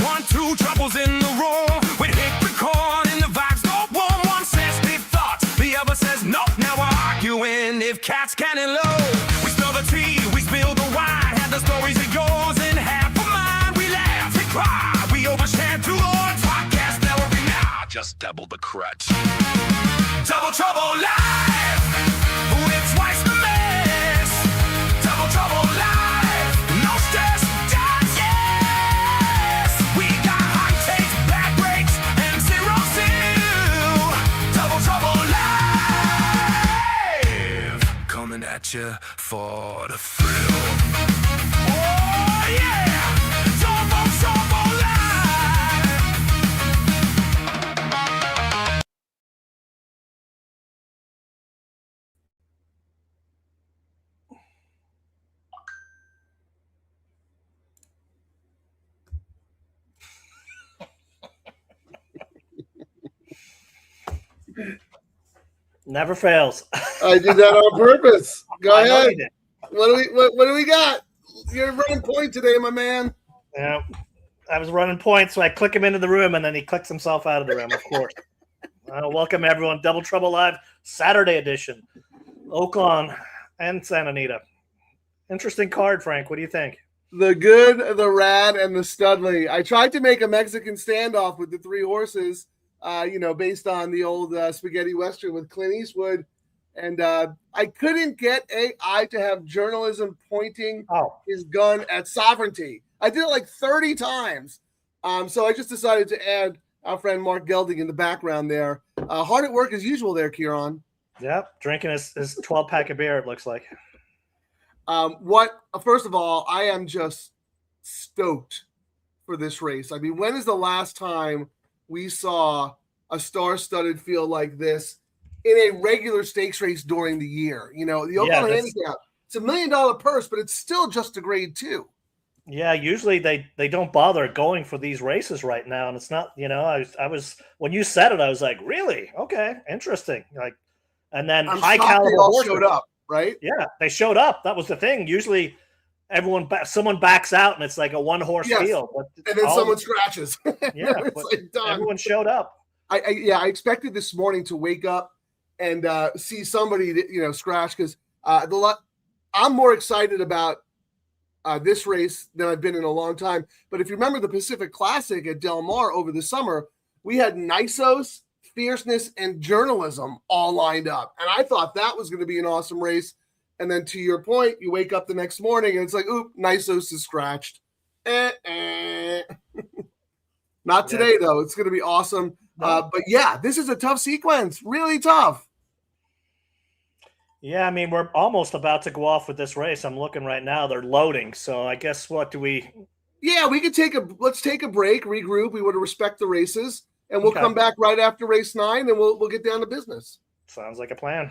1, 2, troubles in the room. We hit record and the vibes go warm. One says deep thoughts, the other says no. Now we're arguing if cats can and low. We spill the tea, we spill the wine. Have the stories it goes in half a mind. We laugh, we cry, we overshare too long. Podcast now every now, just double the crutch. Double Trouble Live with twice the mess. Double Trouble Live, no stress, just yes. We got hot takes, bad breaks, and 0-2. Double Trouble Live, coming at you for the thrill. Oh yeah, Double Trouble Live. Never fails. I did that on purpose. Go I know ahead. you did. What do we got? You're running point today, my man. Yeah, I was running points, so I click him into the room, and then he clicks himself out of the room, of course. Welcome, everyone. Double Trouble Live, Saturday edition. Oaklawn and Santa Anita. Interesting card, Frank. What do you think? The Good, the Rad, and the Studley. I tried to make a Mexican standoff with the three horses, based on the old spaghetti western with Clint Eastwood. And I couldn't get AI to have journalism pointing his gun at sovereignty. I did it like 30 times. So I just decided to add our friend Mark Gelding in the background there. Hard at work as usual there, Kieran. Yep, drinking his 12-pack of beer, it looks like. First of all, I am just stoked for this race. I mean, when is the last time we saw a star-studded field like this in a regular stakes race during the year? You know, the Oaklawn Handicap, it's $1 million purse, but it's still just a grade 2. Yeah, usually they don't bother going for these races right now, and it's not. I was when you said it, I was like, really? Okay, interesting. Like, and then high caliber horses showed up, right? Yeah, they showed up. That was the thing. Usually, someone backs out, and it's like a one-horse field, and then someone scratches. Yeah, everyone showed up. I expected this morning to wake up and see somebody scratch, because I'm more excited about this race than I've been in a long time. But if you remember the Pacific Classic at Del Mar over the summer, we had Nisos, Fierceness, and Journalism all lined up. And I thought that was going to be an awesome race. And then to your point, you wake up the next morning and it's like, oop, Nisos is scratched. Not today, though. It's going to be awesome. No. But yeah, this is a tough sequence. Really tough. Yeah, I mean, we're almost about to go off with this race. I'm looking right now. They're loading. So I guess Yeah, we could let's take a break, regroup. We want to respect the races, and we'll come back right after race 9, and we'll get down to business. Sounds like a plan.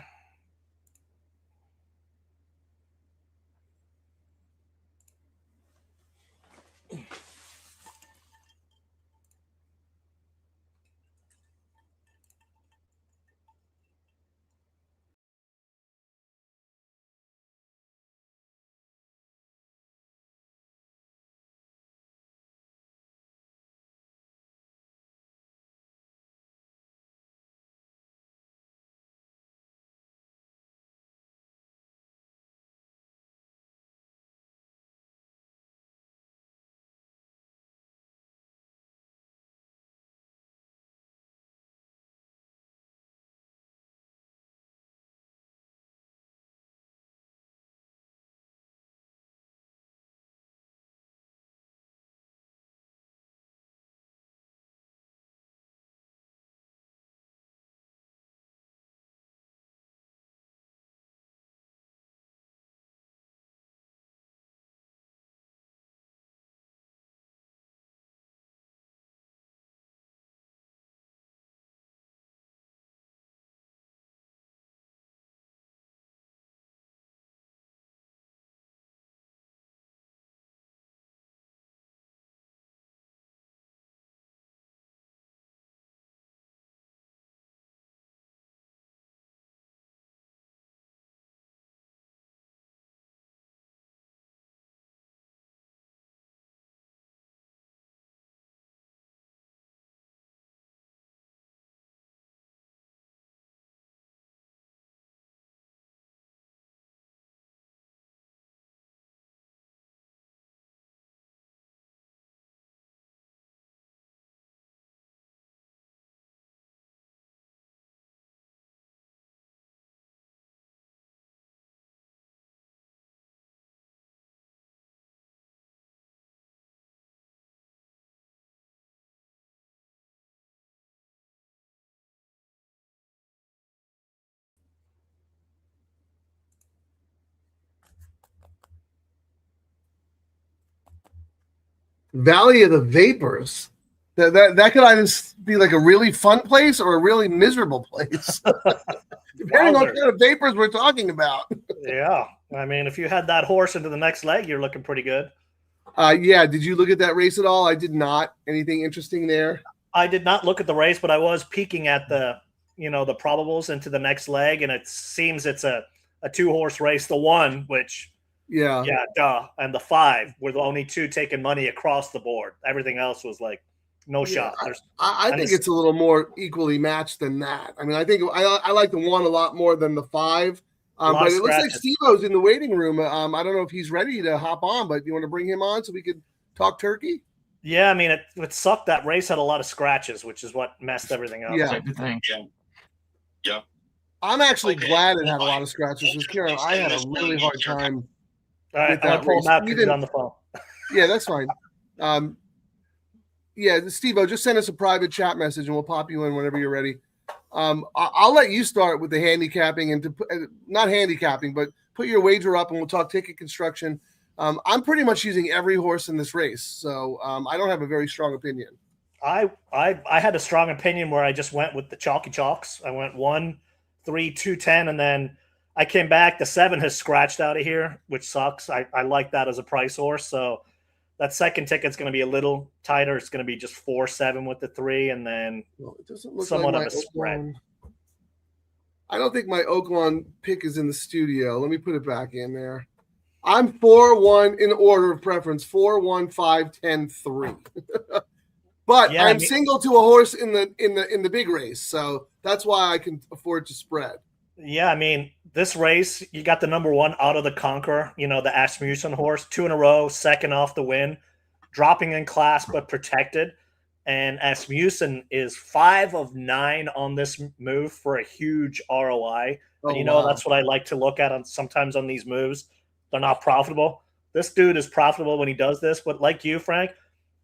Valley of the Vapors. That could either be like a really fun place or a really miserable place, depending on what kind of vapors we're talking about. Yeah, I mean, if you had that horse into the next leg, you're looking pretty good. Yeah. Did you look at that race at all? I did not. Anything interesting there? I did not look at the race, but I was peeking at the probables into the next leg, and it seems it's a 2-horse race. The 1, which duh, and the 5 were the only 2 taking money across the board. Everything else was like no shot. I think it's a little more equally matched than that. I mean, I think I like the 1 a lot more than the 5. But it looks like Steve-O's in the waiting room. I don't know if he's ready to hop on, but you want to bring him on so we could talk turkey? Yeah, I mean, it sucked. That race had a lot of scratches, which is what messed everything up. Yeah. Yeah. I'm actually glad it had a lot of scratches because, Kieran, I had a really hard time. All right, I'm going to pull him out because he's on the phone. Yeah, that's fine. Yeah, Steve-O, just send us a private chat message and we'll pop you in whenever you're ready. I'll let you start with the handicapping and not handicapping, but put your wager up and we'll talk ticket construction. I'm pretty much using every horse in this race, so I don't have a very strong opinion. I had a strong opinion where I just went with the chalky chalks. I went 1, 3, 2, 10, and then I came back. The 7 has scratched out of here, which sucks. I like that as a price horse, so that second ticket's going to be a little tighter. It's going to be just 4, 7 with the 3, and then it doesn't look somewhat like of a spread. I don't think my Oaklawn pick is in the studio. Let me put it back in there. I'm 4-1 in order of preference. 4-1, 5, 10, 3. But yeah, I'm single to a horse in the big race, so that's why I can afford to spread. Yeah, I mean, this race, you got the number 1 out of the Conquer, the Asmussen horse, 2 in a row, second off the win, dropping in class but protected. And Asmussen is 5 of 9 on this move for a huge ROI. And that's what I like to look at sometimes on these moves. They're not profitable. This dude is profitable when he does this, but like you, Frank,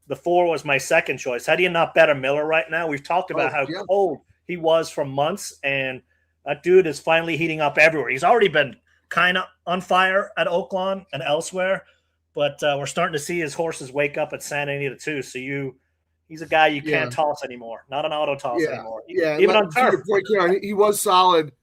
the 4 was my second choice. How do you not bet a Miller right now? We've talked about how cold he was for months, and that dude is finally heating up everywhere. He's already been kind of on fire at Oaklawn and elsewhere, but we're starting to see his horses wake up at Santa Anita too. So he's a guy you can't toss anymore. Not an auto toss anymore. Even on turf. Point, he was solid.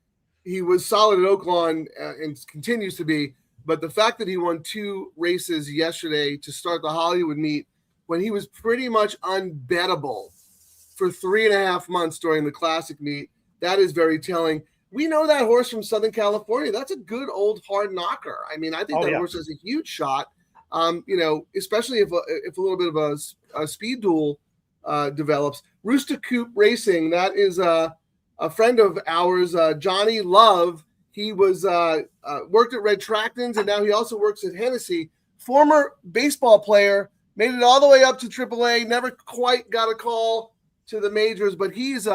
He was solid at Oaklawn and continues to be. But the fact that he won 2 races yesterday to start the Hollywood meet when he was pretty much unbettable for 3.5 months during the Classic meet, that is very telling. We know that horse from Southern California. That's a good old hard knocker. I mean, I think that horse has a huge shot. Especially if a little bit of a speed duel develops. Rooster Coop Racing, that is a friend of ours, Johnny Love. He was worked at Red Tractons, and now he also works at Hennessy. Former baseball player, made it all the way up to AAA, never quite got a call to the majors, but he's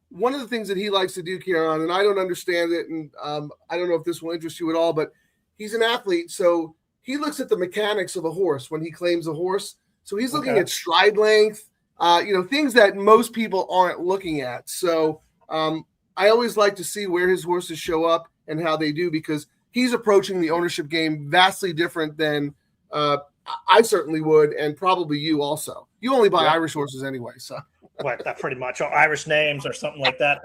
one of the things that he likes to do, Kieran, and I don't understand it, and I don't know if this will interest you at all, but he's an athlete, so he looks at the mechanics of a horse when he claims a horse. So he's looking at stride length, things that most people aren't looking at. So I always like to see where his horses show up and how they do, because he's approaching the ownership game vastly different than I certainly would, and probably you also. You only buy Irish horses anyway, so. What, that pretty much, or Irish names or something like that.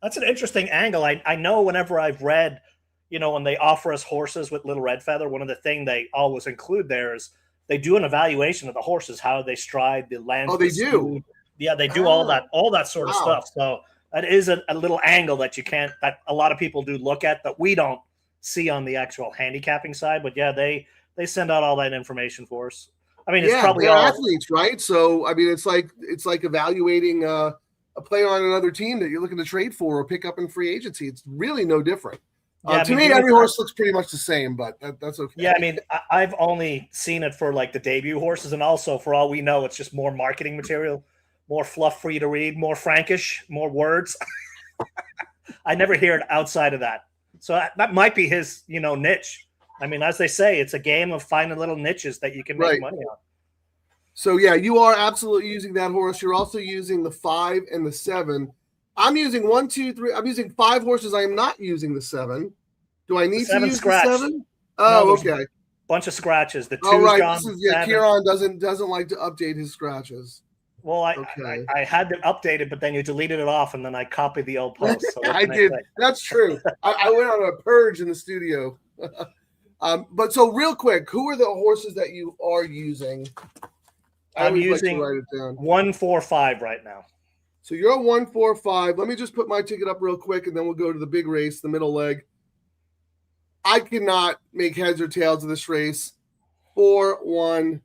That's an interesting angle. I know whenever I've read, when they offer us horses with Little Red Feather, one of the things they always include there is they do an evaluation of the horses, how they stride, the land. Oh, they do? Yeah, they do all that sort of stuff. So that is a little angle that that a lot of people do look at that we don't see on the actual handicapping side. But yeah, they send out all that information for us. I mean, it's probably all athletes, right? So I mean, it's like evaluating a player on another team that you're looking to trade for or pick up in free agency. It's really no different. To me, every horse looks pretty much the same, but that's okay. Yeah, I mean, I've only seen it for like the debut horses, and also for all we know, it's just more marketing material, more fluff for you to read, more Frankish, more words. I never hear it outside of that. So that might be his, niche. I mean, as they say, it's a game of finding little niches that you can make money on. So, yeah, you are absolutely using that horse. You're also using the 5 and the 7. I'm using 1, 2, 3. I'm using 5 horses. I am not using the 7. Do I need to use the 7? Oh, okay. bunch of scratches. The two's Oh, right. gone. This is, yeah, Kieran doesn't like to update his scratches. Well, Okay. I had to update it, but then you deleted it off, and then I copied the old post. So I did. That's true. I went on a purge in the studio. But so real quick, who are the horses that you are using? I'm using write it down. 145 right now. So you're a 145. Let me just put my ticket up real quick, and then we'll go to the big race, the middle leg. I cannot make heads or tails of this race. 4, 1,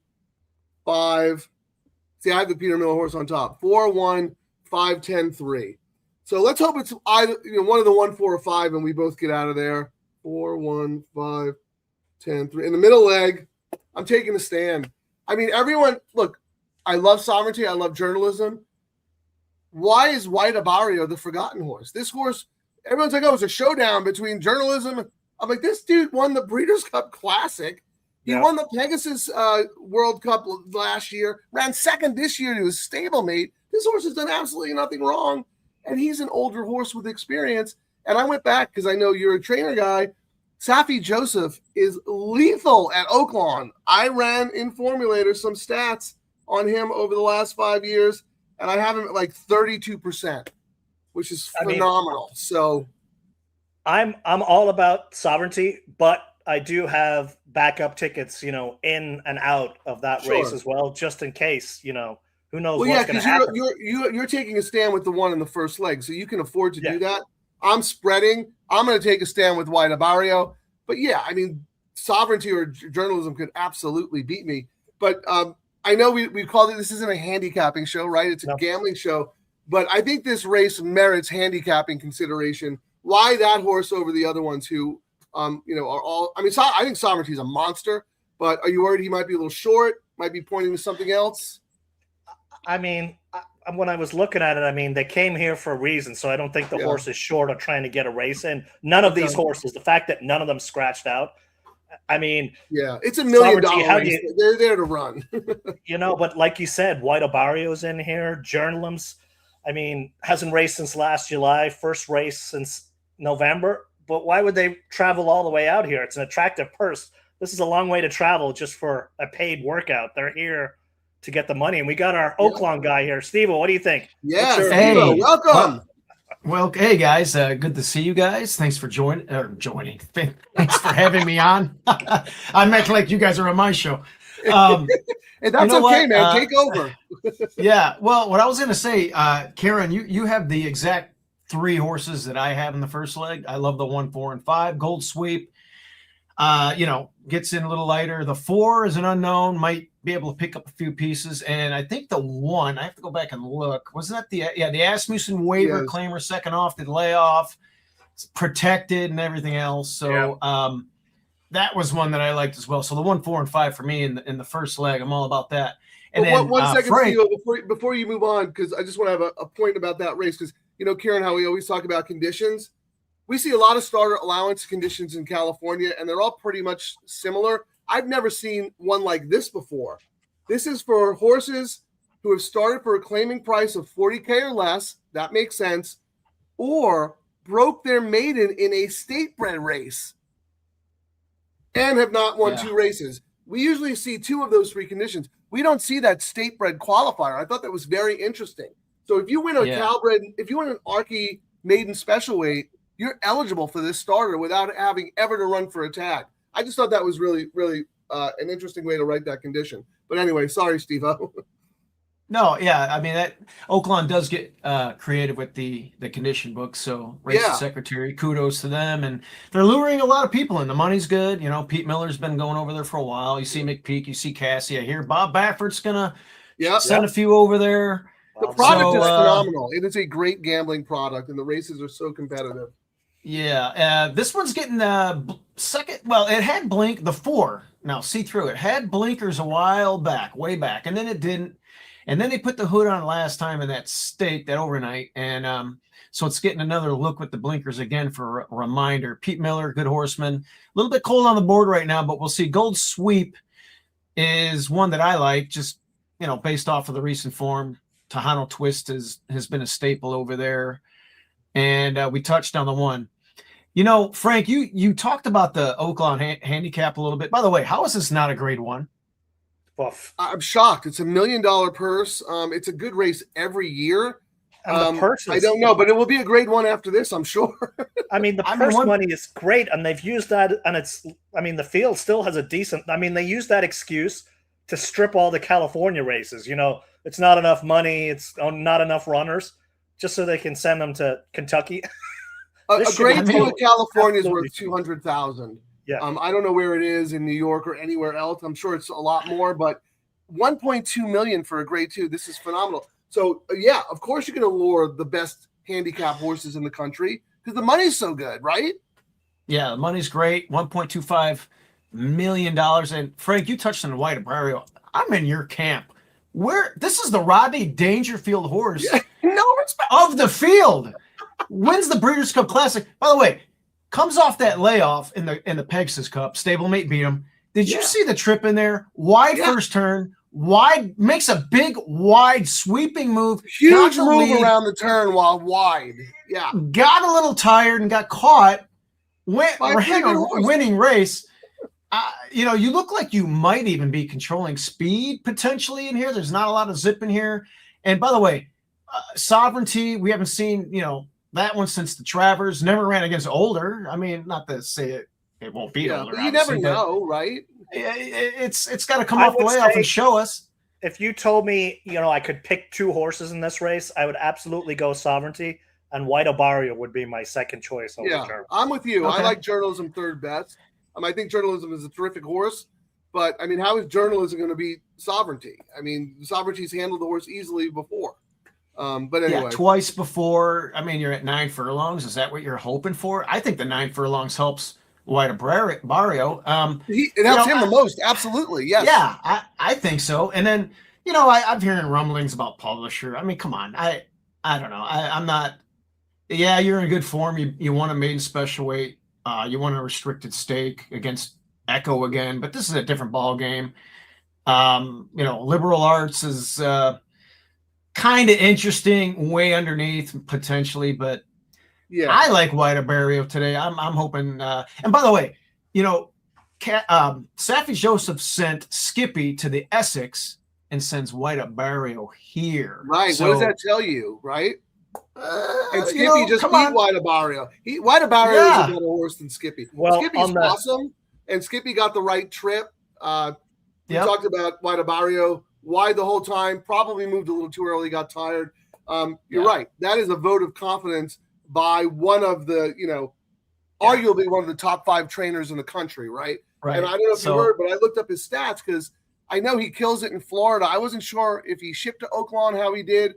5. See, I have the Peter Miller horse on top. 4, 1, 5, 10, 3. So let's hope it's either one of the 1, 4, or 5, and we both get out of there. 4, 1, 5, 10, 3. In the middle leg, I'm taking a stand. I mean, everyone, look, I love sovereignty. I love journalism. Why is White Abarrio the forgotten horse? This horse, everyone's like, oh, it's a showdown between journalism. I'm like, this dude won the Breeders' Cup Classic. He won the Pegasus World Cup last year, ran second this year to his stablemate. This horse has done absolutely nothing wrong, and he's an older horse with experience. And I went back because I know you're a trainer guy. Safi Joseph is lethal at Oaklawn. I ran in Formulator some stats on him over the last 5 years, and I have him at like 32%, which is phenomenal. So I'm all about sovereignty, but I do have backup tickets, in and out of that race as well, just in case, who knows what's going to happen. You're taking a stand with the one in the first leg, so you can afford to do that. I'm spreading. I'm going to take a stand with White Abarrio. But yeah, I mean, sovereignty or journalism could absolutely beat me. But I know we called it, this isn't a handicapping show, right? It's a gambling show. But I think this race merits handicapping consideration. Why that horse over the other ones who, are all, I mean, I think sovereignty is a monster, but are you worried he might be a little short, might be pointing to something else? I mean, when I was looking at it, they came here for a reason, so I don't think the horse is short or trying to get a race in. None of these horses, the fact that none of them scratched out, it's $1 million race. They're there to run. But like you said, White Abarrio's in here. Journalism's, hasn't raced since last July, first race since November. But why would they travel all the way out here? It's an attractive purse. This is a long way to travel just for a paid workout. They're here to get the money. And we got our Oaklawn guy here. Steve, what do you think? Yeah, hey, welcome. Well, hey guys, good to see you guys. Thanks for joining. Thanks for having me on. I'm acting like you guys are on my show. Hey, that's okay, man. Take over. Yeah. Well, what I was going to say, Karen, you have the exact 3 horses that I have in the first leg. I love the 1, 4, and 5. Gold Sweep. Gets in a little lighter. The 4 is an unknown, might be able to pick up a few pieces. And I think the 1, I have to go back and look. Wasn't that the Asmussen waiver claimer second off, did lay off, protected and everything else. So that was one that I liked as well. So the 1, 4, and 5 for me in the first leg, I'm all about that. And then, one second, Frank, before you move on, because I just want to have a point about that race, because Kieran, how we always talk about conditions. We see a lot of starter allowance conditions in California, and they're all pretty much similar. I've never seen one like this before. This is for horses who have started for a claiming price of $40K or less. That makes sense. Or broke their maiden in a state bred race and have not won 2 races. We usually see 2 of those 3 conditions. We don't see that state bred qualifier. I thought that was very interesting. So if you win a Calbred, if you win an Archie maiden special weight, you're eligible for this starter without having ever to run for a tag. I just thought that was really, really an interesting way to write that condition. But anyway, sorry, Steve-O. No, yeah, that Oaklawn does get creative with the condition book. So race secretary, kudos to them, and they're luring a lot of people in. The money's good. Pete Miller's been going over there for a while. You see McPeak, you see Cassie. I hear Bob Baffert's gonna send a few over there. The product is phenomenal. It is a great gambling product, and the races are so competitive. Yeah, this one's getting second. Well, it had blink the 4. Now see through it had blinkers a while back, way back, and then it didn't. And then they put the hood on last time in that stake, that overnight, and so it's getting another look with the blinkers again for a reminder. Pete Miller, good horseman, a little bit cold on the board right now, but we'll see. Gold Sweep is one that I like, just based off of the recent form. Tejano Twist has been a staple over there, and we touched on the 1. You know, Frank, you talked about the Oaklawn handicap a little bit. By the way, how is this not a grade 1? Well, I'm shocked. It's $1 million purse. It's a good race every year. and the purse I is, don't know, but it will be a grade 1 after this, I'm sure. I mean, the I mean, purse one- money is great, and they've used that, and it's. I mean, the field still has a decent. I mean, they use that excuse to strip all the California races. You know, it's not enough money. It's not enough runners, just so they can send them to Kentucky. A This should grade be 2 in California is absolutely worth 200,000. Yeah. I don't know where it is in New York or anywhere else. I'm sure it's a lot more, but 1.2 million for a grade 2. This is phenomenal. So yeah, of course you're going to lure the best handicap horses in the country because the money's so good, right? Yeah, the money's great. $1.25 million. And Frank, you touched on the White Abarrio. I'm in your camp. This is the Rodney Dangerfield horse No respect. of the field. Wins the Breeders' Cup Classic. By the way, comes off that layoff in the Pegasus Cup. Stablemate beat him. Did you see the trip in there? Wide first turn, wide, makes a big wide sweeping move. Huge got the move lead, around the turn while wide. Yeah. got a little tired and got caught. Ran By a a friggin' horse. winning race. You know, you look like you might even be controlling speed potentially in here. There's not a lot of zip in here. And by the way, Sovereignty, we haven't seen, you know, that one since the Travers. Never ran against older. I mean, not to say it won't beat older. But you never obviously, but know, right? It's got to come I off the would layoff say- and show us. If you told me, you know, I could pick 2 horses in this race, I would absolutely go Sovereignty, and White Abarrio would be my second choice over Yeah, Journalism. I'm with you. Okay. I like Journalism third best. I think Journalism is a terrific horse, but I mean, how is Journalism going to beat Sovereignty? I mean, Sovereignty's handled the horse easily before. But anyway, Yeah, twice before. I mean, you're at 9 furlongs. Is that what you're hoping for? I think the 9 furlongs helps White Abarrio. it helps him the most. Absolutely, yes. Yeah, I think so. And then, you know, I'm hearing rumblings about Publisher. I mean, come on. I don't know. I'm not. Yeah, you're in good form. You won a maiden special weight. You won a restricted stake against Echo again, but this is a different ball game. You know, Liberal Arts is kind of interesting, way underneath potentially, but Yeah. I like White Abarrio today. I'm hoping. And by the way, you know, Safi Joseph sent Skippy to the Essex and sends White Abarrio here. Right. So, What does that tell you, right? And Skippy you know, just come beat on. White Abarrio. White Abarrio Yeah. is a better horse than Skippy. Well, Skippy's on the- awesome, and Skippy got the right trip. We Yep. talked about White Abarrio wide the whole time, probably moved a little too early, got tired. You're Yeah. right. That is a vote of confidence by one of the, arguably one of the top 5 trainers in the country, right? Right. And I don't know if So- you heard, but I looked up his stats because I know he kills it in Florida. I wasn't sure if he shipped to Oaklawn, how he did.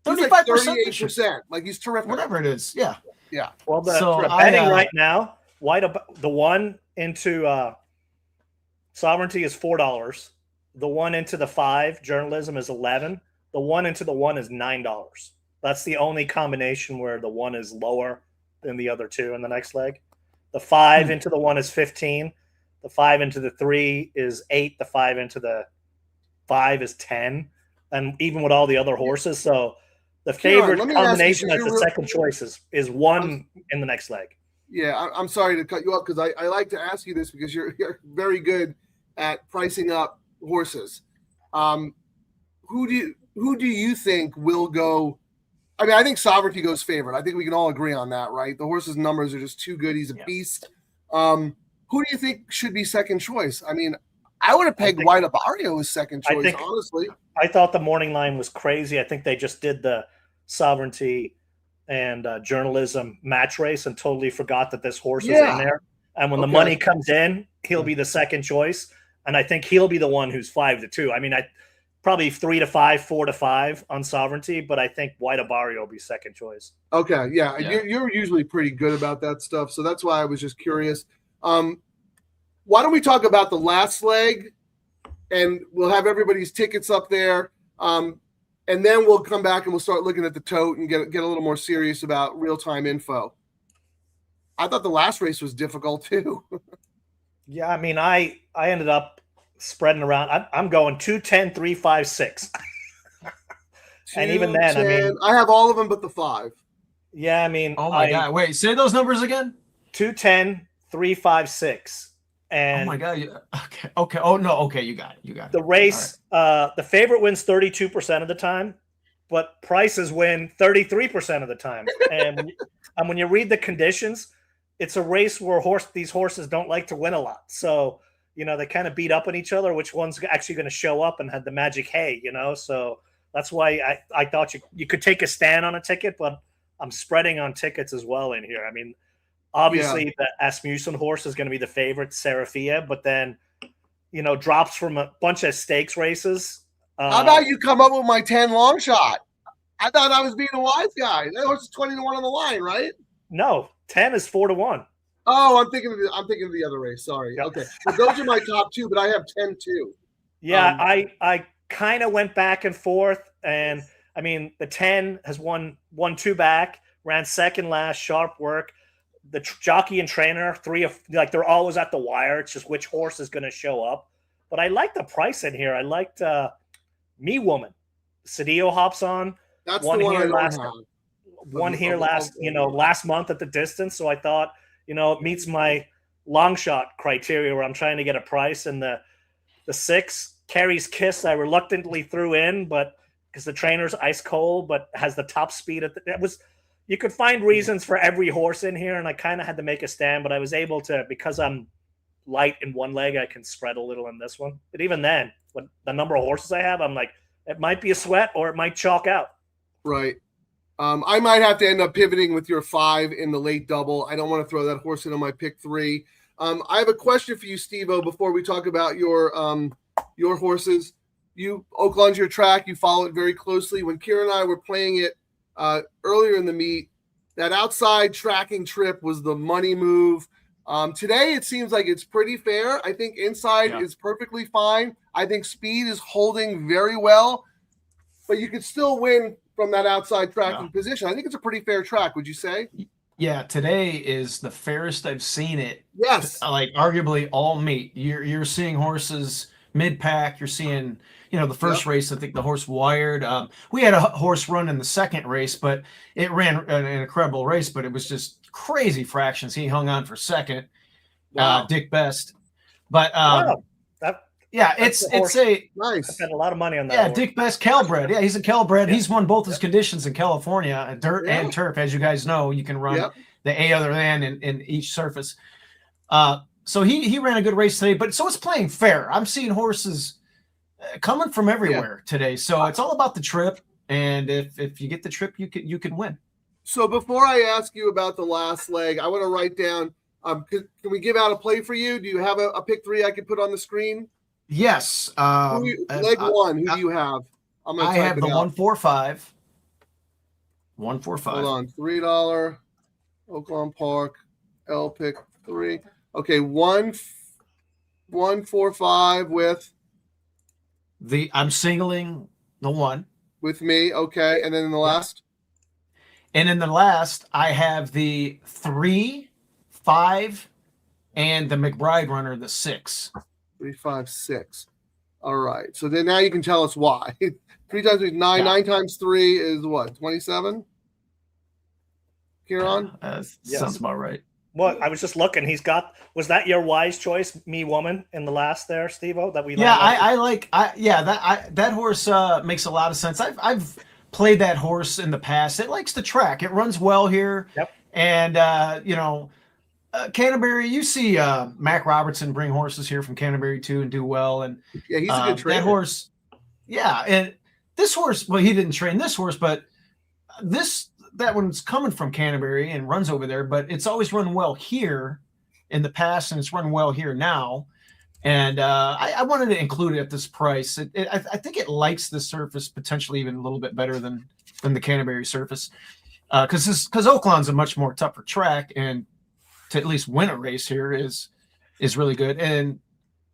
He's like 35%. 38%. Like he's terrific. Whatever it is. Yeah. Well, the So for I, betting right now, the one into Sovereignty is $4. The one into the 5 Journalism is 11. The one into the 1 is $9. That's the only combination where the 1 is lower than the other 2 in the next leg. The 5 into the 1 is 15. The 5 into the 3 is 8. The 5 into the 5 is 10. And even with all the other horses, so the favorite let me ask you, combination since as the you're second choice is 1 in the next leg. Yeah, I'm sorry to cut you off because I like to ask you this because you're very good at pricing up horses. Who do you think will go? I mean, I think Sovereignty goes favorite. I think we can all agree on that, right? The horse's numbers are just too good. He's a beast. Who do you think should be second choice? I mean, I would have pegged White Abarrio as second choice, honestly. I thought the morning line was crazy. I think they just did the Sovereignty and Journalism match race and totally forgot that this horse is in there. And when the money comes in, he'll be the second choice. And I think he'll be the one who's 5-2. I mean, probably 3-5, 4-5 on Sovereignty, but I think White Abarrio will be second choice. Okay, yeah. You're usually pretty good about that stuff, so that's why I was just curious. Why don't we talk about the last leg, and we'll have everybody's tickets up there, and then we'll come back and we'll start looking at the tote and get a little more serious about real-time info. I thought the last race was difficult too. Yeah, I mean, I ended up spreading around. I'm going 2, 10, 3, 5, 6. And even then, I mean, I have all of them but the 5. yeah, I mean, Oh my God. Wait, say those numbers again. 210, 356. And oh my God. Okay. Okay. Oh no. Okay. You got it. You got it. the race, the favorite wins 32% of the time, but prices win 33% of the time. And when you read the conditions, it's a race where these horses don't like to win a lot. So, they kind of beat up on each other, which one's actually going to show up and have the magic hay, So that's why I thought you could take a stand on a ticket, but I'm spreading on tickets as well in here. I mean, obviously the Asmussen horse is going to be the favorite, Serafia, but then, drops from a bunch of stakes races. How about you come up with my 10 long shot? I thought I was being a wise guy. That horse is 20 to 1 on the line, right? No, 10 is 4 to 1. Oh, I'm thinking of the other race. Sorry. Yep. Okay. So those are my top two, but I have 10 too. Yeah, I kind of went back and forth, and I mean the 10 has won 2 back, ran second last, sharp work. The jockey and trainer, they're always at the wire. It's just which horse is going to show up. But I like the price in here. I liked Me Woman. Cedillo hops on. That's the one I don't have. One here last month at the distance. So I thought, it meets my long shot criteria where I'm trying to get a price. And the 6, Carrie's Kiss, I reluctantly threw in, but because the trainer's ice cold, but has the top speed you could find reasons for every horse in here, and I kind of had to make a stand, but I was able to, because I'm light in one leg, I can spread a little in this one. But even then, with the number of horses I have, I'm like, it might be a sweat or it might chalk out. Right. I might have to end up pivoting with your 5 in the late double. I don't want to throw that horse into my pick 3. I have a question for you, Steve-O, before we talk about your horses. Oaklawn's your track. You follow it very closely. When Kira and I were playing it earlier in the meet, that outside tracking trip was the money move. Today, it seems like it's pretty fair. I think inside is perfectly fine. I think speed is holding very well, but you could still win from that outside tracking position. I think it's a pretty fair track. Would you say? Yeah, today is the fairest I've seen it. Yes. Like arguably all meet. You're seeing horses mid-pack. You're seeing, the first race, I think the horse wired. We had a horse run in the second race, but it ran an incredible race, but it was just crazy fractions. He hung on for second, Dick Best. But it's a nice. I spent a lot of money on that. Yeah, horse. Dick Best Calbred. Yeah, he's a Calbred. He's won both his conditions in California, dirt and turf. As you guys know, you can run the A other than in each surface. So he ran a good race today, but so it's playing fair. I'm seeing horses coming from everywhere today. So it's all about the trip, and if you get the trip, you can win. So before I ask you about the last leg, I want to write down. Can we give out a play for you? Do you have a pick 3 I could put on the screen? Yes. Leg 1. Who do you have? I have the 145. 145. Hold on. $3. Oaklawn Park. L pick 3. Okay. 145 with. I'm singling the 1 with me. Okay. And then in the last. And in the last, I have the 3, 5, and the McBride runner, the 6. 3, 5, 6. All right. So then now you can tell us why. 3 times 3 is 9. Yeah. 9 times 3 is what? 27? Kieran? Sounds about right. Well, I was just looking. Was that your wise choice, Me Woman, in the last there, Steve-O? That we that horse makes a lot of sense. I've played that horse in the past. It likes the track. It runs well here. Yep. And Canterbury, you see Mac Robertson bring horses here from Canterbury too and do well. And yeah, he's a good trainer. That horse, and this horse, well, he didn't train this horse, but that one's coming from Canterbury and runs over there, but it's always run well here in the past, and it's run well here now. And I wanted to include it at this price. I think it likes the surface potentially even a little bit better than the Canterbury surface, because Oaklawn's a much more tougher track, and to at least win a race here is really good. And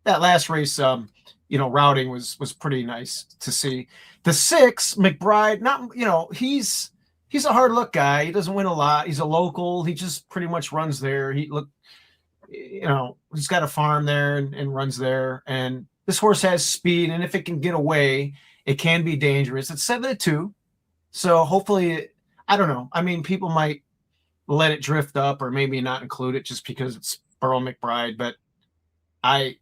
that last race, routing was pretty nice to see. The 6, McBride, he's a hard luck guy. He doesn't win a lot. He's a local. He just pretty much runs there. He's got a farm there and runs there. And this horse has speed, and if it can get away, it can be dangerous. It's 7-2. So hopefully, I don't know. I mean, people might let it drift up or maybe not include it just because it's Burl McBride, but I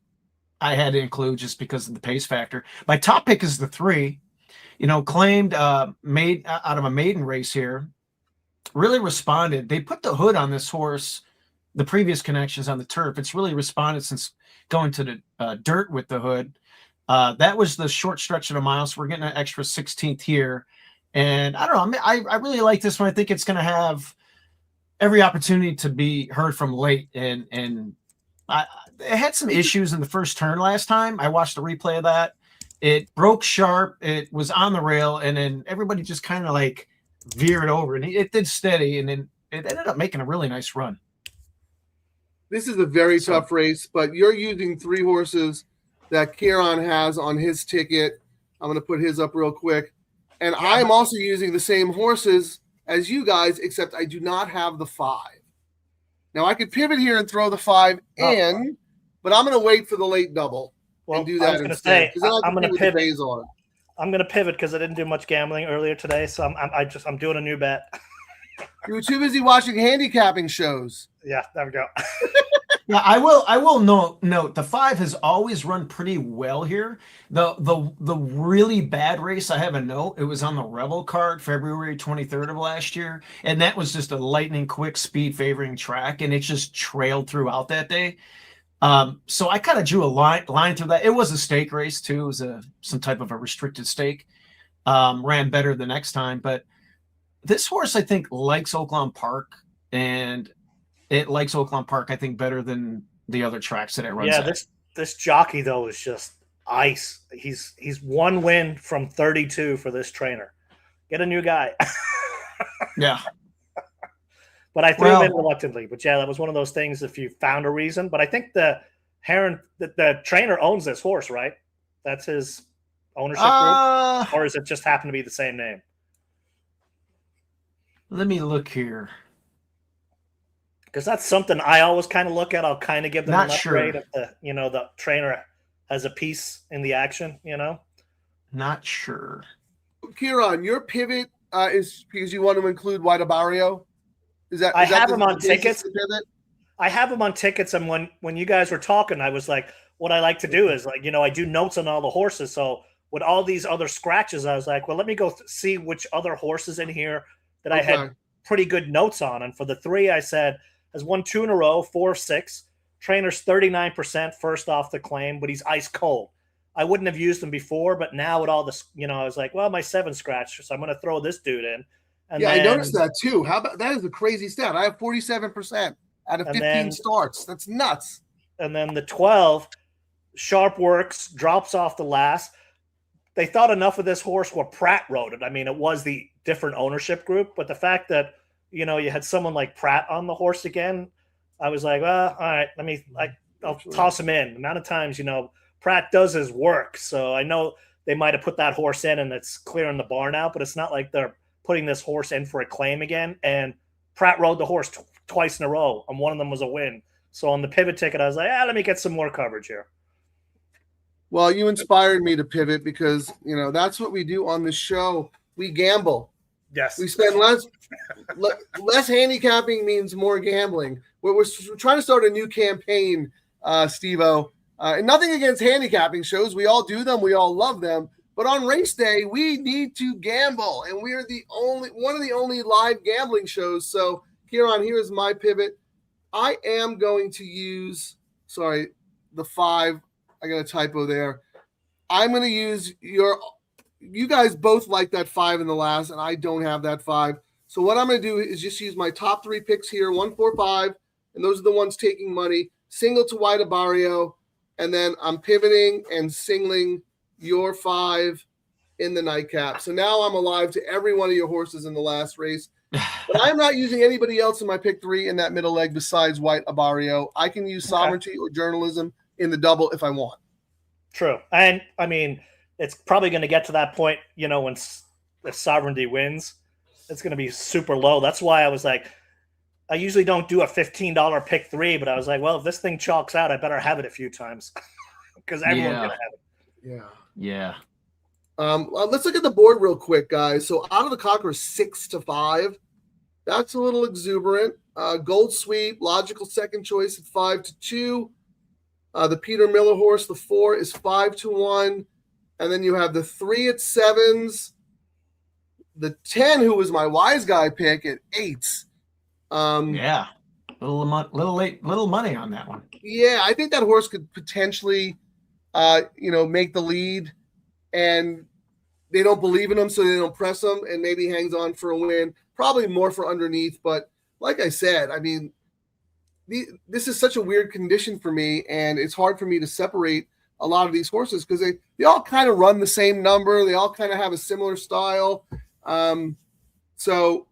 had to include just because of the pace factor. My top pick is the 3, claimed made out of a maiden race here. Really responded. They put the hood on this horse, the previous connections on the turf. It's really responded since going to the dirt with the hood. That was the short stretch of the mile, so we're getting an extra 16th here. And I don't know. I really like this one. I think it's going to have every opportunity to be heard from late. And it had some issues in the first turn last time. I watched the replay of that. It broke sharp. It was on the rail, and then everybody just kind of like veered over, and it did steady, and then it ended up making a really nice run. This is a very tough race, but you're using 3 horses that Kieran has on his ticket. I'm going to put his up real quick. And I'm also using the same horses as you guys, except I do not have the 5. Now, I could pivot here and throw the 5 in, but I'm going to wait for the late double and do that instead. I'm going to pivot. I'm going to pivot because I didn't do much gambling earlier today, so I'm doing a new bet. You were too busy watching handicapping shows. Yeah, there we go. Yeah, I will note the 5 has always run pretty well here. The really bad race, I have a note. It was on the Rebel card, February 23rd of last year, and that was just a lightning quick speed favoring track, and it just trailed throughout that day. So I kind of drew a line through that. It was a stake race too. It was some type of a restricted stake. Ran better the next time, but this horse I think likes Oaklawn Park, and it likes Oaklawn Park, I think, better than the other tracks that it runs at. This jockey, though, is just ice. He's 1 win from 32 for this trainer. Get a new guy. Yeah. But I threw him in reluctantly. But, yeah, that was one of those things if you found a reason. But I think the trainer owns this horse, right? That's his ownership group? Or is it just happen to be the same name? Let me look here. Because that's something I always kind of look at. I'll kind of give them an upgrade if the trainer has a piece in the action, Not sure. Kieran, your pivot is because you want to include White Abarrio? I have him on tickets. I have him on tickets, and when you guys were talking, I was like, what I like to do is I do notes on all the horses. So with all these other scratches, I was like, well, let me go see which other horses in here that I had pretty good notes on. And for the 3, I said, has won 2 in a row, 4 of 6. Trainer's 39% first off the claim, but he's ice cold. I wouldn't have used him before, but now with all this, I was like, well, my 7 scratch, so I'm going to throw this dude in. And I noticed that too. How about that? Is a crazy stat. I have 47% out of 15 starts. That's nuts. And then the 12, sharp works, drops off the last. They thought enough of this horse where Pratt rode it. I mean, it was the different ownership group, but the fact that you had someone like Pratt on the horse again, I was like, well, all right, I'll toss him in. The amount of times, Pratt does his work. So I know they might have put that horse in and it's clearing the bar now, but it's not like they're putting this horse in for a claim again. And Pratt rode the horse twice in a row, and one of them was a win. So on the pivot ticket, I was like, let me get some more coverage here. Well, you inspired me to pivot because, that's what we do on the show. We gamble. Yes. We spend less handicapping means more gambling. We're trying to start a new campaign, Steve-O. And nothing against handicapping shows. We all do them. We all love them. But on race day, we need to gamble. And we're one of the only live gambling shows. So, Kieran, here's my pivot. I am going to use, the 5. I got a typo there. I'm going to use you guys both like that 5 in the last, and I don't have that 5. So what I'm going to do is just use my top 3 picks here, 1, 4, 5, and those are the ones taking money. Single to White Abarrio, and then I'm pivoting and singling your 5 in the nightcap. So now I'm alive to every one of your horses in the last race. But I'm not using anybody else in my pick 3 in that middle leg besides White Abarrio. I can use Sovereignty or Journalism in the double if I want. True. And, I mean, it's probably going to get to that point, when the Sovereignty wins, it's going to be super low. That's why I was like, I usually don't do a $15 pick 3, but I was like, well, if this thing chalks out, I better have it a few times because everyone's going to have it. Yeah. Let's look at the board real quick, guys. So out of the Conqueror 6-5, That's a little exuberant. Gold Sweep, logical second choice at 5-2. The Peter Miller horse, the 4 is 5-1. And then you have the 3 at 7s. The 10, who was my wise guy pick, at 8s. Yeah. Little money on that one. Yeah, I think that horse could potentially, make the lead, and they don't believe in him, so they don't press him, and maybe hangs on for a win. Probably more for underneath, but like I said, I mean, this is such a weird condition for me, and it's hard for me to separate a lot of these horses because they all kind of run the same number. They all kind of have a similar style. So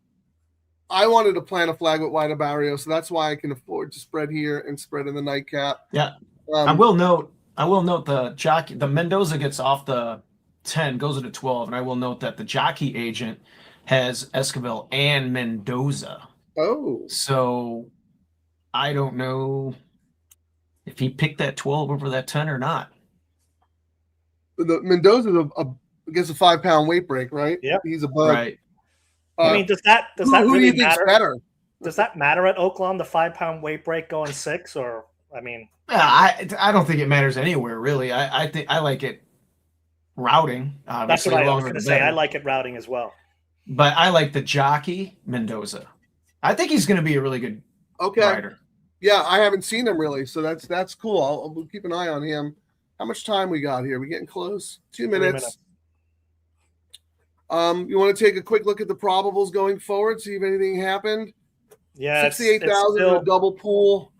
I wanted to plant a flag with White Abarrio, so that's why I can afford to spread here and spread in the nightcap. Yeah. I will note the jockey, the Mendoza gets off the 10, goes into 12, and I will note that the jockey agent has Esquivel and Mendoza. Oh. So I don't know if he picked that 12 over that 10 or not. The Mendoza's I guess a 5-pound weight break, right? Yep. He's a bug. Right. I mean, does that who really do you think's matter? better? Does that matter at Oaklawn, the 5-pound weight break going 6? Or, I mean, Yeah, I don't think it matters anywhere, really. I think I like it routing. that's what I was going to say. I like it routing as well. But I like the jockey Mendoza. I think he's going to be a really good rider. Yeah, I haven't seen him really, so that's cool. I'll keep an eye on him. How much time we got here? We getting close? 2 minutes. You want to take a quick look at the probables going forward, see if anything happened? Yeah, 68,000 in a double pool.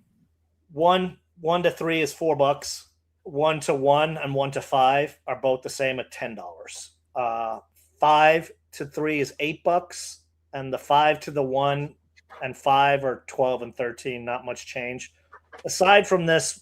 1 to 3 is $4. 1 to 1 and 1 to 5 are both the same at $10. 5 to 3 is $8, and the 5 to the 1 and 5 are 12 and 13. Not much change. Aside from this,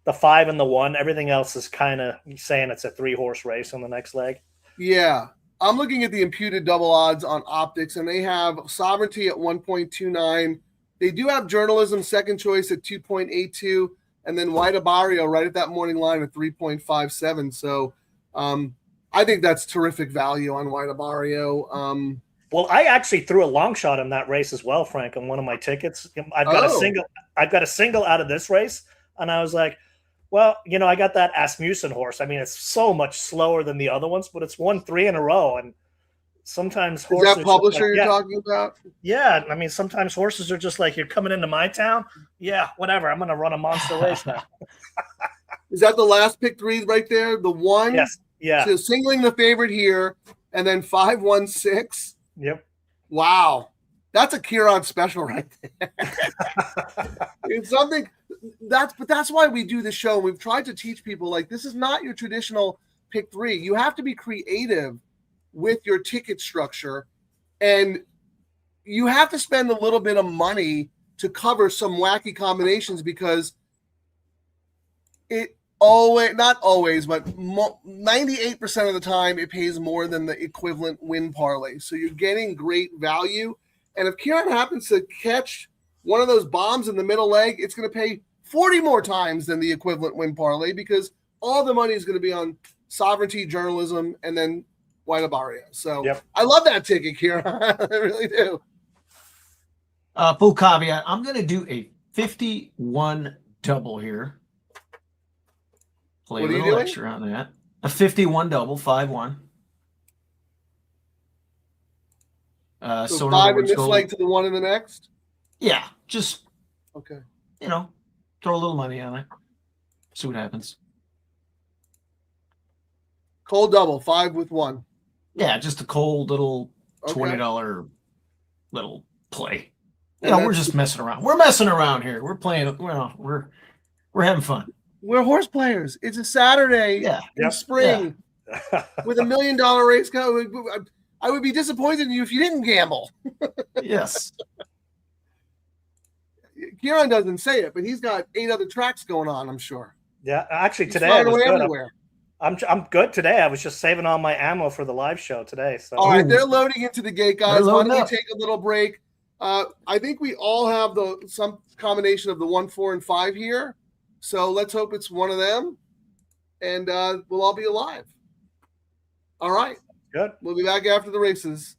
the 5 and the 1, everything else is kind of saying it's a 3-horse race on the next leg. Yeah. I'm looking at the imputed double odds on optics, and they have Sovereignty at 1.29. They do have Journalism second choice at 2.82, and then White Abarrio right at that morning line at 3.57. So I think that's terrific value on White Abarrio. Well, I actually threw a long shot in that race as well, Frank, on one of my tickets. I've got a single out of this race, and I was like, well, I got that Asmussen horse. I mean, it's so much slower than the other ones, but it's won 3 in a row. And sometimes horses. Is that publisher you're talking about? Yeah. I mean, sometimes horses are just like, you're coming into my town. Yeah, whatever. I'm going to run a monster race now. Is that the last pick 3 right there? The 1? Yes. Yeah. So singling the favorite here, and then 5-1-6. Yep. Wow. That's a Kieran special right there. It's something that's why we do this show. We've tried to teach people, like, this is not your traditional pick 3. You have to be creative with your ticket structure, and you have to spend a little bit of money to cover some wacky combinations, because it always, not always, but 98% of the time it pays more than the equivalent win parlay. So you're getting great value. And if Kieran happens to catch one of those bombs in the middle leg, it's going to pay 40 more times than the equivalent win parlay, because all the money is going to be on Sovereignty, Journalism, and then White Abarrio. So I love that ticket, Kieran. I really do. Full caveat, I'm going to do a 51 double here. Play a little extra on that. A 51 double, 5-1. So 5 in this leg to the 1 in the next? Yeah, just okay. Throw a little money on it. See what happens. Cold double, 5 with 1. Yeah, just a cold little $20 little play. We're just messing around. We're messing around here. We're playing. We're having fun. We're horse players. It's a Saturday in spring with $1 million race. I would be disappointed in you if you didn't gamble. Yes. Kieran doesn't say it, but he's got 8 other tracks going on, I'm sure. Yeah, actually today I was good. Everywhere. I'm good today. I was just saving all my ammo for the live show today. So all right, they're loading into the gate, guys. Why don't we take a little break? I think we all have some combination of the 1, 4, and 5 here. So let's hope it's one of them, and we'll all be alive. All right. Good. We'll be back after the races.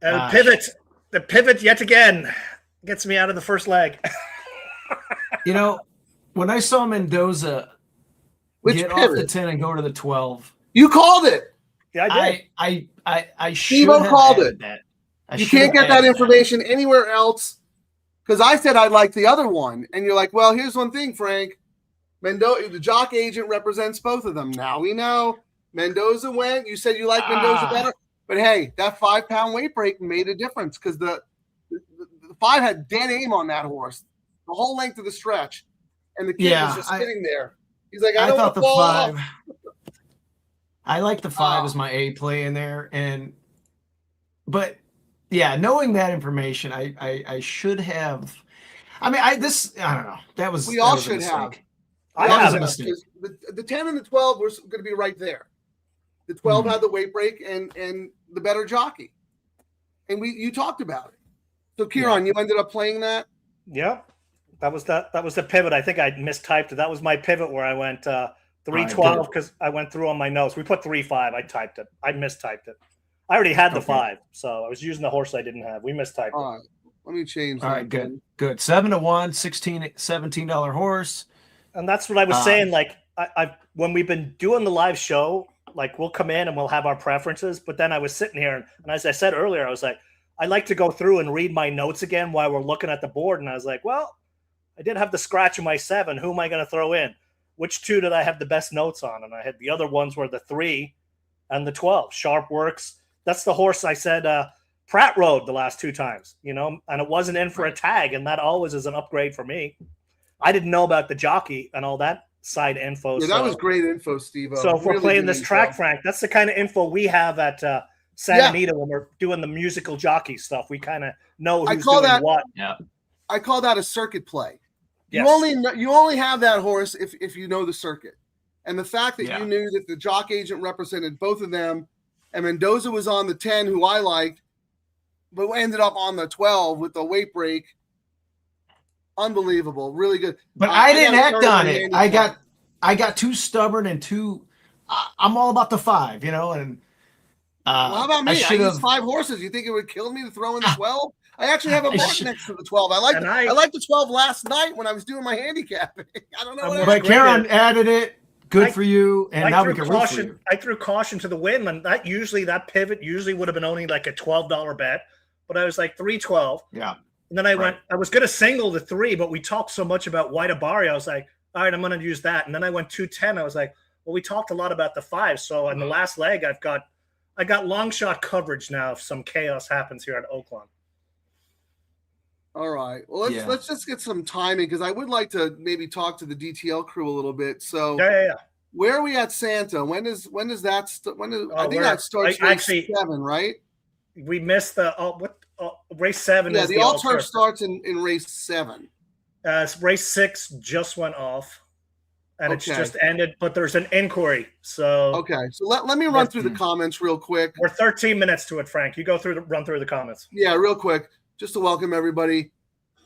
And Ah, the pivot yet again gets me out of the first leg. You know, when I saw Mendoza Which get off the pivot? 10 and go to the 12, You called it. Yeah, I did. I should Steve-O have called added it. that. You can't get that information anywhere else. Because I said I'd like the other one, and you're like, well, here's one thing, Frank. Mendoza, the jock agent represents both of them. Now we know Mendoza went. You said you like Mendoza better, but hey, that 5-pound weight break made a difference because the 5 had dead aim on that horse the whole length of the stretch, and the kid was just sitting there. He's like, I don't thought want the to fall 5. off. I like the 5 as my A play in there, but yeah, knowing that information, I should have. I mean, I don't know. That was We all was a should mistake. have. I That was have a it. mistake. The 10 and the 12 were going to be right there. The 12 had the weight break and the better jockey, and you talked about it. So Kieran, you ended up playing that. Yeah, that was the pivot. I think I mistyped it. That was my pivot where I went 3-12 because I went through on my notes. We put 3-5. I typed it. I mistyped it. I already had the 5, so I was using the horse I didn't have. We mistyped it. All right, let me change. All right, good. 7-1, $17 horse. And that's what I was saying. Like I when we've been doing the live show, like we'll come in and we'll have our preferences. But then I was sitting here and as I said earlier, I was like, I like to go through and read my notes again while we're looking at the board. And I was like, well, I did have the scratch in my 7. Who am I going to throw in? Which 2 did I have the best notes on? And I had the other ones were the 3 and the 12. Sharp Works. That's the horse I said Pratt rode the last 2 times, and it wasn't in for a tag. And that always is an upgrade for me. I didn't know about the jockey and all that side info. Yeah, that was great info, Steve-O. So if we're playing this track, Frank, that's the kind of info we have at Santa Anita when we're doing the musical jockey stuff. We kind of know who's doing what. Yeah, I call that a circuit play. Yes. You only have that horse if you know the circuit, and the fact that you knew that the jock agent represented both of them, and Mendoza was on the 10, who I liked, but ended up on the 12 with the weight break. Unbelievable, really good. but I didn't act on it. I got too stubborn and too. I'm all about the 5, and. Well, how about me? I used 5 horses. You think it would kill me to throw in the 12? I actually have a mark next to the 12. I liked the 12 last night when I was doing my handicapping. I don't know. But Karen added it. Good for you. And now we can root for you. I threw caution to the wind, and that pivot usually would have been only like a $12 bet, but I was like 3-12. Yeah. And then I was going to single the 3, but we talked so much about White Abarrio. I was like, all right, I'm going to use that. And then I went 2-10. I was like, well, we talked a lot about the 5. So in the last leg, I got long shot coverage now if some chaos happens here at Oaklawn. All right. Well, let's just get some timing because I would like to maybe talk to the DTL crew a little bit. So where are we at Santa? When does that I think that starts race 7, right? We missed the race 7. Yeah, the all turf starts in race 7. Race 6 just went off. And it's just ended, but there's an inquiry. So so let me run through the comments real quick. We're 13 minutes to it, Frank. You run through the comments. Yeah, real quick, just to welcome everybody.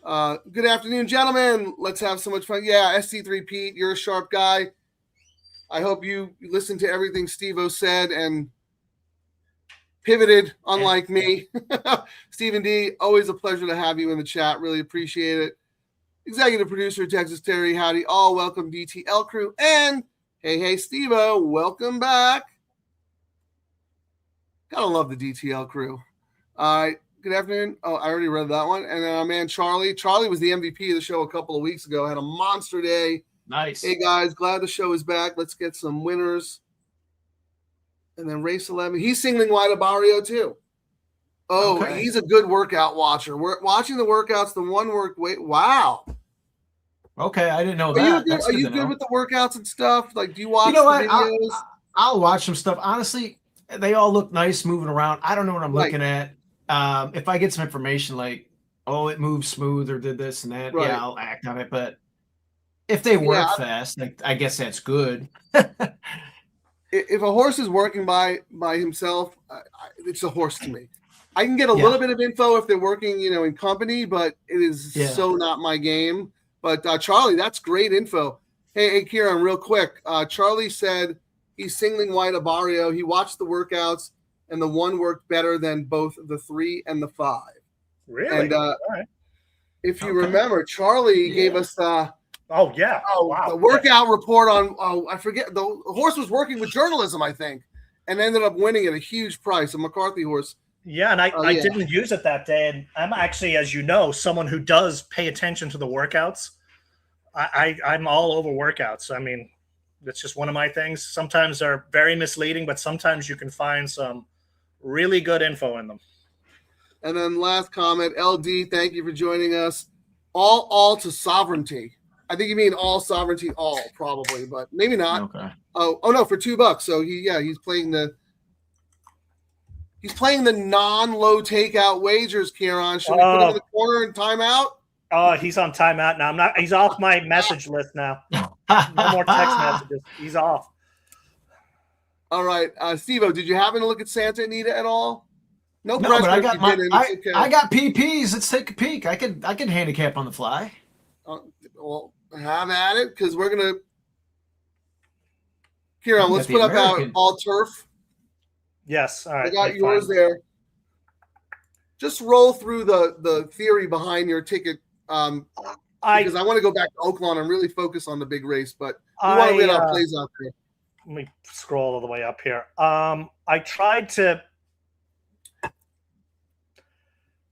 Good afternoon, gentlemen. Let's have so much fun. Yeah, SC3 Pete, you're a sharp guy. I hope you listened to everything Steve-O said and pivoted, unlike me. Stephen D, always a pleasure to have you in the chat. Really appreciate it. Executive producer, Texas Terry, howdy. All welcome, DTL crew. And hey, Steve-O, welcome back. Gotta love the DTL crew. All right, good afternoon. Oh, I already read that one. And then our man, Charlie. Charlie was the MVP of the show a couple of weeks ago. Had a monster day. Nice. Hey, guys, glad the show is back. Let's get some winners. And then race 11. He's singling White Abarrio, too. Oh, he's a good workout watcher. We're watching the workouts. The one work. Wait, wow. Okay, I didn't know that. Are you good with the workouts and stuff? Like, do you watch the videos? I'll watch some stuff. Honestly, they all look nice moving around. I don't know what I'm looking at. If I get some information like, oh, it moves smooth or did this and that, yeah, I'll act on it. But if they work fast, I guess that's good. If a horse is working by himself, it's a horse to me. I can get a little bit of info if they're working, in company, but it is so not my game. But Charlie, that's great info. Hey, Kieran, real quick. Charlie said He's singling White Abarrio. He watched the workouts, and the 1 worked better than both the 3 and the 5. Really? And All right. if you remember, Charlie gave us Oh yeah. Wow. the workout report on. I forget, the horse was working with journalism, I think, and ended up winning at a huge price, a McCarthy horse. Yeah, and I yeah. didn't use it that day, and I'm actually, as you know, someone who does pay attention to the workouts. I'm all over workouts. I mean, it's just one of my things. Sometimes they're very misleading, but sometimes you can find some really good info in them. And then last comment, LD, thank you for joining us. All to sovereignty. I think you mean all sovereignty, all probably, but maybe not. Okay. Oh no, for $2. So he's playing the non-low takeout wagers, Kieran. Should we put him in the corner and timeout? Oh, he's on timeout now. I'm not. He's off my message list now. No more text messages. He's off. All right, Steve-O, did you happen to look at Santa Anita at all? No No, pressure. but I if got you my didn't. Okay. I got PPs. Let's take a peek. I can handicap on the fly. Well, have at it, because we're gonna. Kieran, let's the put up American. all turf. Yes. All right. I got fine. yours there. Just roll through the theory behind your ticket, because I want to go back to Oaklawn and really focus on the big race. But we want to get our plays out there. Let me scroll all the way up here. I tried to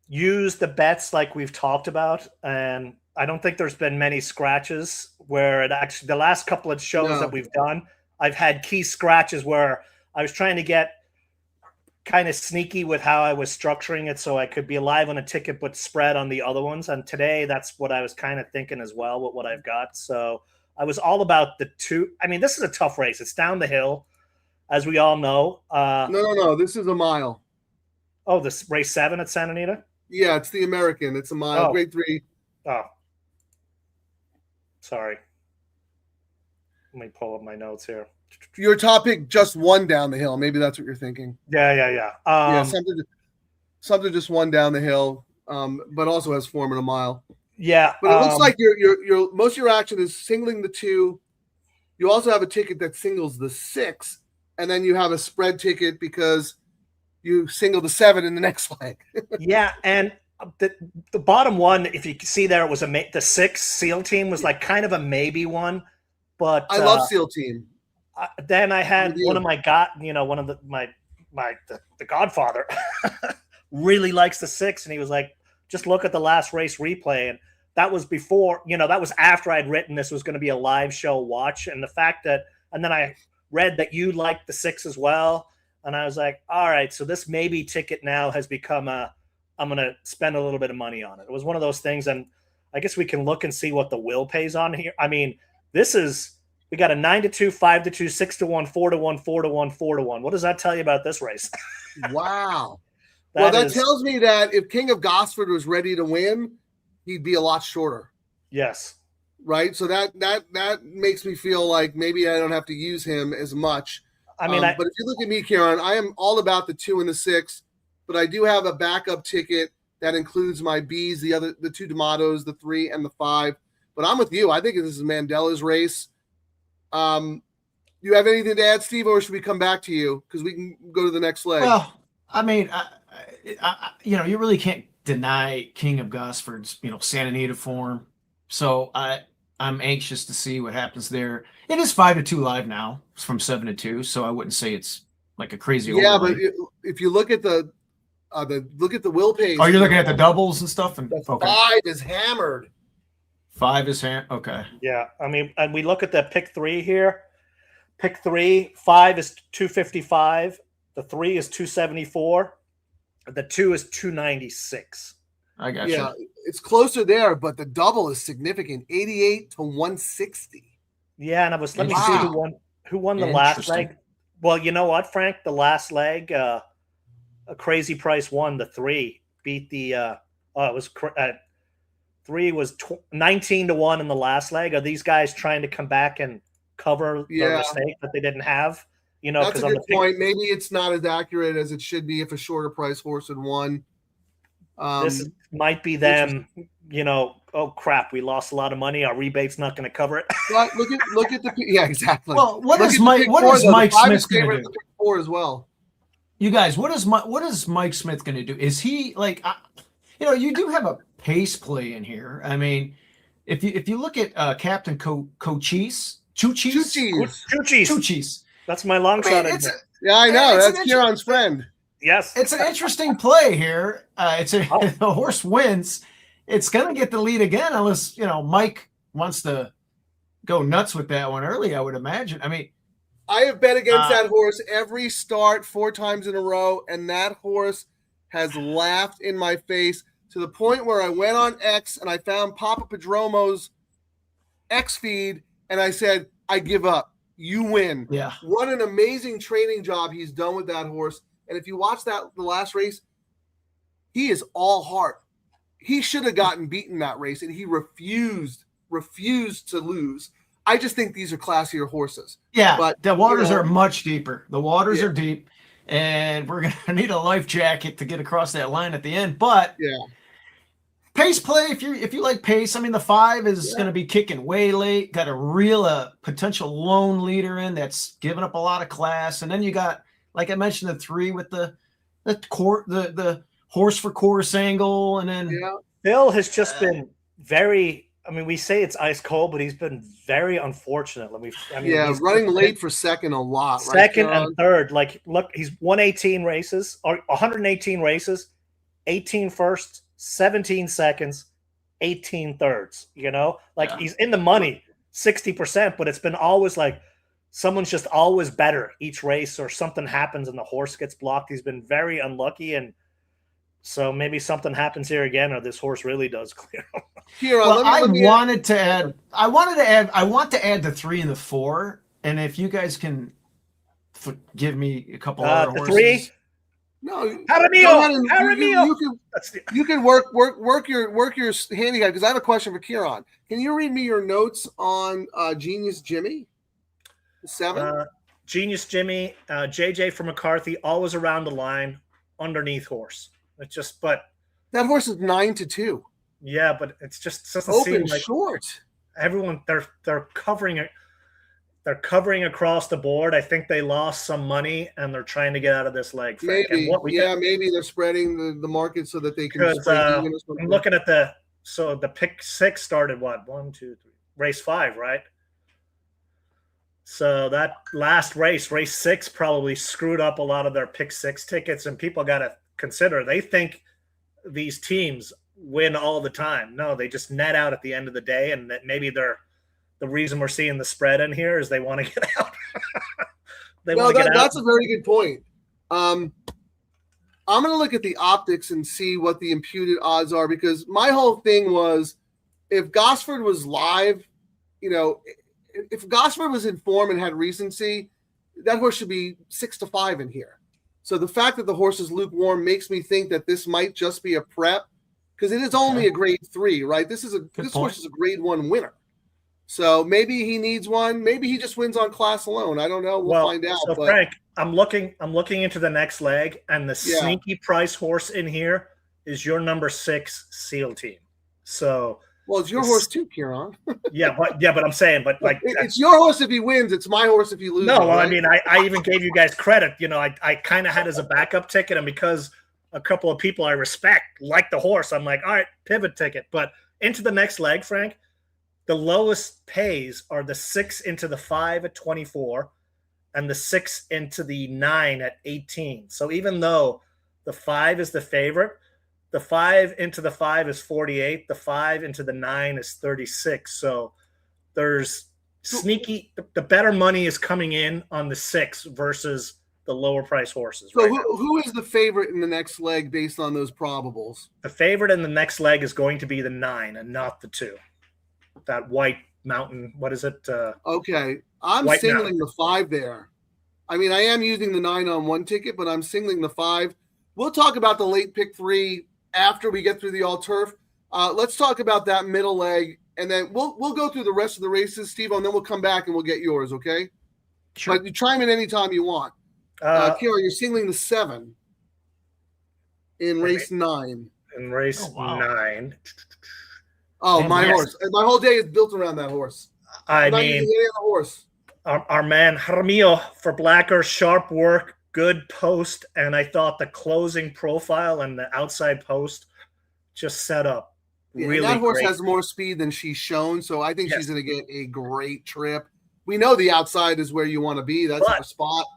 use the bets like we've talked about, and I don't think there's been many scratches where it actually, the last couple of shows that we've done, I've had key scratches where I was trying to get kind of sneaky with how I was structuring it so I could be alive on a ticket but spread on the other ones. And today that's what I was kind of thinking as well with what I've got. So I was all about the 2. I mean, this is a tough race. It's down the hill, as we all know. No. This is a mile. Oh, this race 7 at Santa Anita? Yeah, it's the American. It's a mile. Grade 3. Oh, sorry. Let me pull up my notes here. Your top pick just 1 down the hill. Maybe that's what you're thinking. Yeah. Something just 1 down the hill, but also has form in a mile. Yeah, but it looks like your most of your action is singling the 2. You also have a ticket that singles the 6, and then you have a spread ticket because you single the 7 in the next leg. Yeah, and the bottom one, if you can see there, it was the 6 SEAL team was like kind of a maybe one, but I love SEAL team. Then I had one of my one of the Godfather really likes the 6, and he was like, just look at the last race replay, and that was before, that was after I'd written this was going to be a live show watch, and the fact that, and then I read that you liked the 6 as well, and I was like, all right, so this maybe ticket now has become I'm going to spend a little bit of money on it. It was one of those things, and I guess we can look and see what the will pays on here. I mean, we got a 9-2, 5-2, 6-1, 4-1, 4-1, 4-1. What does that tell you about this race? Wow. That tells me that if King of Gosford was ready to win, he'd be a lot shorter. Yes. Right. So that makes me feel like maybe I don't have to use him as much. I mean, but if you look at me, Kieran, I am all about the 2 and the 6, but I do have a backup ticket that includes my B's, the 2 D'Amatos, the 3 and the 5. But I'm with you. I think this is Mandela's race. You have anything to add, Steve, or should we come back to you because we can go to the next leg? Well, I mean, you really can't deny King of Gosford's, Santa Anita form. So I'm anxious to see what happens there. It is 5-2 live now from 7-2, so I wouldn't say it's like a crazy. Yeah, but if you look at the will pays. Oh, you're looking at the doubles and stuff, and 5 is hammered. 5 is okay. Yeah, I mean, and we look at the pick 3 here. Pick 3, 5 is 255. The 3 is 274. The 2 is 296. I got you. Yeah, it's closer there, but the double is significant, 88 to 160. Yeah, and let me see who won the last leg. Well, you know what, Frank? The last leg, a crazy price won. The 3 beat the. It was 3 was 19 to 1 in the last leg. Are these guys trying to come back and cover the mistake that they didn't have? That's a good point. Maybe it's not as accurate as it should be if a shorter price horse had won. This might be them, oh crap, we lost a lot of money. Our rebate's not going to cover it. But look at the exactly. Well, what Look is at the Mike? pick What four, is though. The Mike five Smith is going favored to at do? the pick 4 as well. You guys, what is Mike Smith going to do? Is he like, you do have a pace play in here. I mean, if you look at Captain Chuchis. That's my long shot. Yeah, I know. It's That's Kieran's friend. Yes. It's an interesting play here. The horse wins. It's going to get the lead again unless, Mike wants to go nuts with that one early, I would imagine. I mean, I have bet against that horse every start 4 times in a row, and that horse has laughed in my face to the point where I went on X and I found Papa Padromo's X feed, and I said, I give up. You win. Yeah. What an amazing training job he's done with that horse. And if you watch the last race, he is all heart. He should have gotten beaten that race, and he refused to lose. I just think these are classier horses. Yeah, but the waters are much deeper. The waters are deep, and we're going to need a life jacket to get across that line at the end. But pace play, if you like pace, I mean, the 5 is going to be kicking way late. Got a real potential lone leader in that's giving up a lot of class, and then you got, like I mentioned, the 3 with the horse for course angle, and then Bill has just been very. I mean, we say it's ice cold, but he's been very unfortunate. He's running late for second a lot. Second and third. Like, look, he's won 18 races, or 118 races, 18 firsts, 17 seconds, 18 thirds. He's in the money 60%, but it's been always like someone's just always better each race, or something happens and the horse gets blocked. He's been very unlucky, and so maybe something happens here again, or this horse really does clear him. I want to add the 3 and the 4, and if you guys can give me a couple other horses. 3. No, Jaramillo. You can work your handicap, because I have a question for Kieran. Can you read me your notes on Genius Jimmy? 7. Genius Jimmy, JJ from McCarthy, always around the line, underneath horse. But that horse is 9-2. Yeah, but it's just doesn't open seem like short. Everyone they're covering it. They're covering across the board. I think they lost some money and they're trying to get out of this leg. Maybe, maybe they're spreading the market so that they can. I'm looking at the pick 6 started what 1, 2, 3, race 5, right? So that last race 6, probably screwed up a lot of their pick 6 tickets, and people got to consider they think these teams win all the time. No, they just net out at the end of the day, and that maybe the reason we're seeing the spread in here is they want to get out. That's a very good point. I'm going to look at the optics and see what the imputed odds are, because my whole thing was, if Gosford was live, if Gosford was in form and had recency, that horse should be 6-5 in here. So the fact that the horse is lukewarm makes me think that this might just be a prep, because it is only a grade 3, right? This horse is a grade 1 winner. So maybe he needs one. Maybe he just wins on class alone. I don't know. We'll find out. So Frank, I'm looking into the next leg, and the sneaky price horse in here is your number 6 SEAL team. So it's your horse too, Kieran. but I'm saying, it's your horse if he wins. It's my horse if he loses. No, well, right? I mean, I even gave you guys credit. I kind of had as a backup ticket, and because a couple of people I respect like the horse, I'm like, all right, pivot ticket. But into the next leg, Frank, the lowest pays are the 6 into the 5 at 24 and the 6 into the 9 at 18. So even though the 5 is the favorite, the 5 into the 5 is 48. The 5 into the 9 is 36. So there's sneaky, the better money is coming in on the 6 versus the lower price horses. So who is the favorite in the next leg based on those probables? The favorite in the next leg is going to be the 9 and not the 2. That White Mountain, what is it? Okay. I'm singling the 5 there. I mean, I am using the 9 on one ticket, but I'm singling the 5. We'll talk about the late pick 3 after we get through the all turf. Let's talk about that middle leg, and then we'll go through the rest of the races, Steve, and then we'll come back and we'll get yours, okay? Sure. But you chime in anytime you want. Kieran, you're singling the 7 in race 9. in race Oh, wow. 9. Oh, Man, my yes. horse. My whole day is built around that horse. I I'm not mean, using any other horse. our man Jaramillo for Blacker, sharp work, good post, and I thought the closing profile and the outside post just set up Yeah, really and that horse great. has more speed than she's shown, so I think Yes. she's going to get a great trip. We know the outside is where you want to be. That's But- our spot.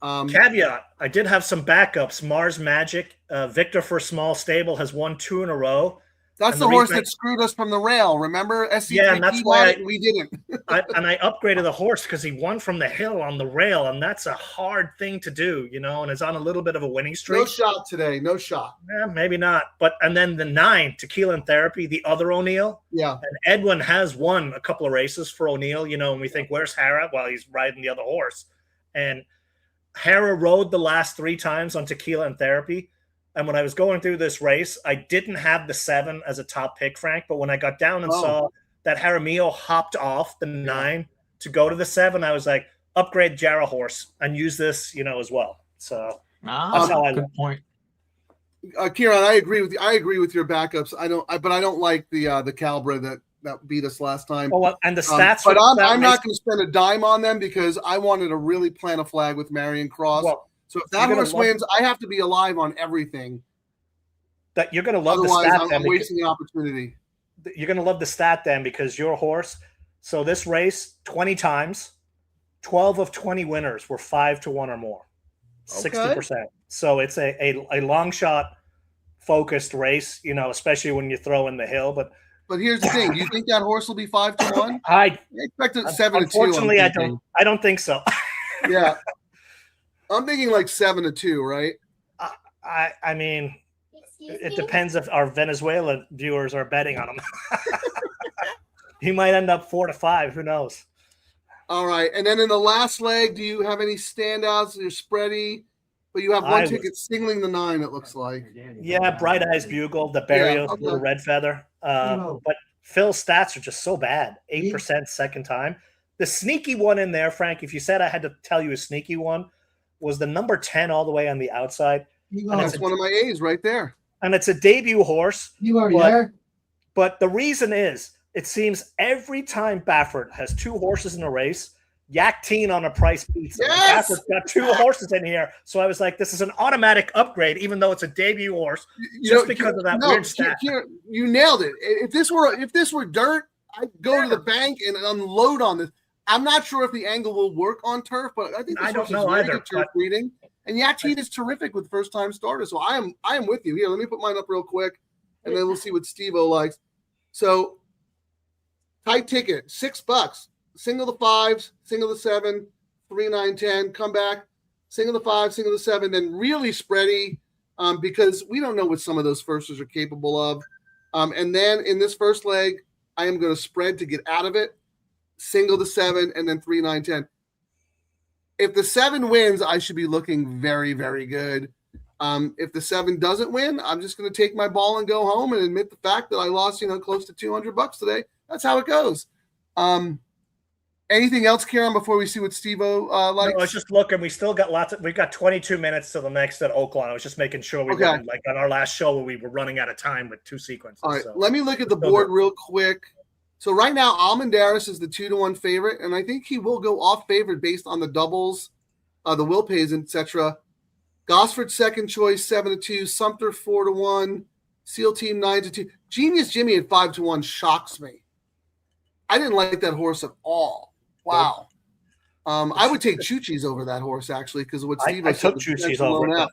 Caveat: I did have some backups. Mars Magic, Victor for Small Stable has won 2 in a row. That's and the the horse reason I- that screwed us from the rail. Remember? SC3P Yeah, and that's why got it, we didn't. And I upgraded the horse because he won from the hill on the rail, and that's a hard thing to do, and is on a little bit of a winning streak. No shot today. No shot. Maybe not. And then the 9, Tequila and Therapy, the other O'Neill. Yeah. And Edwin has won a couple of races for O'Neill, and we think, where's Hara? Well, he's riding the other horse. And Hara rode the last 3 times on Tequila and Therapy. And when I was going through this race, I didn't have the 7 as a top pick, Frank. But when I got down and saw that Jaramillo hopped off the 9 to go to the 7, I was like, upgrade Jarrah horse and use this, as well. So That's how a I good look. point. Kieran, I agree with you. I agree with your backups. But I don't like the Calbra that beat us last time. Oh, well, and the stats. But for that I'm not race- going to spend a dime on them because I wanted to really plant a flag with Marion Cross. Well, so if you're that gonna horse love- wins, I have to be alive on everything. that you're going to love Otherwise, the stat. I'm then, because wasting the opportunity. you're going to love the stat then because your horse. So this race 20 times, 12 of 20 winners were 5-1 or more, 60%. So it's a long shot focused race, especially when you throw in the hill. But here's the thing: do you think that horse will be 5-1? I expect it 7-2. unfortunately I don't think so. Yeah, I'm thinking like 7-2, right? I mean, it depends if our Venezuela viewers are betting on him. He might end up 4-5. Who knows? All right, and then in the last leg, do you have any standouts? You're spready, but you have one ticket singling the 9. It looks like. Yeah, Bright Eyes Bugle, the Barrio, okay. little red feather. But Phil's stats are just so bad. 8% second time. The sneaky one in there, Frank, if you said I had to tell you a sneaky one, was the number 10 all the way on the outside. That's one of my A's right there. And it's a debut horse. You are there. But the reason is, it seems every time Baffert has 2 horses in a race, Yak Teen on a price beats him. Yes! Baffert's got 2 horses in here. So I was like, this is an automatic upgrade, even though it's a debut horse, because of that weird stat. You nailed it. If this were dirt, I'd go to the bank and unload on this. I'm not sure if the angle will work on turf, but I think this I don't horse is know very either, good turf breeding. And Yak Teen is terrific with first-time starters. So I am with you. Here, let me put mine up real quick, and then we'll see what Steve-O likes. So tight ticket, $6. Single the 5s, single the 7, 3, 9, 10, come back, single the 5, single the 7, then really spready because we don't know what some of those firsters are capable of. And then in this first leg, I am going to spread to get out of it, single the 7, and then 3, 9, 10. If the 7 wins, I should be looking very, very good. If the 7 doesn't win, I'm just going to take my ball and go home and admit the fact that I lost, close to $200 today. That's how it goes. Anything else, Karen, before we see what Steve-O likes? No, I was just looking. We still got we've got 22 minutes to the next at Oaklawn. I was just making sure we weren't like on our last show where we were running out of time with 2 sequences. All right, so. let me look at the board real quick. So right now, Almendaris is the 2-1 favorite, and I think he will go off favorite based on the doubles, the will pays, etc. Gosford second choice 7-2, Sumter 4-1, Seal Team 9-2. Genius Jimmy at 5-1 shocks me. I didn't like that horse at all. Wow. I would take Chuchi's over that horse actually because of what Steve I took Chuchi's over.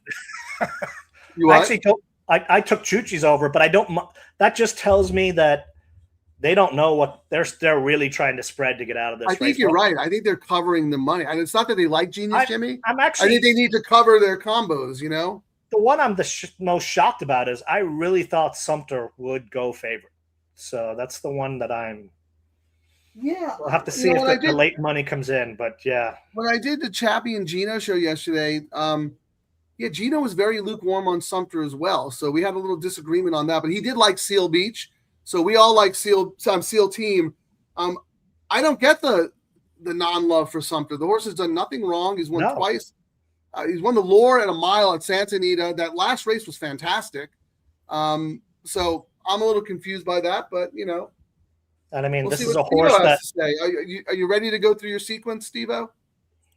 You actually took I took Chuchi's over, but I don't. That just tells me that they don't know what they're really trying to spread to get out of this. I think you're right. I think they're covering the money, and it's not that they like Genius Jimmy. I think they need to cover their combos. The one I'm the most shocked about is I really thought Sumter would go favorite, so that's the one that I'm. Yeah, we'll have to see if the late money comes in, but yeah. When I did the Chappie and Gino show yesterday, Gino was very lukewarm on Sumter as well, so we had a little disagreement on that. But he did like Seal Beach, so we all like Seal Team. I don't get the non-love for Sumter. The horse has done nothing wrong. He's won twice. He's won the Lure at a mile at Santa Anita. That last race was fantastic. So I'm a little confused by that, but you know, And I mean, we'll this see is what a Steve-O horse has that to say. Are you ready to go through your sequence, Steve-O?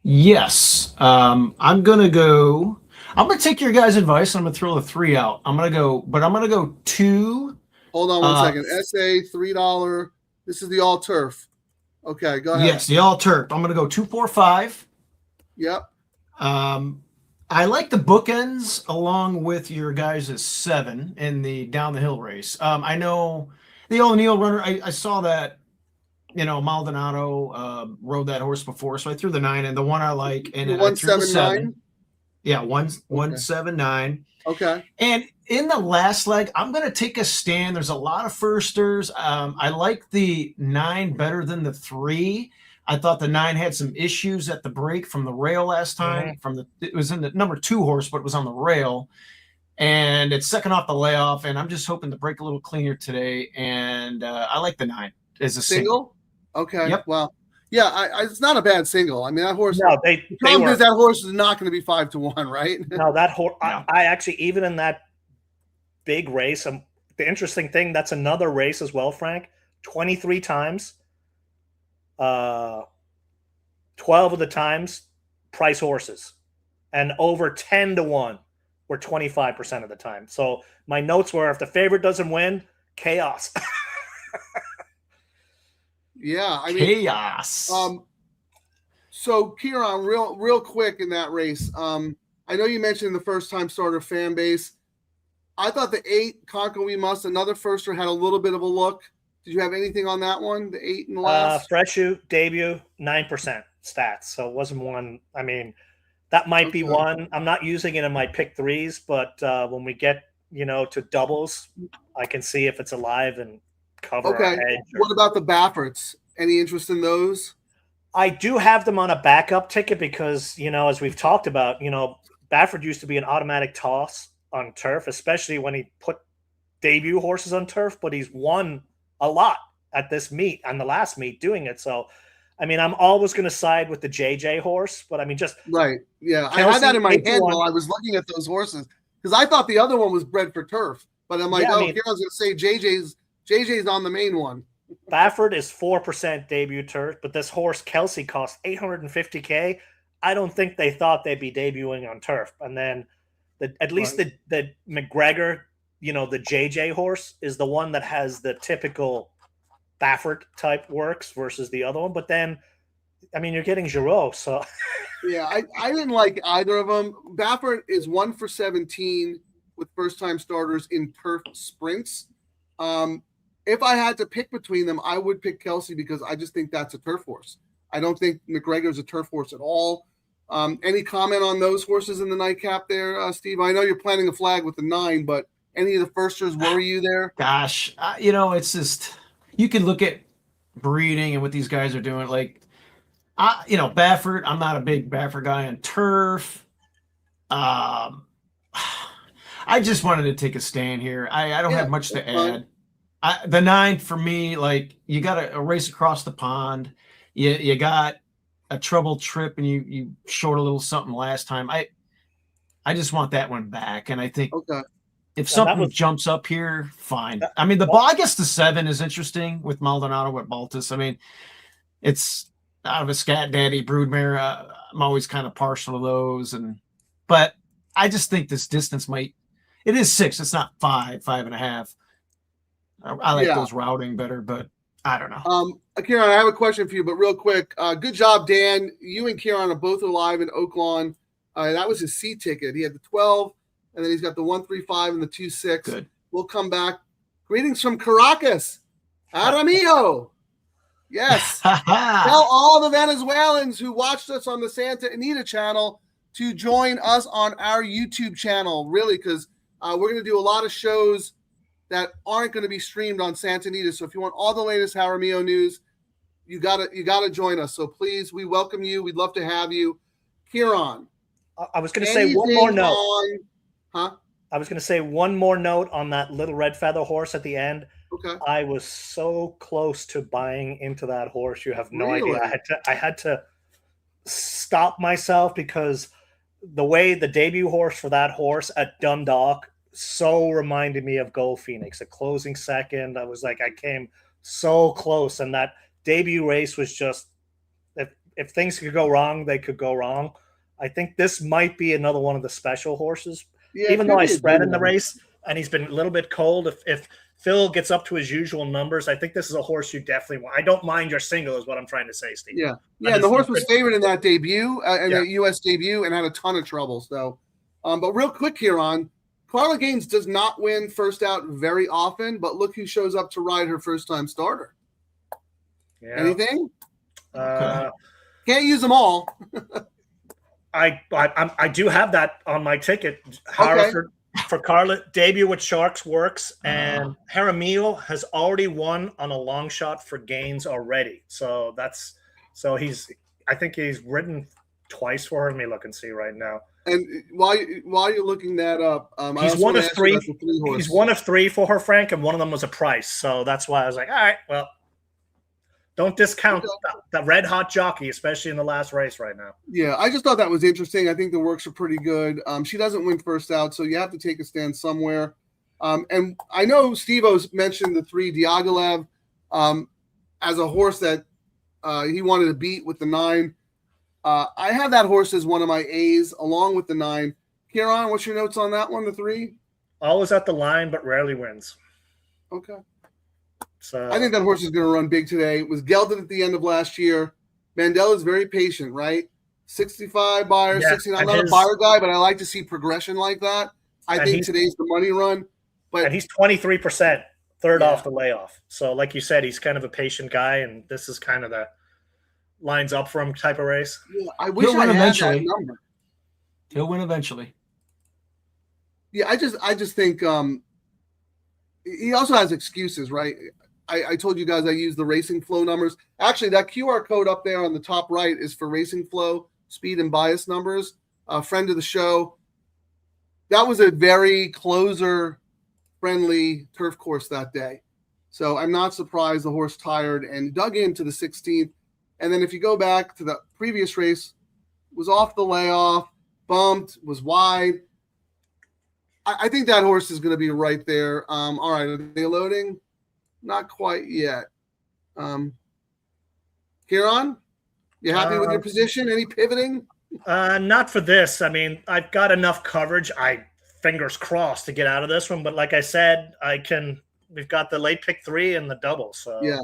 Yes. I'm gonna go. I'm gonna take your guys' advice. I'm gonna throw the 3 out. I'm gonna go 2. Hold on one second. SA $3. This is the all turf. Okay, go ahead. Yes, the all turf. I'm gonna go 2, 4, 5. Yep. I like the bookends along with your guys' 7 in the down the hill race. I know the O'Neill runner. I saw that. Maldonado rode that horse before, so I threw the 9 in. The one I like, and then I threw the 7. 179. Yeah, 179. Okay. And in the last leg, I'm going to take a stand. There's a lot of firsters. I like the 9 better than the 3. I thought the 9 had some issues at the break from the rail last time. It was in the number 2 horse, but it was on the rail, and it's second off the layoff. And I'm just hoping to break a little cleaner today. And I like the 9 as a single. Okay. Yep. Well, yeah, it's not a bad single. I mean, that horse. no, The problem is that horse is not going to be 5-1, right? no, that horse. No. I actually, even in that big race, the interesting thing, that's another race as well, Frank. 23 times, 12 of the times, price horses, and over 10-1 were 25% of the time. So my notes were, if the favorite doesn't win, chaos. Yeah, I mean, Chaos. So Kieran, real quick in that race. I know you mentioned the first time starter fan base. I thought the 8 Conquer We Must, another firster, had a little bit of a look. Did you have anything on that one? The 8 in the last? Fresh shoot debut, 9% stats. So it wasn't one. I mean, that might be one. I'm not using it in my pick 3s, but when we get, to doubles, I can see if it's alive and cover our edge. What about the Baffords? Any interest in those? I do have them on a backup ticket because, as we've talked about, Baffert used to be an automatic toss on turf, especially when he put debut horses on turf, but he's won a lot at this meet, on the last meet, doing it. So, I mean, I'm always going to side with the JJ horse, but I mean, just right. Yeah, Kelsey, I had that in my head one. while I was looking at those horses because I thought the other one was bred for turf, but I'm like, Kieran's going to say JJ's on the main one. Baffert is 4% debut turf, but this horse Kelsey cost $850K. I don't think they thought they'd be debuting on turf. And then at least the McGregor, the JJ horse is the one that has the typical Baffert type works versus the other one. But then, I mean, you're getting Giroux, so yeah, I didn't like either of them. Baffert is 1 for 17 with first time starters in turf sprints. If I had to pick between them, I would pick Kelsey because I just think that's a turf horse. I don't think McGregor's a turf horse at all. Any comment on those horses in the nightcap there, Steve? I know you're planting a flag with the 9, but any of the firsters worry you there? Gosh, it's just, you can look at breeding and what these guys are doing. Like, Baffert, I'm not a big Baffert guy on turf. I just wanted to take a stand here. I don't have much to add. The 9 for me, like, you got a race across the pond. You got a troubled trip and you short a little something last time. I just want that one back. And I think if something jumps up here, fine. I mean, I guess the 7 is interesting with Maldonado at Baltus. I mean, it's out of a Scat Daddy broodmare. I'm always kind of partial to those. But I just think this distance it is 6. It's not 5.5. I like those routing better, but I don't know. Kieran, I have a question for you, but real quick. Good job, Dan. You and Kieran are both alive in Oaklawn. That was his C ticket. He had the 12, and then he's got the 135 and the 26. Good. We'll come back. Greetings from Caracas. Aramillo. Yes. Tell all the Venezuelans who watched us on the Santa Anita channel to join us on our YouTube channel, really, because we're going to do a lot of shows that aren't going to be streamed on Santa Anita. So if you want all the latest Jaramillo news, you gotta join us. So please, we welcome you. We'd love to have you. Kieran. I was going to say one more note. I was going to say one more note on that little red feather horse at the end. Okay. I was so close to buying into that horse. You have no idea. I had to stop myself because the way the debut horse for that horse at Dundalk so reminded me of Gold Phoenix, a closing second. I was like, I came so close, and that debut race was just, if things could go wrong, they could go wrong. I think this might be another one of the special horses, Yeah, even it though could I be a spread good in the one. race and he's been a little bit cold. If Phil gets up to his usual numbers, I think this is a horse you definitely want. I don't mind your single, is what I'm trying to say, Steve. Yeah, yeah, and the horse was favored in that debut, and Yeah. the U.S. debut, and had a ton of trouble. So, but real quick here on Carla Gaines does not win first out very often, but look who shows up to ride her first time starter. Yeah. Anything? Uh, Can't use them all. I do have that on my ticket. Hereford for Carla, debut with Sharks works, and Jaramillo has already won on a long shot for Gaines already. So I think he's ridden twice for her. Let me look and see right now. And while you're looking that up, He's one of three. He's one of three for her, Frank, and one of them was a price. So that's why I was like, all right, well, don't discount the red hot jockey, especially in the last race right now. Yeah, I just thought that was interesting. I think the works are pretty good. She doesn't win first out, so you have to take a stand somewhere. And I know Steve-O's mentioned the 3 Diaghilev as a horse that he wanted to beat with the 9. I have that horse as one of my A's along with the 9. Kieran, what's your notes on that one, the 3? Always at the line, but rarely wins. Okay. So I think that horse is going to run big today. It was gelded at the end of last year. Mandela's very patient, right? 65 buyers, Yeah, 69. I'm not a buyer guy, but I like to see progression like that. I think today's the money run. But he's 23%, third off the layoff. So like you said, he's kind of a patient guy, and this is kind of the lines up for him type of race. Yeah, I wish I had that number. He'll win eventually. Yeah, I just think he also has excuses, right? I told you guys I use the Racing Flow numbers. Actually, that QR code up there on the top right is for Racing Flow speed and bias numbers. A friend of the show. That was a very closer-friendly turf course that day. So I'm not surprised the horse tired and dug into the 16th. And then if you go back to the previous race, was off the layoff, bumped, was wide. I think that horse is going to be right there. All right, are they loading? Not quite yet. Kieran, you happy with your position? Any pivoting? Not for this. I mean, I've got enough coverage. Fingers crossed to get out of this one. But like I said, we've got the late pick 3 and the double. So yeah.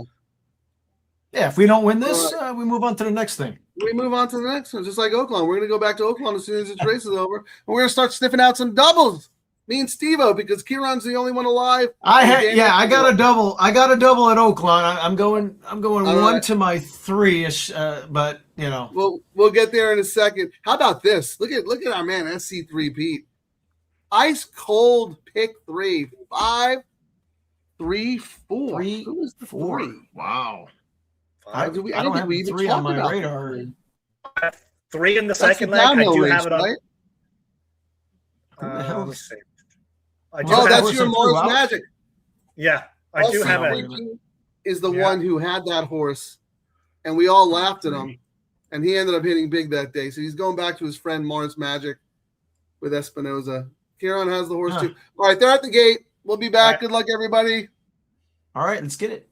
If we don't win this, we move on to the next thing. We move on to the next one, just like Oaklawn. We're going to go back to Oaklawn as soon as this race is over. And we're going to start sniffing out some doubles. Me and Steve-O, because Kieran's the only one alive. I got a double. I got a double at Oaklawn. I'm going all one right to my 3-ish, but you know. We'll get there in a second. How about this? Look at our man SC3 Pete. Ice cold pick 3. 5, 3, 4. 3, Who was the 4. 3? Wow. I don't think we even 3 on talked my about radar. 3 in the That's second the leg. I downhill do race, have it on. right? Who the hell Let me is see. That's your Mars Magic. Yeah, I do have it. Is the one who had that horse, and we all laughed at him, and he ended up hitting big that day. So he's going back to his friend Mars Magic with Espinoza. Kieran has the horse too. All right, they're at the gate. We'll be back. Good luck, everybody. All right, let's get it.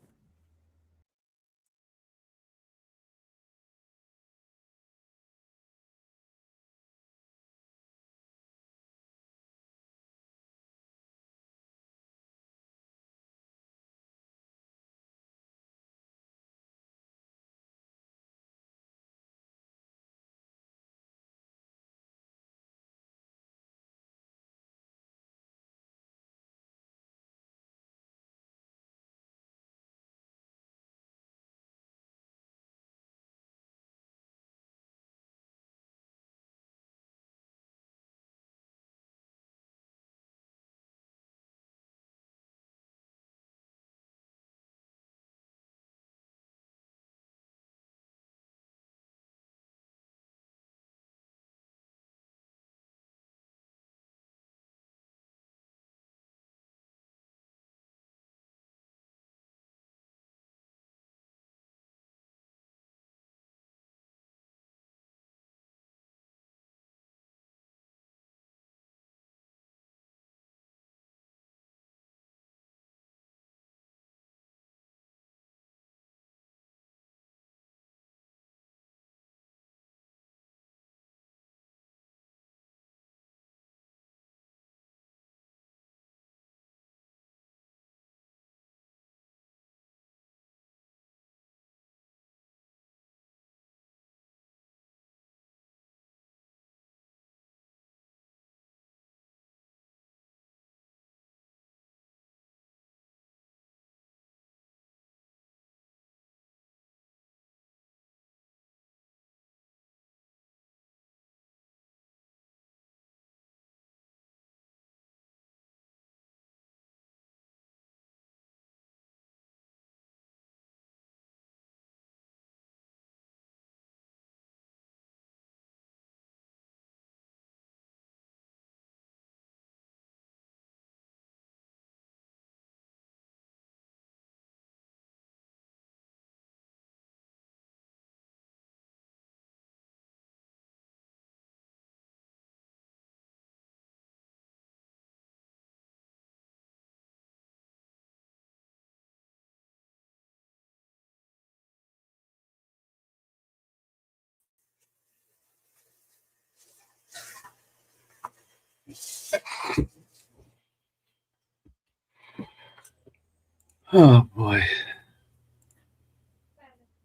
Oh boy.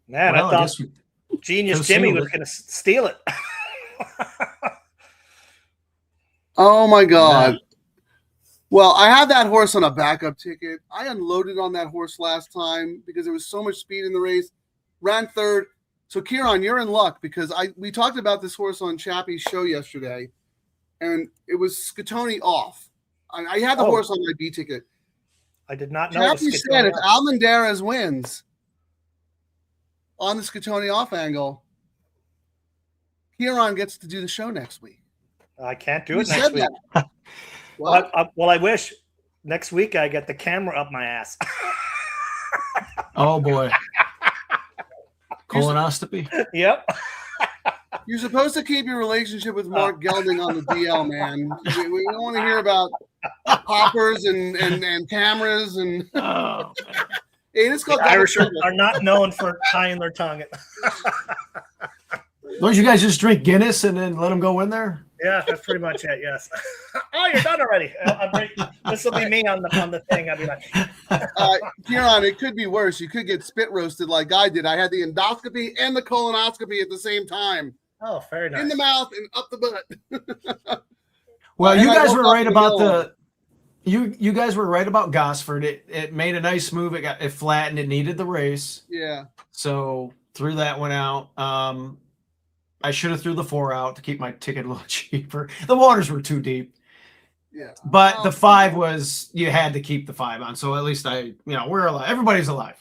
Man, Well, I I thought guess we Genius could've Jimmy sealed was it. going to steal it. Oh my God. Yeah. Well, I had that horse on a backup ticket. I unloaded on that horse last time because there was so much speed in the race. Ran third. So Kieran, you're in luck because we talked about this horse on Chappie's show yesterday, and it was Scatoni off. I had the Oh. horse on my B ticket. I did not know. it was Chappie Scatoni said if off. Almendarez wins on the Scatoni off angle, Kieran gets to do the show next week. I can't do You it next said week. that. Well, What? I wish. Next week I get the camera up my ass. Oh boy. Colonoscopy. Yep. You're supposed to keep your relationship with Mark Gelding on the DL, man. We don't want to hear about poppers and cameras and. Oh, Hey, it's called The double Irish trouble. are not known for tying their tongue. don't you guys just drink Guinness and then let them go in there? Yeah, that's pretty much it. Yes. Oh, you're done already. This will be me on the thing. I'll be like, Kieran, it could be worse. You could get spit roasted like I did. I had the endoscopy and the colonoscopy at the same time, oh, very nice. in the mouth and up the butt. Well, And you I guys woke were up right in the about middle of you guys were right about Gosford. It made a nice move. It flattened. It needed the race, Yeah. so threw that one out. I should have threw the 4 out to keep my ticket a little cheaper. The waters were too deep, Yeah. but the 5 was you had to keep the 5 on. So at least we're alive. Everybody's alive.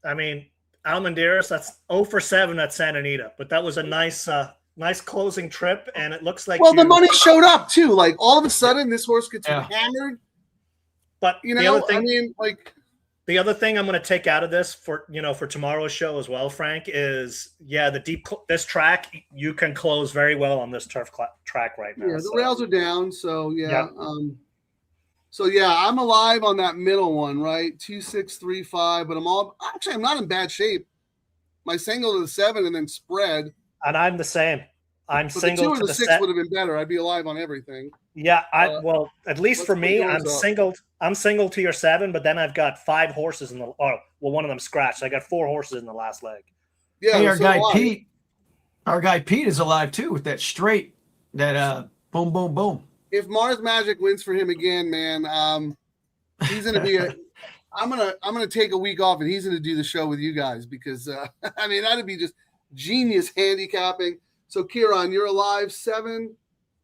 I mean, Almendarez, that's 0 for 7 at Santa Anita, but that was a nice closing trip, and it looks like Well, the money showed up too. Like all of a sudden, this horse gets Yeah. hammered. But You the know, other thing, I mean, like. the other thing I'm going to take out of this for tomorrow's show as well, Frank, is this track you can close very well on this turf track right now. Yeah, the so. rails are down, so yeah. Yep. So yeah, I'm alive on that middle one, right? 2-6-3-5, but I'm not in bad shape. My single to the 7 and then spread. And I'm the same. I'm But the 2 single or to the the 6 set. would have been better. I'd be alive on everything. Yeah, well, at least let's for put me, yours I'm up. single. I'm single to your 7, but then I've got 5 horses in the. Oh, well, one of them scratched. I got 4 horses in the last leg. Yeah, Hey, our so guy do I. Pete. Our guy Pete is alive too with that straight. That boom, boom, boom. If Mars Magic wins for him again, man, he's gonna be I'm gonna take a week off and he's gonna do the show with you guys because I mean that'd be just genius handicapping. So Kieran, you're alive 7,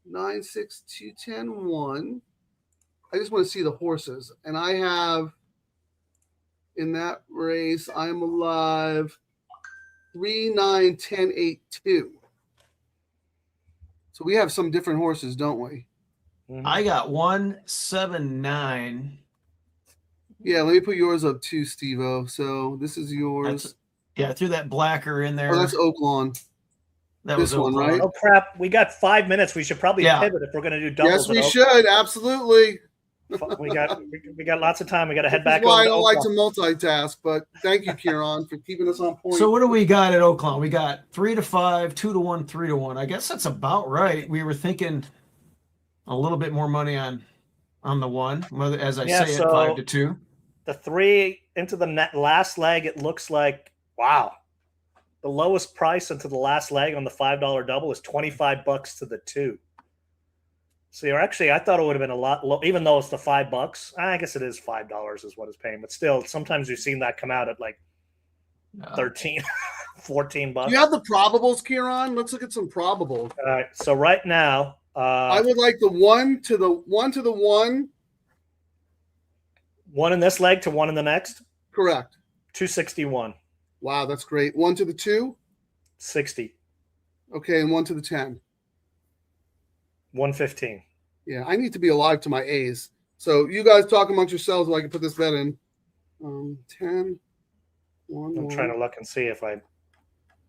9, 6, 2, 10, 1. I just want to see the horses, and I have in that race I'm alive 3, 9, 10, 8, 2. So we have some different horses, don't we? Mhm. I got 1, 7, 9. Yeah, let me put yours up too, Steve-O. So this is yours. I threw that blacker in there. Oh, that's Oaklawn. that this one, Oaklawn. right? Oh crap! We got 5 minutes. We should probably Yeah. pivot if we're going to do doubles. Yes, we at Oak- should. Absolutely. We got lots of time. We got to head That's back why over I to don't like to Oaklawn. multitask, but thank you, Kieran, for keeping us on point. So what do we got at Oaklawn? We got 3 to 5, 2 to 1, 3 to 1. I guess that's about right. We were thinking a little bit more money on the 1, as I Yeah, say so- at 5 to 2. The 3 into the last leg. It looks like wow. The lowest price into the last leg on the $5 double is $25 to the 2. So you're actually, I thought it would have been a lot low, even though it's the $5. I guess it is $5 is what it's paying, but still, sometimes you've seen that come out at like 13, 14 bucks. Do you have the probables, Kieran? Let's look at some probables. All right. So right now, I would like the 1 to the 1 to the 1. 1 in this leg to 1 in the next, Correct. 261, Wow, that's great. 1 to the 2. 60, Okay, and 1 to the 10. 115. Yeah, I need to be alive to my A's. So you guys talk amongst yourselves so I can put this bet in. 10, 1, I'm 1. trying to look and see if I.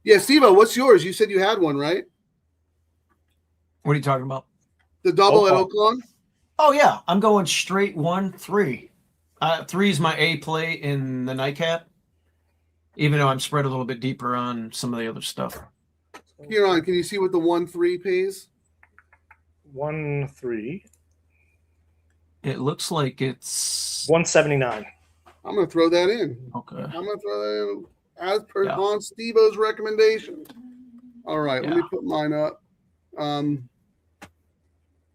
Yeah, Steve-O, what's yours? You said you had one, right? What are you talking about? The double at Oaklawn. Oaklawn? Oh yeah, I'm going straight 1, 3. 3 is my A play in the nightcap, even though I'm spread a little bit deeper on some of the other stuff. Kieran, can you see what the 1-3 pays? 1-3. It looks like it's 179. I'm going to throw that in. okay. I'm going to throw that in as per Yeah. on Steve-O's recommendation. All right, let Yeah. me put mine up.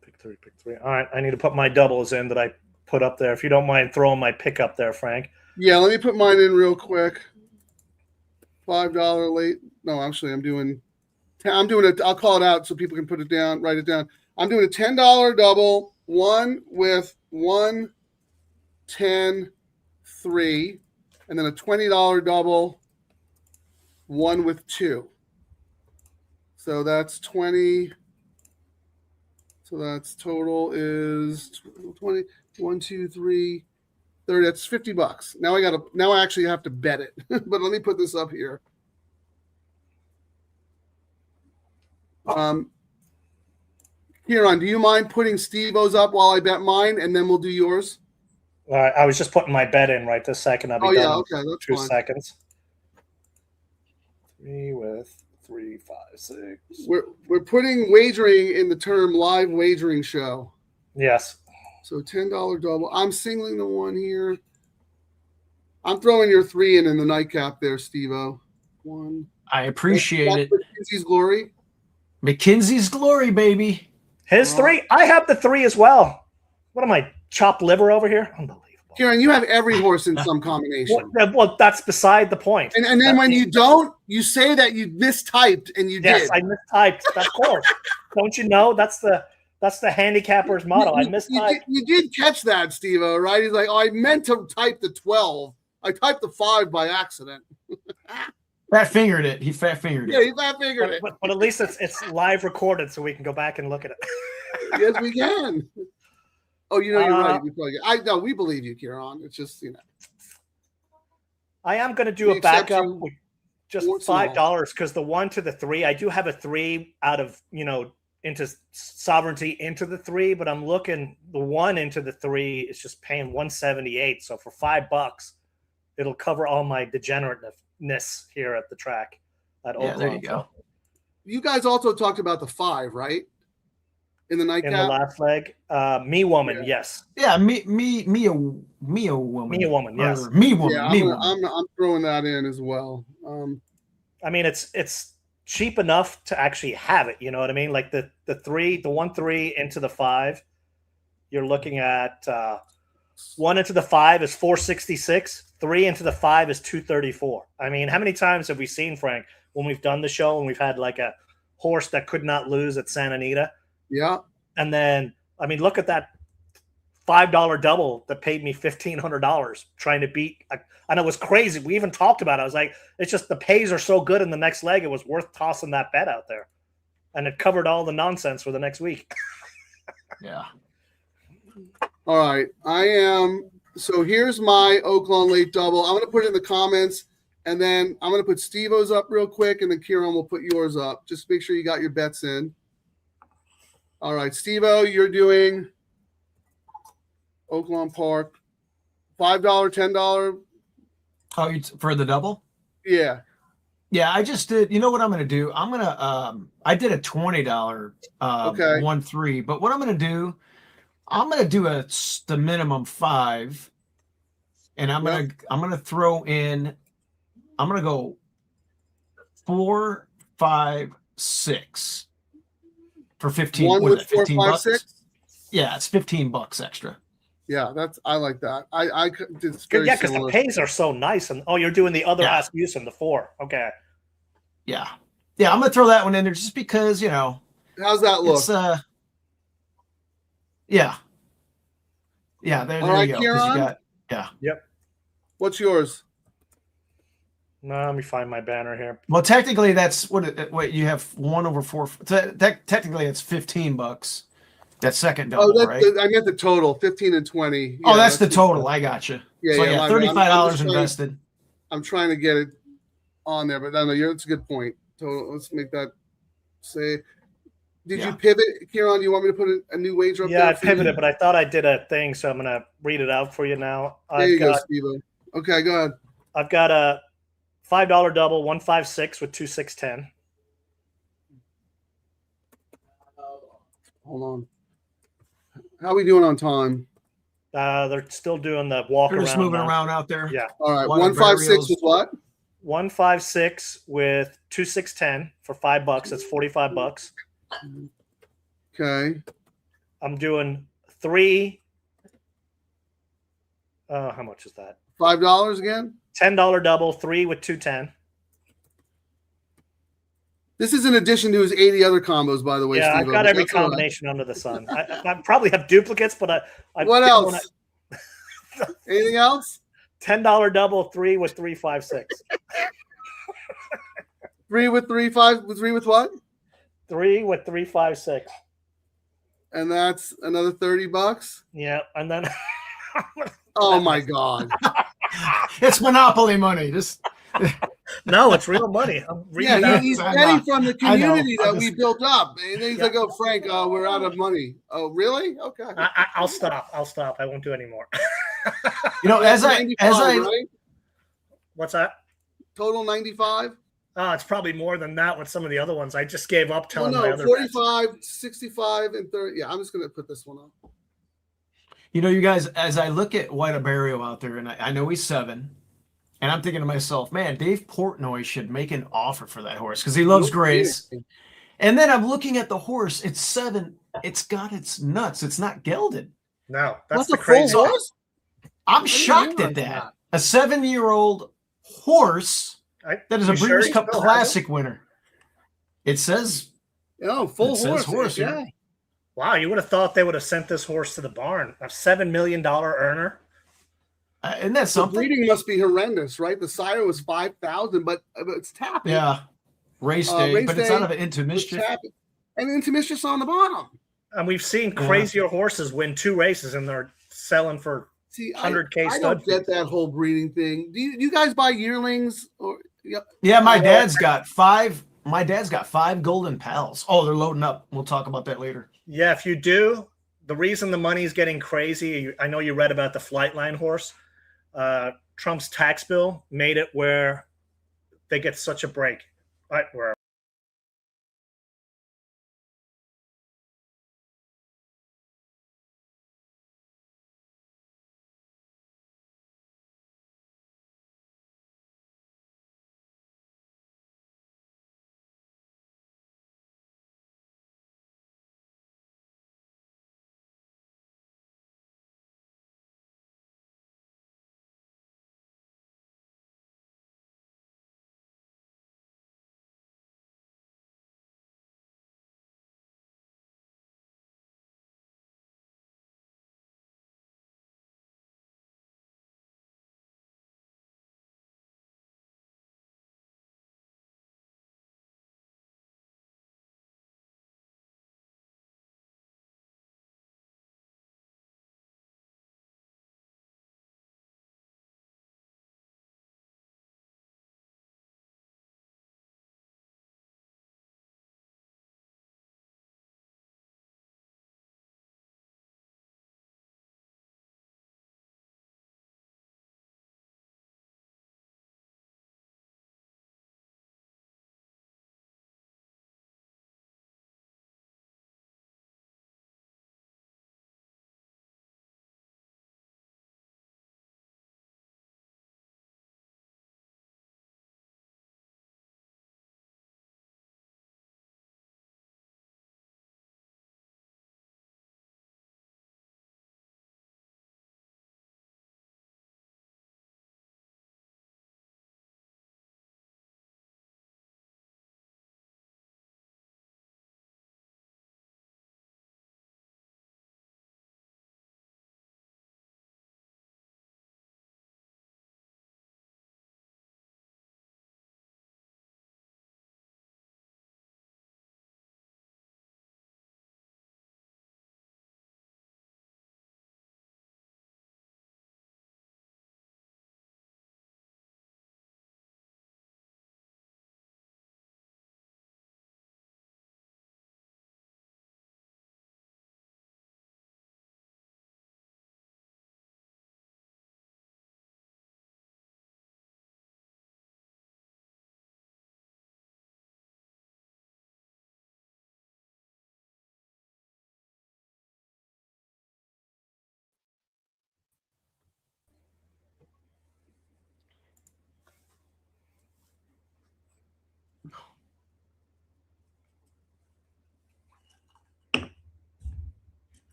Pick three. All right, I need to put my doubles in that I put up there. If you don't mind throwing my pick up there, Frank. Yeah, let me put mine in real quick. $5 late. No, actually, I'm doing it. I'll call it out so people can put it down, write it down. I'm doing a $10 double, one with 1, 10, 3, and then a $20 double, one with 2. So that's 20. So that's total is 20, 1, 2, 3, 30. That's $50. Now I actually have to bet it. But let me put this up here. Kieran, do you mind putting Steve-O's up while I bet mine, and then we'll do yours? All right, I was just putting my bet in right this second. I'll be done okay, in that's 2 fine. seconds. 3 with 3, 5, 6. We're putting wagering in the term live wagering show. Yes. So $10 double. I'm singling the one here. I'm throwing your 3 in the nightcap there, Steve-O. 1. I appreciate it. McKinsey's glory. McKinsey's glory, baby. His 3. I have the 3 as well. What am I, chopped liver over here? Unbelievable. Kieran, you have every horse in some combination. Well, that's beside the point. And then when you don't, you say that you mistyped and you Yes, did. I mistyped. Of course. Don't you know? That's the handicapper's motto. I mistyped. You did catch that, Steve-O, right? He's like, oh, I meant to type the 12. I typed the 5 by accident. Fat fingered it. He fat fingered it. Yeah, he fat fingered it. But at least it's live recorded, so we can go back and look at it. Yes, we can. Oh, you're right. We believe you, Kieran. It's just, I am going to do We a accept backup you with just warts and all. $5 because the 1 to the 3, I do have a 3 out of, into sovereignty into the 3, but I'm looking the 1 into the 3 is just paying 178. So for $5, it'll cover all my degenerateness here at the track. At Yeah, there you Oaklawn. go. You guys also talked about the 5, right? In the nightcap. In the last leg, me woman, Yeah. yes. Yeah, me a woman. Me a woman, yes. Or me woman. Yeah, me woman. I'm throwing that in as well. I mean, it's cheap enough to actually have it. You know what I mean? Like the 1-3 into the 5, you're looking at 1 into the 5 is 466. 3 into the 5 is 234. I mean, how many times have we seen, Frank, when we've done the show and we've had like a horse that could not lose at Santa Anita? Yeah. And then, I mean, look at that $5 double that paid me $1,500 trying to beat. And it was crazy. We even talked about it. I was like, it's just the pays are so good in the next leg. It was worth tossing that bet out there. And it covered all the nonsense for the next week. Yeah. All right. So here's my Oaklawn late double. I'm going to put it in the comments, and then I'm going to put Steve-O's up real quick, and then Kieran will put yours up. Just make sure you got your bets in. All right, Steve-O, you're doing Oaklawn Park. $5, $10. Oh, for the double? Yeah. Yeah, I just did. You know what I'm going to do? I'm going to I did a $20 Okay. 1-3, but what I'm going to do, I'm going to do the minimum 5, and I'm going to throw in. I'm going to go 4, 5, 6 for 15. One What is with that, 15 4, 5, bucks? 6? Yeah, it's $15 extra. Yeah, I like that. It's Good, very yeah, because the similar. pays are so nice. And you're doing the other Yeah. Asmussen, the 4. Okay. Yeah. Yeah, I'm going to throw that one in there just because, How's that look? it's yeah. Yeah, there All right, you go. 'Cause you Kieran? got, What's yours? No, let me find my banner here. well, technically that's what you have 1/4. Technically it's $15. That second double, right? I meant the total, 15 and 20. Oh, Yeah, that's the total. I got you. Yeah, So yeah, yeah, my bad. I'm $35 just invested. I'm trying to get it on there, but no, it's a good point. Total. Let's make that say. Did Yeah. you pivot, Kieran? Do you want me to put a new wager up Yeah, there? I for you? pivoted, but I thought I did a thing, so I'm going to read it out for you now. There you go, Steve-O. Okay, go ahead. I've got a $5 double, 156 with 2 6 10. Hold on. How are we doing on time? They're still doing the walk They're around. just moving now. around out there. Yeah. All right. White 156 Abarrios. with what? 156 with 2610 for $5. That's $45. Okay. I'm doing 3. How much is that? $5 again? $10 double, 3 with 210. This is in addition to his 80 other combos, by the way. Yeah, Steve, I've got every that's all right. combination under the sun. I probably have duplicates, but I What didn't else? wanna- Anything else? $10 double, 3 with 356. 3 with 3 with what? 3 with 356. And that's another $30. Yeah, and then Oh my God. It's Monopoly money. Just no, it's real money. I'm reading Yeah, that. he's I betting know. from the I know. community that I'm we just- built up. And then he's like, oh, Frank, we're out of money. Oh, really? Okay. I'll stop. I won't do any more. as I 95, right? What's that? Total 95? It's probably more than that with some of the other ones. I just gave up Well, telling my no, other bets. 45, 65, and 30. Yeah, I'm just going to put this one on. you guys, as I look at White Abarrio out there, and I know he's 7, and I'm thinking to myself, man, Dave Portnoy should make an offer for that horse because he loves Grace. And then I'm looking at the horse. It's 7. It's got its nuts. It's not gelded. No, that's What's the a full crazy. horse? I'm didn't shocked realize at that. that. A 7-year-old horse that is a You sure Breeders' he Cup still has Classic winner. It says Oh, full It says horse. horse, yeah. yeah. Wow, you would have thought they would have sent this horse to the barn. A $7 million earner. isn't that The something? breeding must be horrendous, right? The sire was 5,000, but it's tapping. Yeah. Race day, race but it's day, out of it into It's mischief. tapping. And into mischief's on the bottom. And we've seen Yeah. crazier horses win 2 races and they're selling for See, 100K I stud don't get that whole breeding thing. Do you guys buy yearlings? Or Yeah, my dad's got 5. My dad's got 5 golden pals. Oh, they're loading up. We'll talk about that later. Yeah, if you do, the reason the money's getting crazy, I know you read about the Flightline horse. Trump's tax bill made it where they get such a break. Where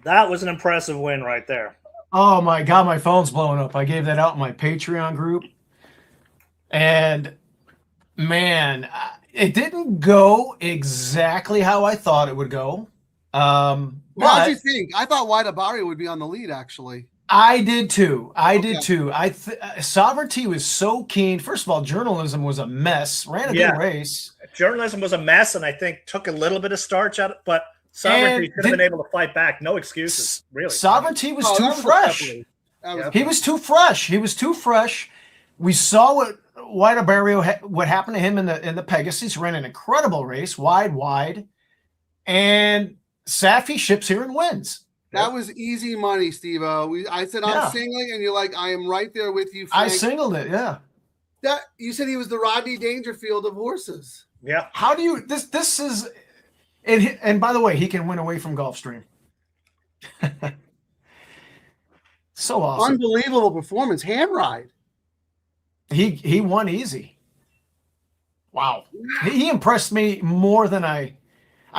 That was an impressive win right there. Oh my God, my phone's blowing up. I gave that out in my Patreon group. And man, it didn't go exactly how I thought it would go. How'd But you think? I thought White Abarrio would be on the lead, actually. I did too. I Okay. did too. Sovereignty was so keen. First of all, journalism was a mess. Ran a Yeah. good race. Journalism was a mess, and I think took a little bit of starch out of it, but Sovereignty And should have been able to fight back. No excuses, really. Sovereignty was Oh, too that was a fresh. definitely- that was Yeah. a- He was too fresh. He was too fresh. We saw what White Abarrio what happened to him in the Pegasus. Ran an incredible race, wide, and Safi ships here and wins. That was easy money, Steve-O. I said I'm Yeah. singling, and you're like, I am right there with you, I Frank. singled it. Yeah. That you said he was the Rodney Dangerfield of horses. Yeah. How do you this is and by the way, he can win away from Gulfstream. So awesome. Unbelievable performance. Hand ride. He won easy. Wow. He impressed me more than I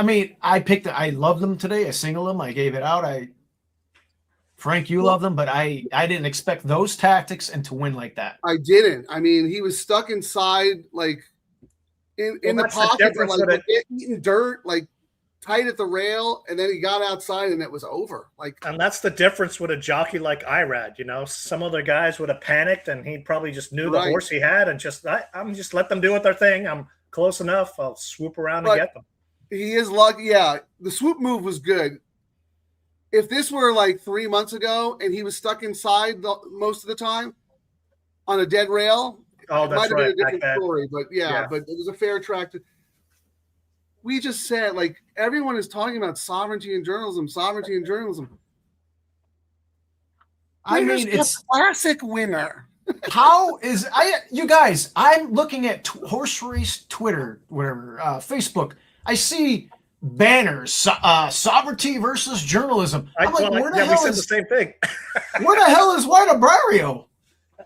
mean, I loved him today. I singled him. I gave it out. Frank, you love them, but I didn't expect those tactics and to win like that. I didn't. I mean, he was stuck inside, like in the that's the pocket, difference like with it. eating dirt, like tight at the rail, and then he got outside and it was over. Like And that's the difference with a jockey like Irad. You know, some other guys would have panicked, and he probably just knew the Right. horse he had, and I'm just let them do what their thing. I'm close enough. I'll swoop around But- and get them. he is lucky. Yeah, the swoop move was good. If this were like 3 months ago and he was stuck inside most of the time on a dead rail, Oh, it might that's have right. been a different Back then. story. But yeah, but it was a fair track. We just said, like, everyone is talking about sovereignty and journalism. I Where's mean, the it's classic winner. how is you guys, I'm looking at horse race Twitter, whatever, Facebook. I see banners, sovereignty versus journalism. I'm like, where the we hell said is the same thing. where the hell is White Abarrio?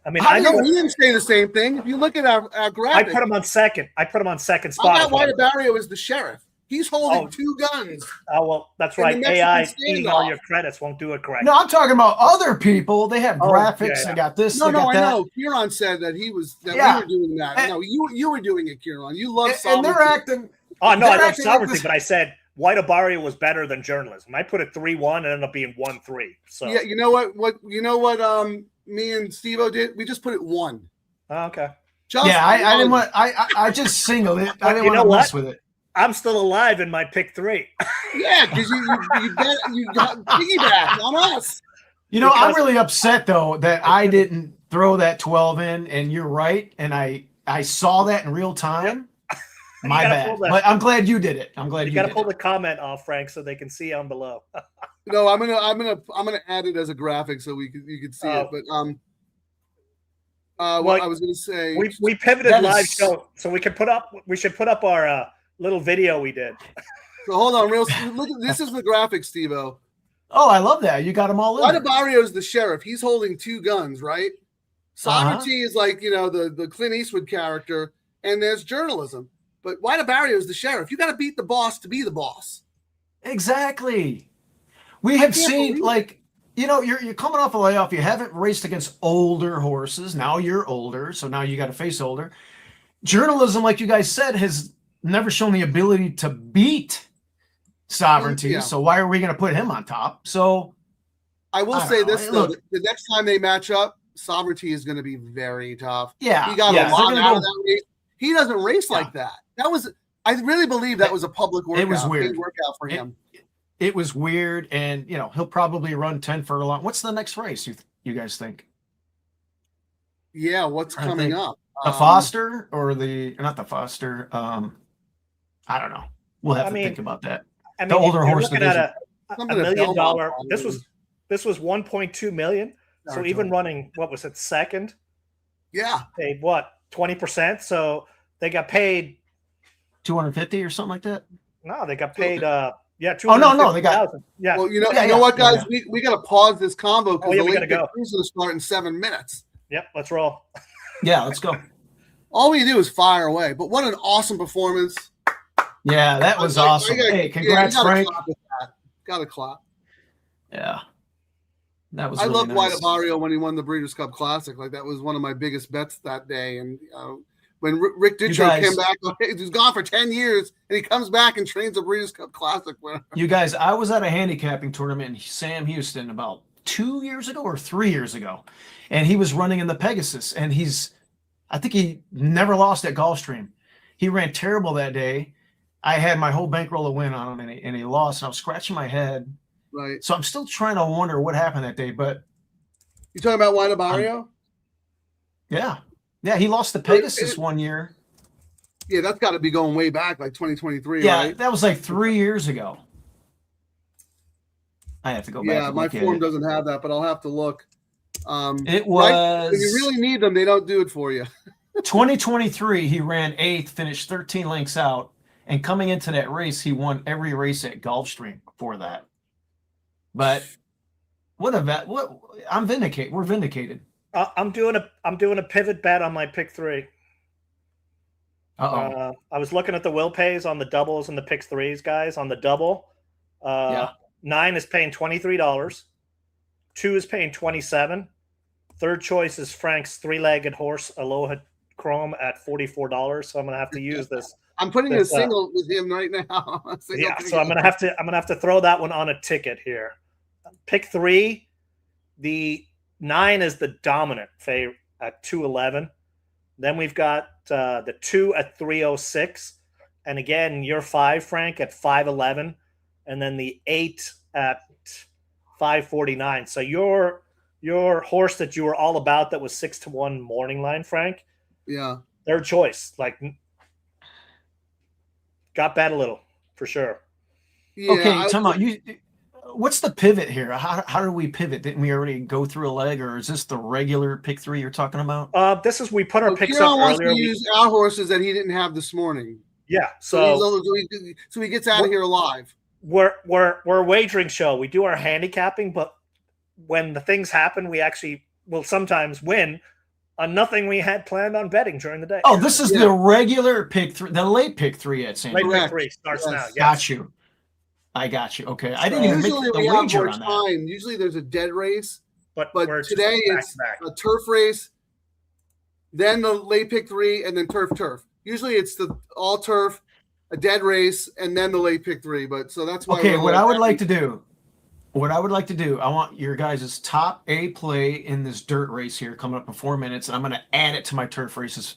I mean, How I do No, know we didn't say the same thing. If you look at our I graphic, put him on second. I put him on second I spot. got White Abarrio as the sheriff. He's holding Oh. 2 guns. Oh, well, that's In the right. Mexican AI eating all standoff. your credits won't do it correct. No, I'm talking about other people. They have Oh, graphics. yeah. They got this. No, they got I that. know. Kieran said that we Yeah. were doing that. And- No, you were doing it, Kieran. You love And they're sovereignty. acting. Oh, no, I They're love acting like sovereignty, this- but I said White Abarrio was better than journalism. I put it 3-1 and ended up being 1-3. So, Yeah, you know what? Me and Steve-O did? We just put it 1. Oh, okay. Just Yeah, I didn't one. want. I just singled it. I But didn't you want know to what? mess with it. I'm still alive in my pick 3. Yeah, because you got piggyback on us. You know, I'm Because- really upset though that I didn't throw that 12 in, and you're right, and I saw that in real time. My gotta bad, pull that. but I'm glad you did it. I'm glad You you got to did pull it. the comment off, Frank, so they can see down below. No, I'm gonna add it as a graphic so you could see it. But what I was gonna say, We pivoted That live is- show, so we should put up our little video we did. so hold on, look at this is the graphic, Steve-O. Oh, I love that. You got them all in. White there. Abarrio is the sheriff. He's holding 2 guns, right? Sovereignty is like, the Clint Eastwood character, and there's journalism. But White Abarrio is the sheriff. You got to beat the boss to be the boss. Exactly. We have can't seen believe like you're coming off a layoff. You haven't raced against older horses. Now you're older, so now you got to face older. Journalism, like you guys said, has never shown the ability to beat sovereignty. Yeah. So why are we going to put him on top? So I will I say don't know. this, Hey, though. look. The next time they match up, Sovereignty is going to be very tough. yeah, He got yeah, a lot they're out gonna of that race. He doesn't race like that. I really believe that was a public workout. It was weird. Big workout for him. It was weird, and he'll probably run 10 furlong. What's the next race? You guys think? Yeah, what's I coming think up? The Foster or not the Foster? I don't know. We'll have I to mean, think about that. I The older you're horse looking at division. a Something at $1 million. Belmont, This was 1.2 million. So even running, what was it, second? Yeah. Paid what, 20%? So they got paid. 250 or something like that. No, they got paid. Oh, no, they got- 250,000. Yeah. Well, you Yeah, know what, yeah, guys? We got to pause this combo because Oh, yeah, the we late gotta go. Crew's going to start in 7 minutes. Yep. Let's roll. Yeah, let's go. All we do is fire away. But what an awesome performance! Yeah, that was I awesome. gotta- Hey, congrats, you gotta Frank. clap with that. Got to clap. Yeah. That was I really loved White nice. Abarrio when he won the Breeders' Cup Classic. Like that was one of my biggest bets that day. And when Rick Ditcho came back, he was gone for 10 years, and he comes back and trains a Breeders' Cup Classic winner. You guys, I was at a handicapping tournament in Sam Houston about 2 years ago or 3 years ago, and he was running in the Pegasus, and I think he never lost at Gulfstream. He ran terrible that day. I had my whole bankroll to win on him, and he lost, and I was scratching my head. Right. So I'm still trying to wonder what happened that day, but You talking about White Abarrio? yeah, he lost the Pegasus 1 year. Yeah, that's got to be going way back, like 2023. Yeah, right? that was like 3 years ago. I have to go back. Yeah, and my look at form it. doesn't have that, but I'll have to look. It Right? was When you really need them, they don't do it for you. 2023. He ran 8th, finished 13 lengths out, and coming into that race, he won every race at Gulfstream before that. But what I'm vindicated. We're vindicated. I'm doing a pivot bet on my pick 3. Uh-oh. I was looking at the will pays on the doubles and the pick 3s, guys. On the double, 9 is paying $23. 2 is paying $27. Third choice is Frank's 3-legged horse, Aloha Chrome, at $44. So I'm gonna have to use this. I'm putting a single with him right now. Yeah, so I'm gonna have to throw that one on a ticket here. Pick 3, the 9 is the dominant favorite at 211. Then we've got the 2 at 306, and again your 5, Frank, at 511, and then the 8 at 549. So your horse that you were all about that was 6-1 morning line, Frank. Yeah. Third choice, like, got bet a little for sure. Yeah, Okay, time out. What's the pivot here? How do we pivot? Didn't we already go through a leg, or is this the regular pick 3 you're talking about? This is, we put our picks Kieran up wants earlier. to use our horses that he didn't have this morning. Yeah, So he gets out of here alive. we're a wagering show. We do our handicapping, but when the things happen, we actually will sometimes win on nothing we had planned on betting during the day. Oh, this is the regular pick 3, the late pick 3 at San Late Diego. pick 3 starts now. Yes. Got you. I got you. Okay, I didn't even make Usually the we have wager more on that. time. Usually there's a dead race, But but we're just today back it's to back. a turf race, then the late pick 3, and then turf. Usually it's the all turf, a dead race, and then the late pick 3. But so that's why. Okay, what I would like to do, I want your guys' top A play in this dirt race here coming up in 4 minutes, and I'm going to add it to my turf races.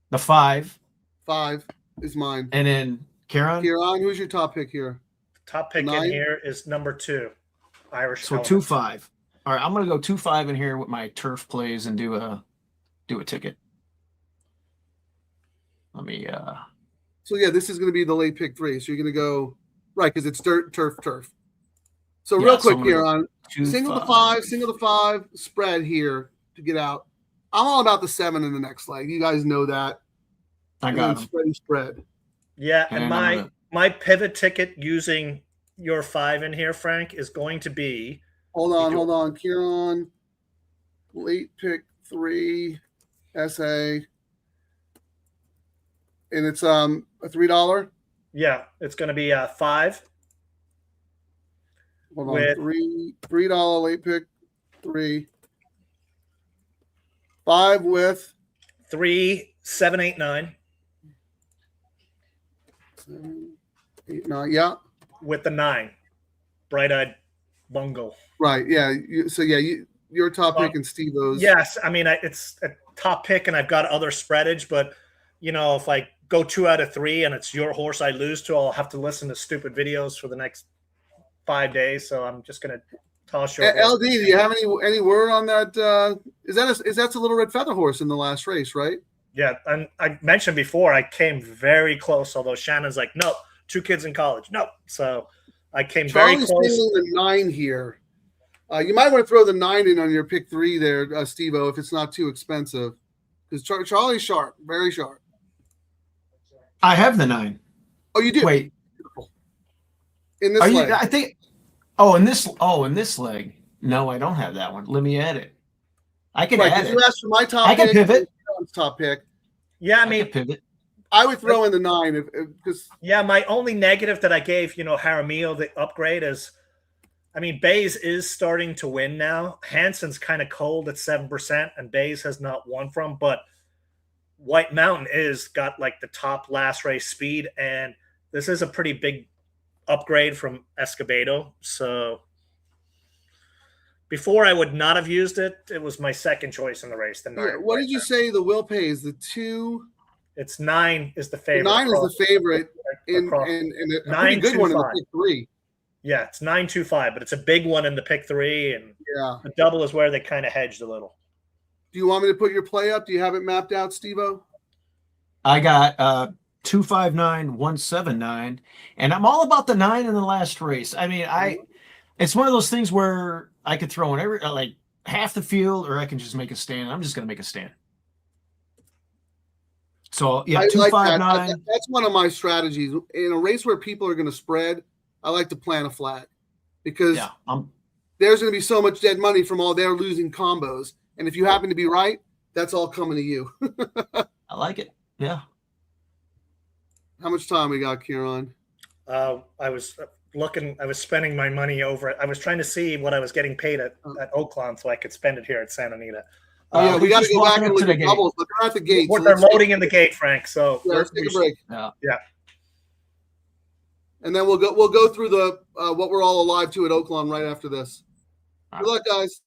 The 5. 5 is mine. And then Kieran. Kieran, who's your top pick here? Top pick 9. in here is number 2, Irish. So Element. 2-5. All right, I'm going to go 2-5 in here with my turf plays and do a ticket. Let me. So yeah, this is going to be the late pick 3. So you're going to go right because it's dirt, turf. So Yeah, real so quick, I'm Kieran, gonna single 2-5. to 5 spread here to get out. I'm all about the 7 in the next leg. You guys know that. I And got then him. spread. Yeah, And and I'm my pivot ticket using your 5 in here, Frank, is going to be. Hold on. Kieran, late pick 3, SA, and it's a $3. Yeah, it's going to be 5. Hold on, With- $3 late pick 3, 5 with 3, 7, 8, 9 7, 8, 9. Yeah, with the 9. Bright Eyed Bungo. right. Yeah. Your top pick and Steve-O's. Yes, I mean it's a top pick, and I've got other spreadage, but if I go 2 out of 3 and it's your horse I lose to, I'll have to listen to stupid videos for the next 5 days. So I'm just gonna toss your LD, do you have any word on that? Is that's a Little Red Feather horse in the last race, right? Yeah, and I mentioned before I came very close, although Shannon's like, nope, 2 kids in college, nope. So I came very Charlie's close. thinking the 9 here. You might want to throw the 9 in on your pick 3 there, Steve-O, if it's not too expensive. Because Charlie's sharp, very sharp. I have the 9. Oh, you do? Wait, In this are leg. you? I think. Oh, in this leg. No, I don't have that one. Let me add it. I can Right, add 'cause it. you asked for my top I can pick. pivot. and John's top pick. Yeah, I I mean, can pivot. I would throw in the 9 because yeah, my only negative that I gave, Jaramillo, the upgrade, is I mean, Bays is starting to win now. Hanson's kind of cold at 7%, and Bays has not won from, but White Mountain is got like the top last race speed, and this is a pretty big upgrade from Escobedo. So before I would not have used it. It was my second choice in the race. The 9. Yeah, what did you say the will pay is? The 2? It's 9 is the favorite. 9 is the favorite, and a pretty good one in the pick 3. Yeah, it's 9.25, but it's a big one in the pick 3, and yeah, the double is where they kind of hedged a little. Do you want me to put your play up? Do you have it mapped out, Steve-O? I got 259, 179, and I'm all about the 9 in the last race. I mean, it's one of those things where I could throw in every like half the field, or I can just make a stand. I'm just going to make a stand. So yeah, 259. Like that's one of my strategies in a race where people are going to spread. I like to plant a flag because there's going to be so much dead money from all their losing combos, and if you happen to be right, that's all coming to you. I like it. Yeah. How much time we got, Kieran? I was looking. I was spending my money over it. I was trying to see what I was getting paid at Oaklawn, so I could spend it here at Santa Anita. Yeah, we got to go back and look at doubles, but they're at the gate. They're loading in the gate, Frank. So let's take a break. Yeah. And then we'll go through the what we're all alive to at Oaklawn right after this. Good luck, guys.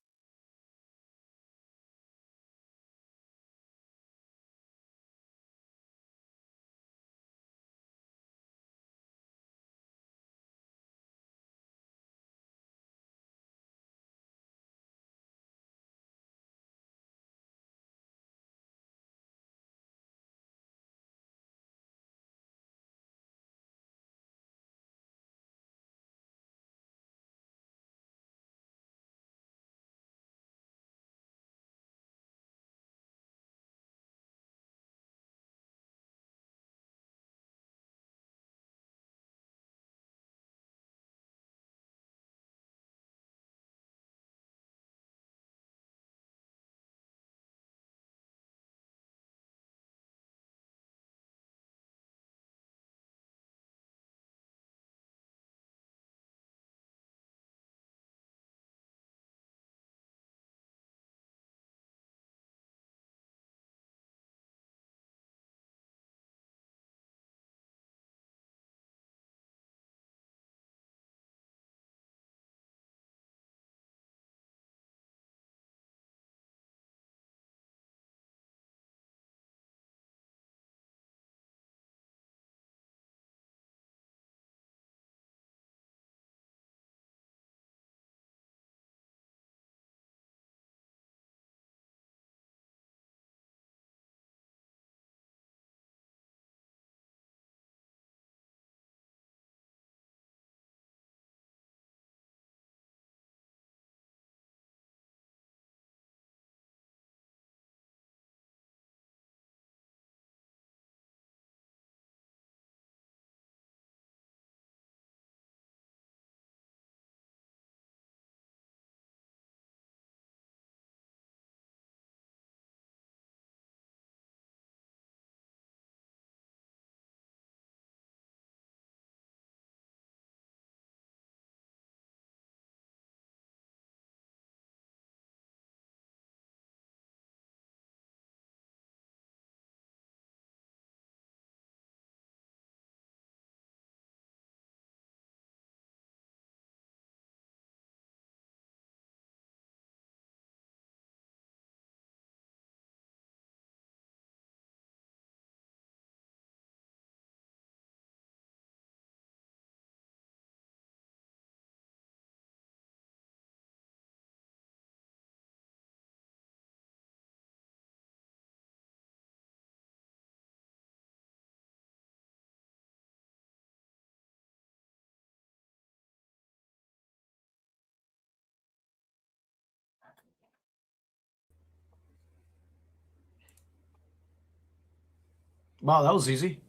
Wow, that was easy.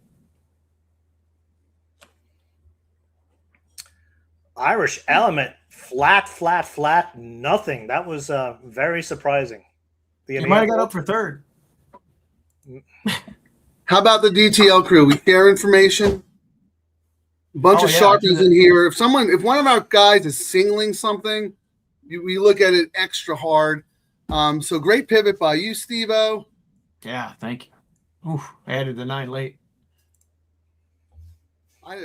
Irish Element, flat, nothing. That was very surprising. You might have got up for third. How about the DTL crew? We share information. Bunch Oh, of yeah, sharpies in here. If one of our guys is singling something, we look at it extra hard. So great pivot by you, Steve-O. Yeah, thank you. Oof, I added the 9 late.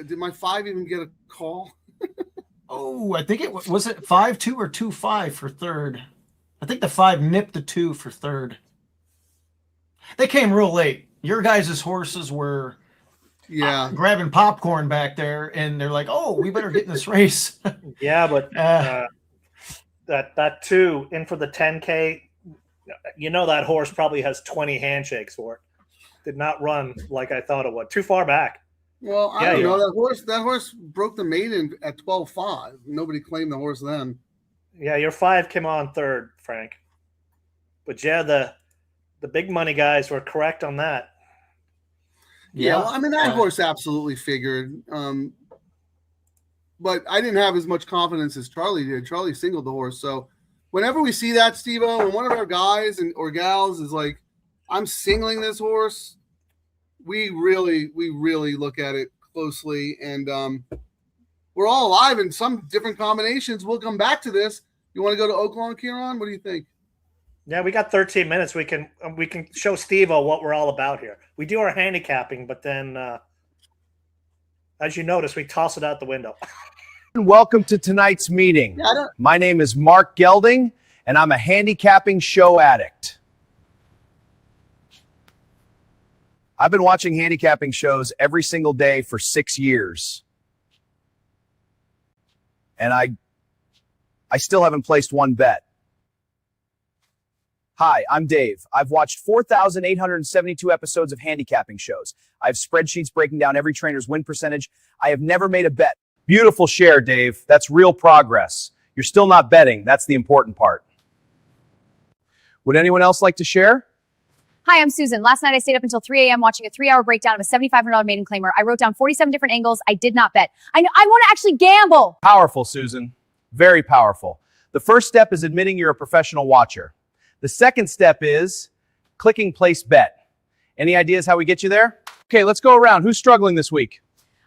Did my 5 even get a call? Oh, I think it was it 5-2 or 2-5 for third. I think the 5 nipped the 2 for third. They came real late. Your guys' horses were grabbing popcorn back there, and they're like, "Oh, we better get in this race." Yeah, but that 2 in for the 10K, that horse probably has 20 handshakes for it. Did not run like I thought it would. Too far back. Well, I don't know. That horse broke the maiden at 12.5. Nobody claimed the horse then. Yeah, your 5 came on third, Frank. But yeah, the big money guys were correct on that. Yeah, well, I mean, that horse absolutely figured. But I didn't have as much confidence as Charlie did. Charlie singled the horse. So whenever we see that, Steve-O, when one of our guys or gals is like, I'm singling this horse, we really look at it closely. And we're all alive in some different combinations. We'll come back to this. You want to go to Oaklawn, Kieran? What do you think? Yeah, we got 13 minutes. We can show Steve-O what we're all about here. We do our handicapping, but then, as you notice, we toss it out the window. Welcome to tonight's meeting. My name is Mark Gelding, and I'm a handicapping show addict. I've been watching handicapping shows every single day for 6 years. And I still haven't placed one bet. Hi, I'm Dave. I've watched 4,872 episodes of handicapping shows. I have spreadsheets breaking down every trainer's win percentage. I have never made a bet. Beautiful share, Dave. That's real progress. You're still not betting. That's the important part. Would anyone else like to share? Hi, I'm Susan. Last night I stayed up until 3 a.m. watching a 3-hour breakdown of a $7,500 maiden claimer. I wrote down 47 different angles. I did not bet. I want to actually gamble. Powerful, Susan. Very powerful. The first step is admitting you're a professional watcher. The second step is clicking place bet. Any ideas how we get you there? Okay, let's go around. Who's struggling this week?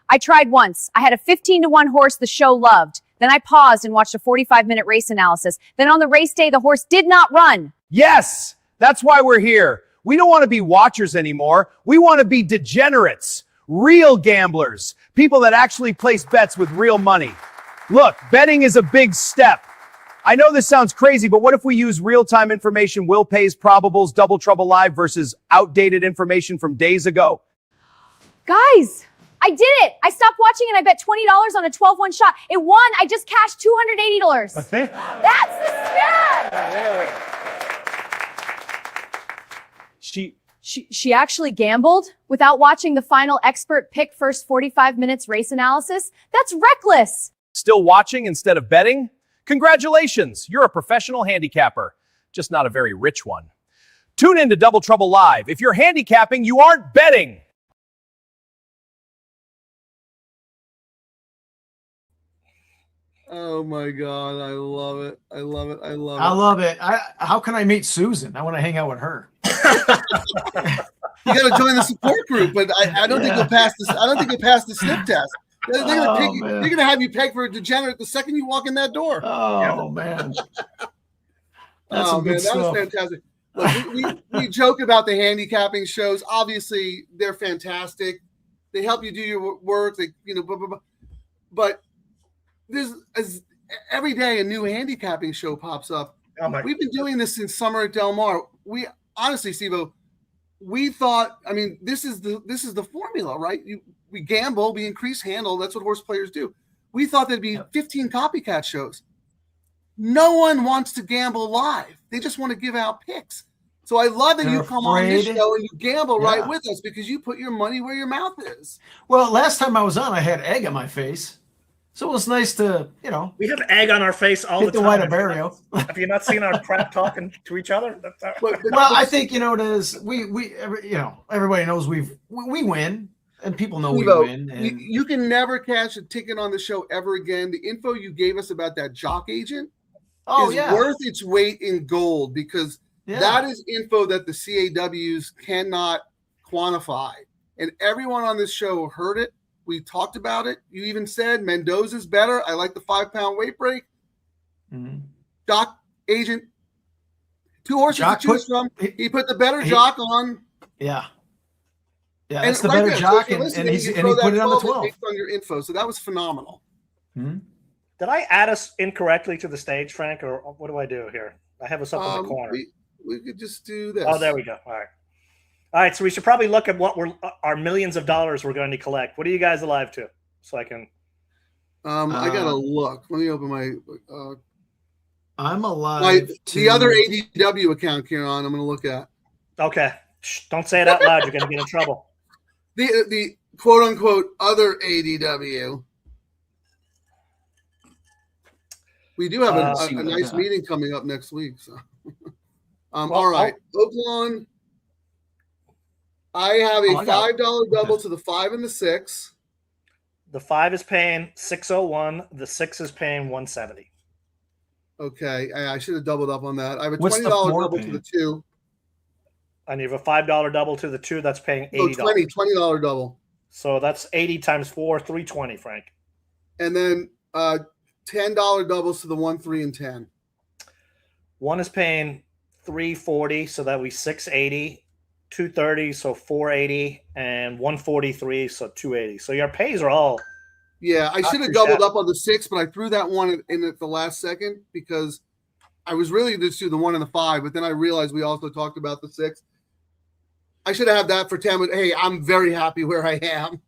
I tried once. I had a 15-to-1 horse the show loved. Then I paused and watched a 45-minute race analysis. Then on the race day, the horse did not run. Yes, that's why we're here. We don't want to be watchers anymore. We want to be degenerates, real gamblers, people that actually place bets with real money. Look, betting is a big step. I know this sounds crazy, but what if we use real-time information, will pays, probables, Double Trouble Live versus outdated information from days ago? Guys, I did it. I stopped watching and I bet $20 on a 12-1 shot. It won. I just cashed $280. That's the spirit. She actually gambled without watching the final expert pick first 45 minutes race analysis. That's reckless. Still watching instead of betting? Congratulations, you're a professional handicapper, just not a very rich one. Tune in to Double Trouble Live. If you're handicapping, you aren't betting. Oh my God, I love it. I love it. I love it. I love it. How can I meet Susan? I want to hang out with her. You got to join the support group, but I don't think you'll pass this. I don't think you'll pass the sniff test. They're going to have you pegged for a degenerate the second you walk in that door. Oh, man. That was fantastic. Look, we joke about the handicapping shows. Obviously, they're fantastic. They help you do your work. But there's every day a new handicapping show pops up. We've been doing this since summer at Del Mar. We honestly, Steve-O, we thought, I mean, this is the formula, right? We gamble, we increase handle. That's what horse players do. We thought there'd be 15 copycat shows. No one wants to gamble live. They just want to give out picks. So I love that you come on this show and you gamble right with us because you put your money where your mouth is. Well, last time I was on, I had egg on my face. So it was nice to, We have egg on our face all the time. White Abarrio. Have you not seen our crap talking to each other? Well, I think, it is. Everybody knows we win. And people know we win. And you can never cash a ticket on the show ever again. The info you gave us about that jock agent is worth its weight in gold because that is info that the CAWs cannot quantify. And everyone on this show heard it We talked about it. You even said Mendoza's better. I like the 5-pound weight break. Doc Agent, 2 horses Jock to choose from. He put the better Jock on. Yeah. Yeah, And that's the right better there, so Jock, if you're and listening, he you throw put that it on the 12 12. based on your info. So that was phenomenal. Did I add us incorrectly to the stage, Frank, or what do I do here? I have us up in the corner. We could just do this. Oh, there we go. All right. So we should probably look at what our millions of dollars we're going to collect. What are you guys alive to? So I can. I gotta look. Let me open my. I'm alive. The other ADW account, Kieran. I'm gonna look at. Okay. Shh, don't say it out loud. You're going to get in trouble. The quote unquote other ADW. We do have a nice meeting coming up next week. So, all right, Oaklawn. I have a $5 double to the 5 and the 6. The 5 is paying $601. The 6 is paying $170. Okay, I should have doubled up on that. I have a What's $20 the 4 double paying? to the 2. And you have a $5 double to the 2. That's paying $80. $20 double. So that's 80 times 4, $320, Frank. And then $10 doubles to the 1, 3, and 10. 1 is paying $340, so that would be $680. 230, so 480, and 143, so 280. So your pays are all. Yeah, I should have doubled up on the 6, but I threw that one in at the last second because I was really just do the 1 and the 5, but then I realized we also talked about the 6. I should have had that for 10, but hey, I'm very happy where I am.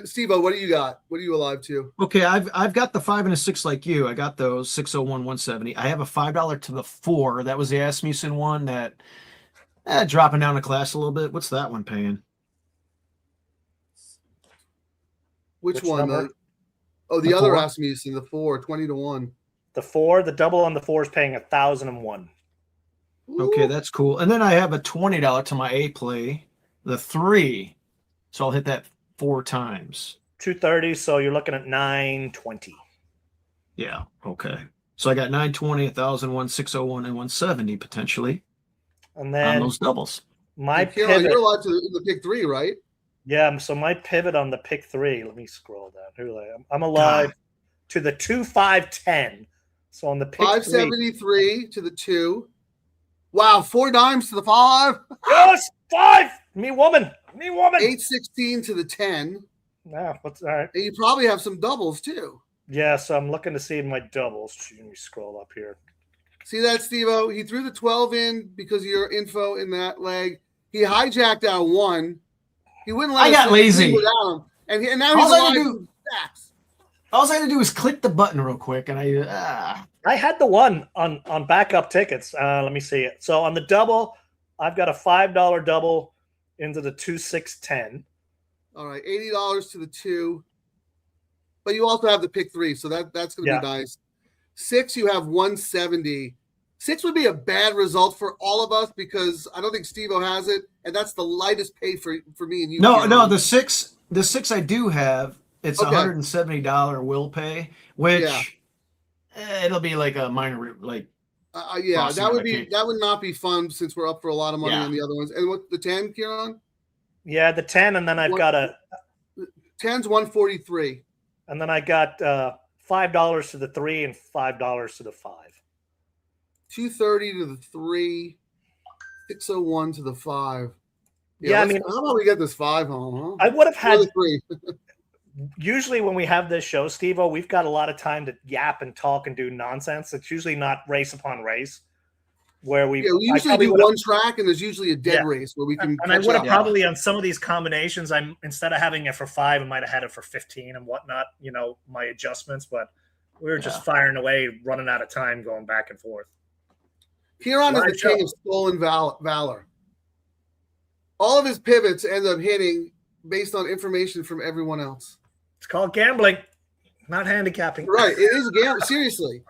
Steve-O, what do you got? What are you alive to? Okay, I've got the 5 and a 6 like you. I got those 601, 170. I have a $5 to the 4. That was the Asmussen one that dropping down the class a little bit. What's that one paying? Which one? Number? The other Asmussen, the 4, 20 to 1. The 4, the double on the 4 is paying $1,001. Okay, that's cool. And then I have a $20 to my A play, the 3. So I'll hit that 4 times. 230, so you're looking at $920. Yeah, okay. So I got 920, 1,001, 601, and 170 potentially. And then on those doubles. My Kieran, pivot. you're allowed to the pick 3, right? Yeah, so my pivot on the pick 3. Let me scroll down. Here I am. I'm alive to the 2, 5, 10. So on the pick 573 to the 2. Wow, 4 dimes to the 5. Yes, 5. Me woman. 816 to the 10. Yeah, what's all right? And you probably have some doubles too. Yeah, so I'm looking to see my doubles. Let me scroll up here. See that, Steve-O? He threw the 12 in because of your info in that leg. He hijacked our 1. He wouldn't let I got lazy without him. And now he's alive to stacks. All I had to do was click the button real quick, and I had the 1 on backup tickets. Let me see it. So on the double, I've got a $5 double into the 2, 6, 10. All right, $80 to the 2. But you also have the pick 3, so that's going to be nice. 6, you have 170. 6 would be a bad result for all of us because I don't think Steve-O has it, and that's the lightest pay for me and you. No, the 6 I do have. It's $170 will pay, which it'll be like a minor that would not be fun since we're up for a lot of money on the other ones. And what the 10, Kieran? Yeah, the 10, and then I've got a 10's 143. And then I got $5 to the 3 and $5 to the 5. 230 to the 3, 601 to the 5. Yeah, I mean, how about we get this 5 home? Huh? I would have had 3. Usually when we have this show, Steve-O, we've got a lot of time to yap and talk and do nonsense. It's usually not race upon race. Where we usually do one track and there's usually a dead race where we can. And I would have probably on some of these combinations, I'm instead of having it for 5, I might have had it for 15 and whatnot. My adjustments, but we were just firing away, running out of time, going back and forth. Kieran is the king of stolen valor. All of his pivots end up hitting based on information from everyone else. It's called gambling, not handicapping. Right, it is gambling. Seriously.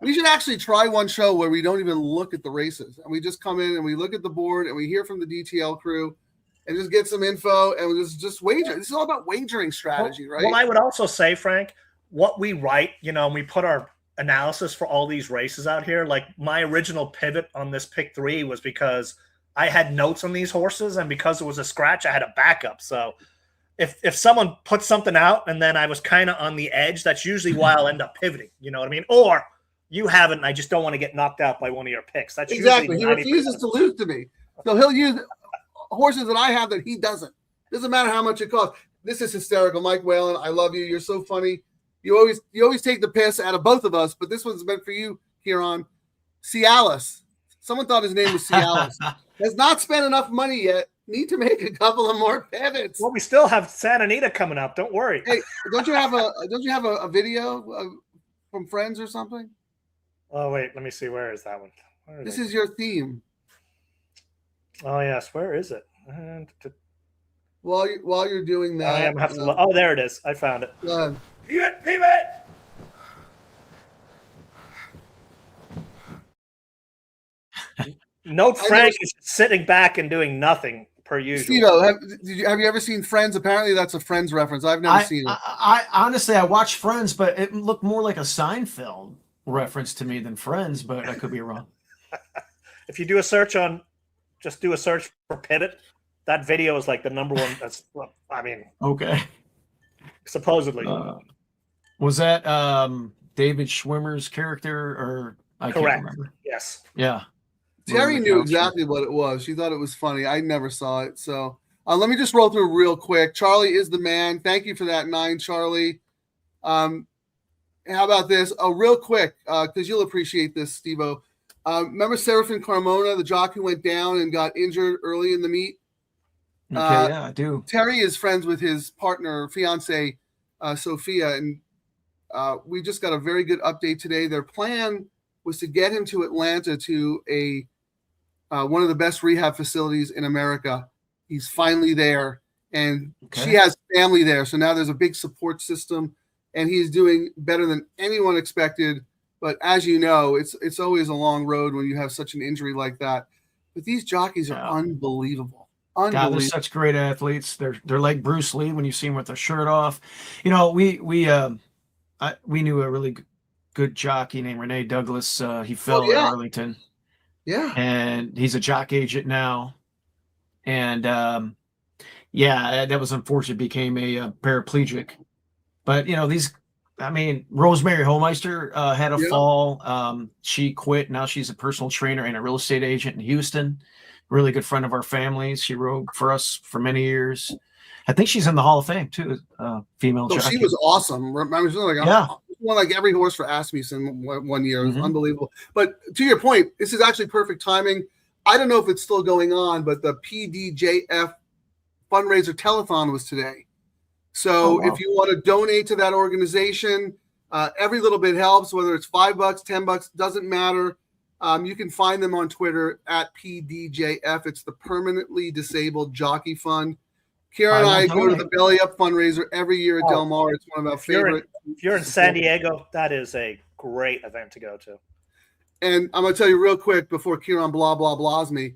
We should actually try one show where we don't even look at the races and we just come in and we look at the board and we hear from the DTL crew and just get some info and we just wager. This is all about wagering strategy, right? Well, I would also say, Frank, what we write, and we put our analysis for all these races out here. Like my original pivot on this pick 3 was because I had notes on these horses and because it was a scratch, I had a backup. So if someone puts something out and then I was kind of on the edge, that's usually why I'll end up pivoting. You know what I mean? Or you haven't, and I just don't want to get knocked out by one of your picks. That's exactly. He 90%. refuses to lose to me, so he'll use horses that I have that he doesn't. Doesn't matter how much it costs. This is hysterical, Mike Whalen. I love you. You're so funny. You always take the piss out of both of us, but this one's meant for you, Kieran. Cialis. Someone thought his name was Cialis. Has not spent enough money yet. Need to make a couple of more pivots. Well, we still have Santa Anita coming up. Don't worry. Hey, don't you have a video from Friends or something? Oh wait, let me see. Where is that one? This is your theme. Oh yes, where is it? While you're doing that, oh, there it is. I found it. Go ahead. Pivot. Note Frank is sitting back and doing nothing per usual. Steve, have you ever seen Friends? Apparently, that's a Friends reference. I've never seen it. I honestly, I watched Friends, but it looked more like a Seinfeld reference to me than Friends. But I could be wrong. If you do a search just do a search for pivot. That video is like the number one. That's, I mean, okay. Supposedly, was that David Schwimmer's character, or I correct? Can't remember. Yes. Yeah. Terry knew exactly what it was. She thought it was funny. I never saw it. So let me just roll through real quick. Charlie is the man. Thank you for that 9, Charlie. How about this? Oh, real quick, because you'll appreciate this, Steve-O. Remember Serafin Carmona, the jock who went down and got injured early in the meet? Okay, yeah, I do. Terry is friends with his partner, fiance, Sophia, and we just got a very good update today. Their plan was to get him to Atlanta to a one of the best rehab facilities in America. He's finally there, and she has family there, so now there's a big support system, and he's doing better than anyone expected. But as you know, it's always a long road when you have such an injury like that. But these jockeys are unbelievable. God, they're such great athletes. They're like Bruce Lee when you see him with their shirt off. You know, we knew a really good jockey named Renee Douglas. He fell at Arlington. Yeah. And he's a jock agent now. And that was unfortunate. Became a paraplegic. But you know, Rosemary Holmeister had a fall. She quit. Now she's a personal trainer and a real estate agent in Houston. Really good friend of our families. She rode for us for many years. I think she's in the Hall of Fame too. Female jockey. She was awesome. I was won like every horse for Asmussen one year. It was unbelievable. But to your point, this is actually perfect timing. I don't know if it's still going on, but the PDJF fundraiser telethon was today. So if you want to donate to that organization, every little bit helps, whether it's $5, $10, doesn't matter. You can find them on Twitter at PDJF. It's the Permanently Disabled Jockey Fund. Kira and I go to the Belly Up fundraiser every year at Del Mar. It's one of our favorite. If you're in San Diego, that is a great event to go to. And I'm going to tell you real quick before Kieran blah, blah, blahs me.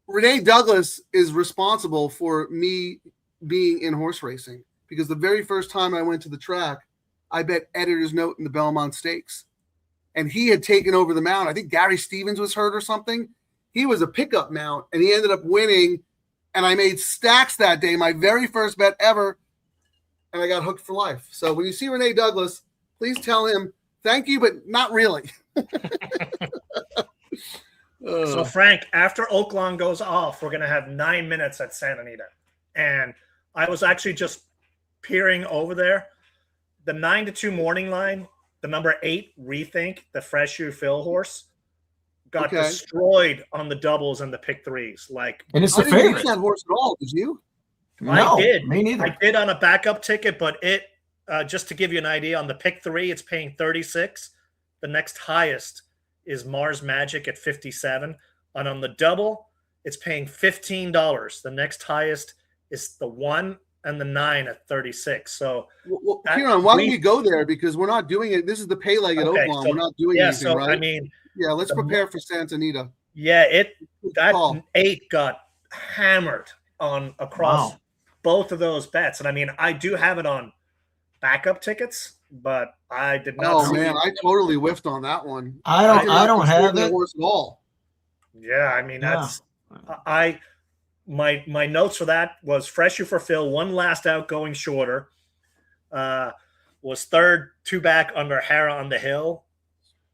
Renee Douglas is responsible for me being in horse racing because the very first time I went to the track, I bet Editor's Note in the Belmont Stakes. And he had taken over the mount. I think Gary Stevens was hurt or something. He was a pickup mount, and he ended up winning. And I made stacks that day, my very first bet ever, and I got hooked for life. So when you see Renee Douglas, please tell him thank you, but not really. So, Frank, after Oaklawn goes off, we're going to have 9 minutes at Santa Anita. And I was actually just peering over there. The 9-2 morning line, the number 8 Rethink, the Fresh Shoe Phil horse, got destroyed on the doubles and the pick threes. And it's the favorite. I didn't use that horse at all, did you? No, I did. Me neither. I did on a backup ticket, but it just to give you an idea, on the pick 3, it's paying 36. The next highest is Mars Magic at 57. And on the double, it's paying $15. The next highest is the 1 and the 9 at 36. So, Kieran, why don't we go there? Because we're not doing it. This is the pay leg at Oaklawn. So, we're not doing anything, right? I mean, let's prepare for Santa Anita. Yeah, that 8 got hammered on across both of those bets. And I mean, I do have it on backup tickets, but I did not. Oh man, I totally whiffed on that one. I don't have it horse at all. Yeah, I mean that's I my notes for that was Fresher for Phil, one last out going shorter. Was third, 2 back under Hara on the hill.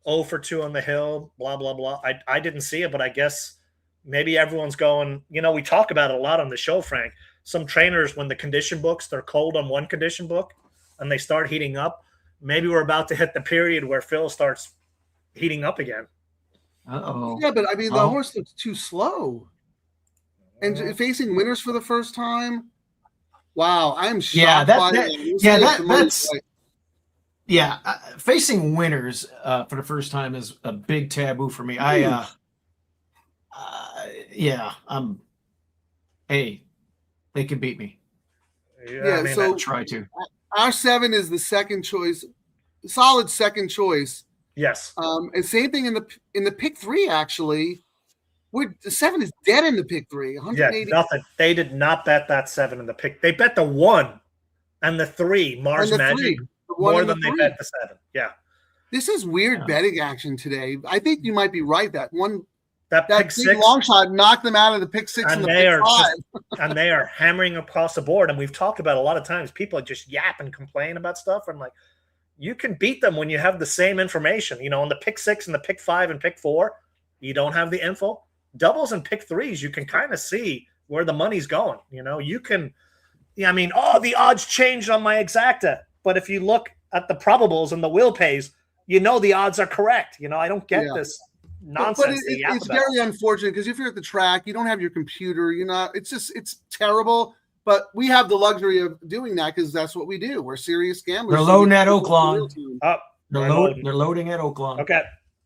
0 for 2 on the hill, blah, blah, blah. I didn't see it, but I guess maybe everyone's going, we talk about it a lot on the show, Frank. Some trainers, when the condition books, they're cold on one condition book and they start heating up. Maybe we're about to hit the period where Phil starts heating up again. Uh-oh. Yeah, but I mean, the horse looks too slow. And facing winners for the first time. Wow, I'm shocked by that. Yeah, facing winners for the first time is a big taboo for me. Hey, they can beat me. Yeah, so try to. Our 7 is the second choice, solid second choice. Yes. And same thing in the pick 3 actually. The 7 is dead in the pick 3. 180. Yeah, nothing. They did not bet that 7 in the pick. They bet the 1 and the 3, Mars Magic, more than they bet the 7. Yeah. This is weird betting action today. I think you might be right. That pick big 6 long shot knocked them out of the pick 6 and the pick 5. And they are hammering across the board. And we've talked about a lot of times people just yap and complain about stuff. And like, you can beat them when you have the same information. On the pick 6 and the pick 5 and pick 4, you don't have the info. Doubles and pick 3s, you can kind of see where the money's going. You can, the odds changed on my exacta. But if you look at the probables and the will pays, the odds are correct. I don't get this nonsense. But it's very unfortunate because if you're at the track, you don't have your computer. It's terrible. But we have the luxury of doing that because that's what we do. We're serious gamblers. They're loading at Oaklawn. They're loading at Oaklawn. Okay.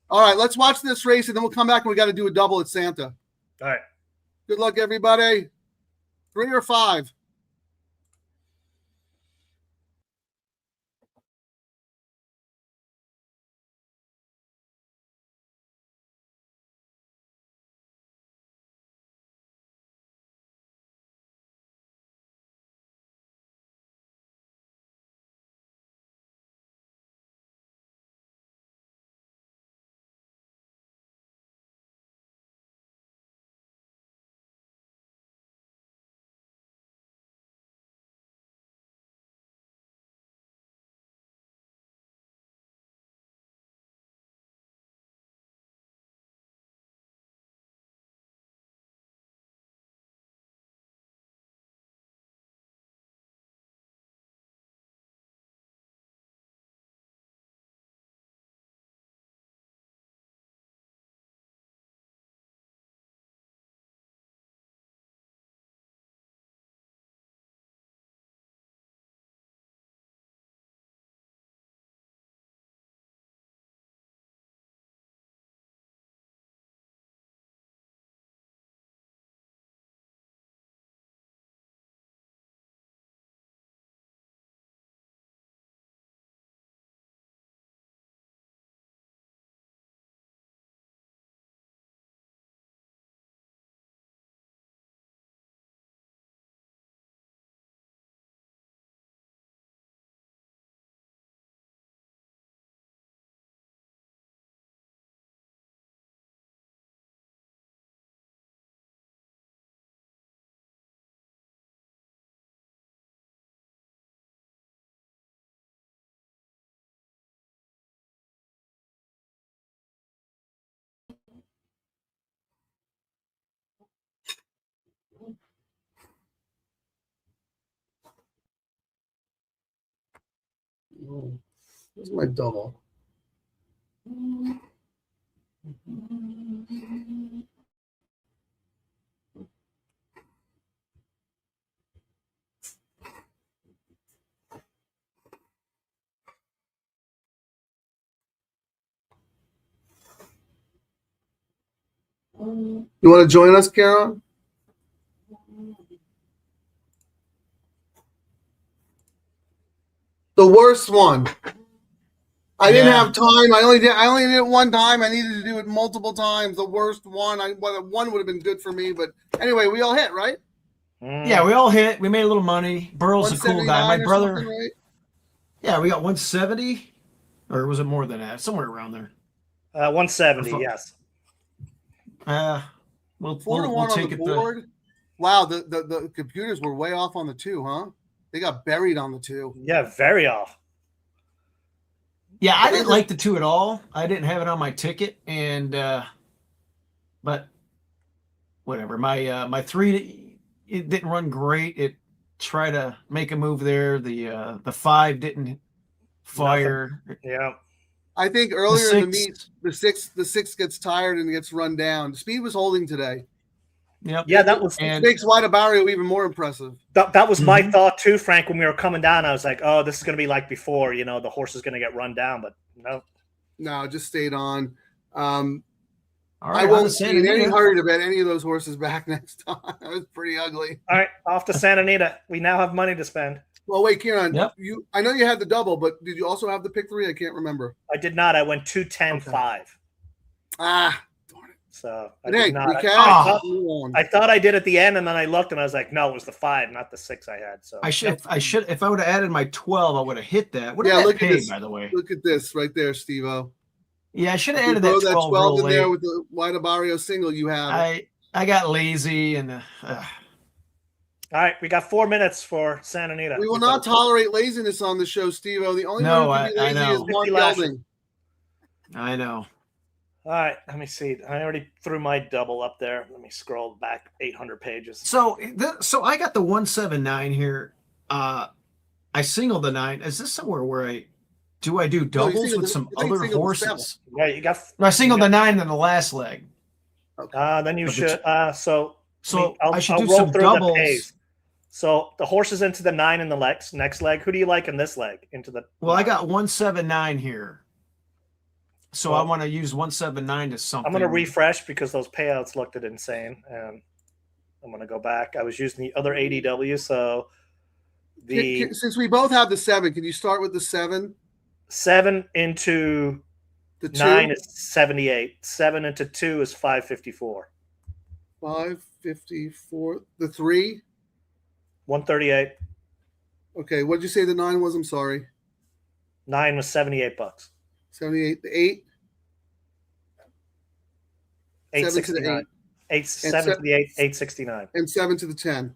All right, let's watch this race, and then we'll come back and we got to do a double at Santa. All right. Good luck, everybody. 3 or 5? Where's my double? You want to join us, Kara? The worst one. I didn't have time. I only did it one time. I needed to do it multiple times. The worst one. One would have been good for me, but anyway, we all hit, right? Yeah, we all hit. We made a little money. Burl's a cool guy. My brother. Right? Yeah, we got 170, or was it more than that? Somewhere around there. 170. Yes. We'll 4 to 1 take on the it. board. Wow, the computers were way off on the 2, huh? They got buried on the 2. Yeah, very off. Yeah, I didn't like the 2 at all. I didn't have it on my ticket, and but whatever. My 3, it didn't run great. It tried to make a move there. The 5 didn't fire. Nothing. Yeah. I think earlier in the meet, the six gets tired and gets run down. Speed was holding today. Yep. Yeah, that was and makes White Abarrio even more impressive. That was my thought too, Frank. When we were coming down, I was like, "Oh, this is going to be like before. You know, the horse is going to get run down." But no, it just stayed on. All right, I won't be in any hurry to bet any of those horses back next time. That was pretty ugly. All right, off to Santa Anita. We now have money to spend. Well, wait, Kieran. I know you had the double, but did you also have the pick 3? I can't remember. I did not. I went 2-10-5. Ah, darn it. So I did not. I thought I did at the end, and then I looked, and I was like, no, it was the 5, not the 6 I had. So I should. If I would have added my 12, I would have hit that. What did that pay, by the way? Look at this right there, Steve-O. Yeah, I should have added that 12 in there with the White Abarrio single you have. I got lazy and. All right, we got 4 minutes for Santa Anita. We will not tolerate laziness on the show, Steve-O. The only one who can be lazy is Mark Gelding. I know. All right, let me see. I already threw my double up there. Let me scroll back 800 pages. So I got the 179 here. I singled the 9. Is this somewhere where I do doubles with some other horses? Yeah, you got. I singled the 9 in the last leg. Okay. Then you should. I should do some doubles. So the horse is into the 9 in the next leg. Who do you like in this leg? Well, I got 179 here. So I want to use 179 to something. I'm going to refresh because those payouts looked insane. And I'm going to go back. I was using the other ADW. So since we both have the 7, can you start with the 7? 7 into the 9 is 78. 7 into 2 is 554. 554. The 3? 138. Okay, what did you say the 9 was? I'm sorry. 9 was $78. 78. The 8? 869. 7 to the 8, 869. And 7 to the 10.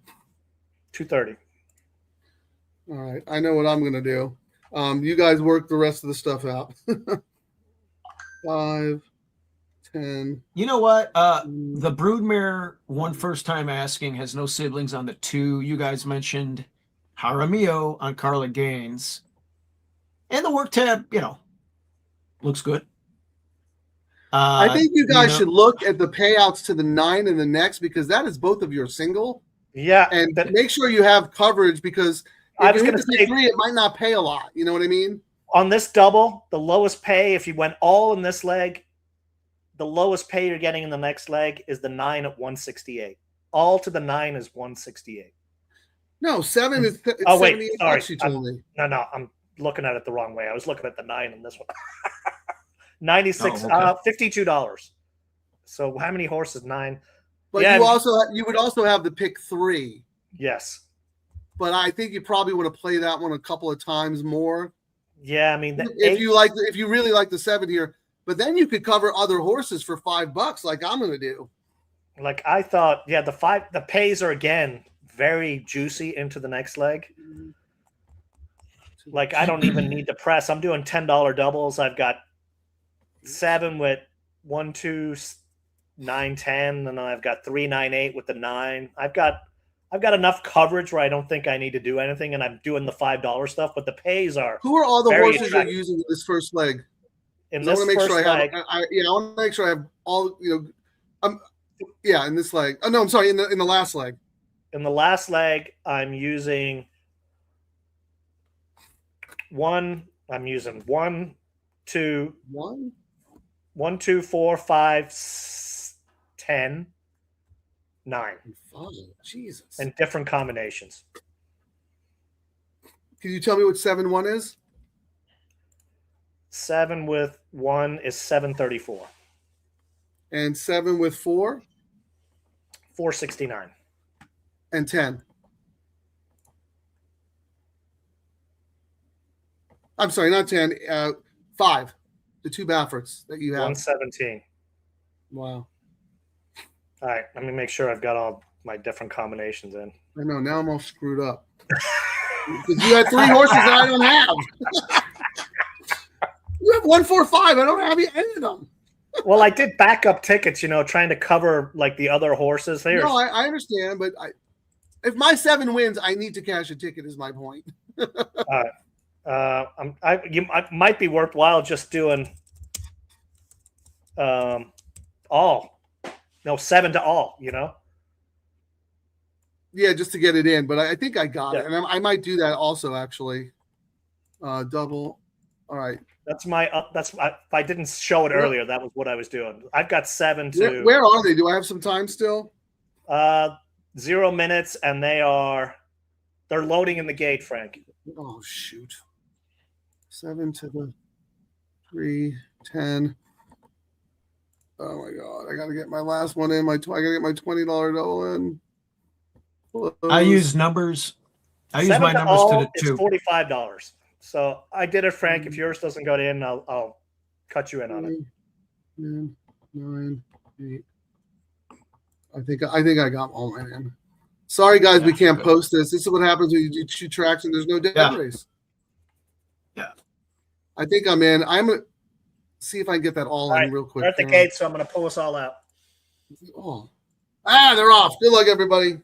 230. All right, I know what I'm going to do. You guys work the rest of the stuff out. 5, 10. You know what? The broodmare one first time asking has no siblings on the 2. You guys mentioned Jaramillo on Carla Gaines. And the work tab, looks good. I think you guys should look at the payouts to the 9 and the next because that is both of your single. Yeah. And make sure you have coverage because if you hit the pick 3, it might not pay a lot. You know what I mean? On this double, the lowest pay, if you went all in this leg, the lowest pay you're getting in the next leg is the 9 at 168. All to the 9 is 168. No, 7 is. Oh wait, sorry. You told me. No, I'm looking at it the wrong way. I was looking at the 9 in this one. 96, $52. So how many horses? 9. But you would also have the pick 3. Yes. But I think you probably want to play that one a couple of times more. Yeah, I mean, if you really like the 7 here, but then you could cover other horses for $5, like I'm going to do. Like I thought, yeah, the pays are again very juicy into the next leg. Like I don't even need to press. I'm doing $10 doubles. I've got 7 with 1, 2, 9, 10, and then I've got 3, 9, 8 with the 9. I've got enough coverage where I don't think I need to do anything, and I'm doing the $5 stuff. But the pays are. Who are all the horses you're using in this first leg? In this first leg, I want to make sure I have all. In this leg. Oh no, I'm sorry. In the last leg. In the last leg, I'm using 1. I'm using 1, 2, 1, 2, 4, 5, 10, 9. Oh, Jesus. And different combinations. Can you tell me what 7-1 is? 7 with 1 is 734. And 7 with 4? 469. And 10? I'm sorry, not 10. 5. The 2 Baffords that you have. 117. Wow. All right, let me make sure I've got all my different combinations in. I know. Now I'm all screwed up. Because you had 3 horses that I don't have. You have 1, 4, 5. I don't have any of them. Well, I did backup tickets, trying to cover like the other horses there. No, I understand, but if my 7 wins, I need to cash a ticket. Is my point. I might be worthwhile just doing all. No, 7 to all. Yeah, just to get it in, but I think I got it, and I might do that also. Actually, double. All right. That's if I didn't show it earlier, that was what I was doing. I've got 7 to. Where are they? Do I have some time still? 0 minutes, and they're loading in the gate, Frank. Oh shoot! 7 to the 3, 10. Oh my god! I got to get my last one in. I got to get my $20 double in. Close. I use numbers. I use my numbers to the 2. It's $45. So I did it, Frank. If yours doesn't go in, I'll cut you in on it. 10, 9, 8. I think I got all mine in. Sorry, guys, we can't post this. This is what happens when you do 2 tracks and there's no dead race. Yeah. I think I'm in. I'm gonna see if I can get that all in real quick. We're at the gate, so I'm going to pull us all out. Oh. They're off. Good luck, everybody.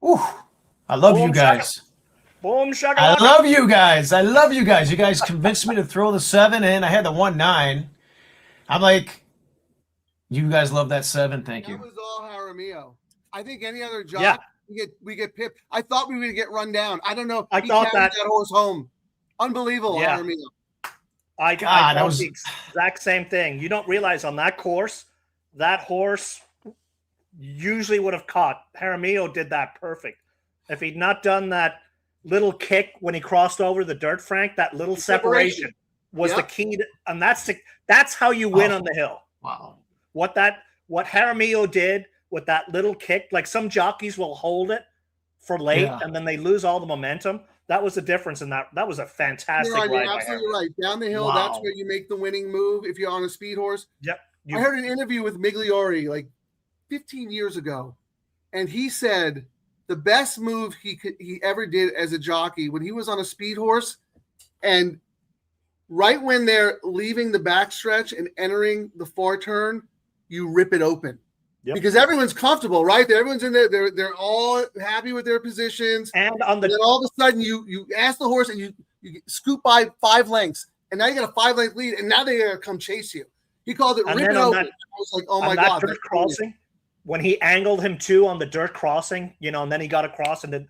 Ooh, I love you guys. Boom, shaka. I love you guys. I love you guys. You guys convinced me to throw the 7 in. I had the 1-9. I'm like, you guys love that 7. Thank you. That was all Jaramillo. I think any other job, we get pipped. I thought we would get run down. I don't know. I thought that horse home. Unbelievable, Jaramillo. I thought the exact same thing. You don't realize on that course, that horse usually would have caught. Jaramillo did that perfect. If he'd not done that little kick when he crossed over the dirt, Frank, that little separation was the key to, and that's how you win on the hill. Wow. What Jaramillo did with that little kick, like some jockeys will hold it for late and then they lose all the momentum. That was the difference in that. That was a fantastic ride. You're absolutely right. Down the hill, that's where you make the winning move if you're on a speed horse. Yep. I heard an interview with Migliori like 15 years ago, and he said the best move he ever did as a jockey when he was on a speed horse, and right when they're leaving the backstretch and entering the far turn, you rip it open. Yep. Because everyone's comfortable, right? Everyone's in there. They're all happy with their positions. And then all of a sudden you ask the horse and you scoop by 5 lengths, and now you got a 5-length lead, and now they gotta come chase you. He called it rip it open. I was like, oh my god! Dirt crossing, when he angled him too on the dirt crossing, and then he got across, and then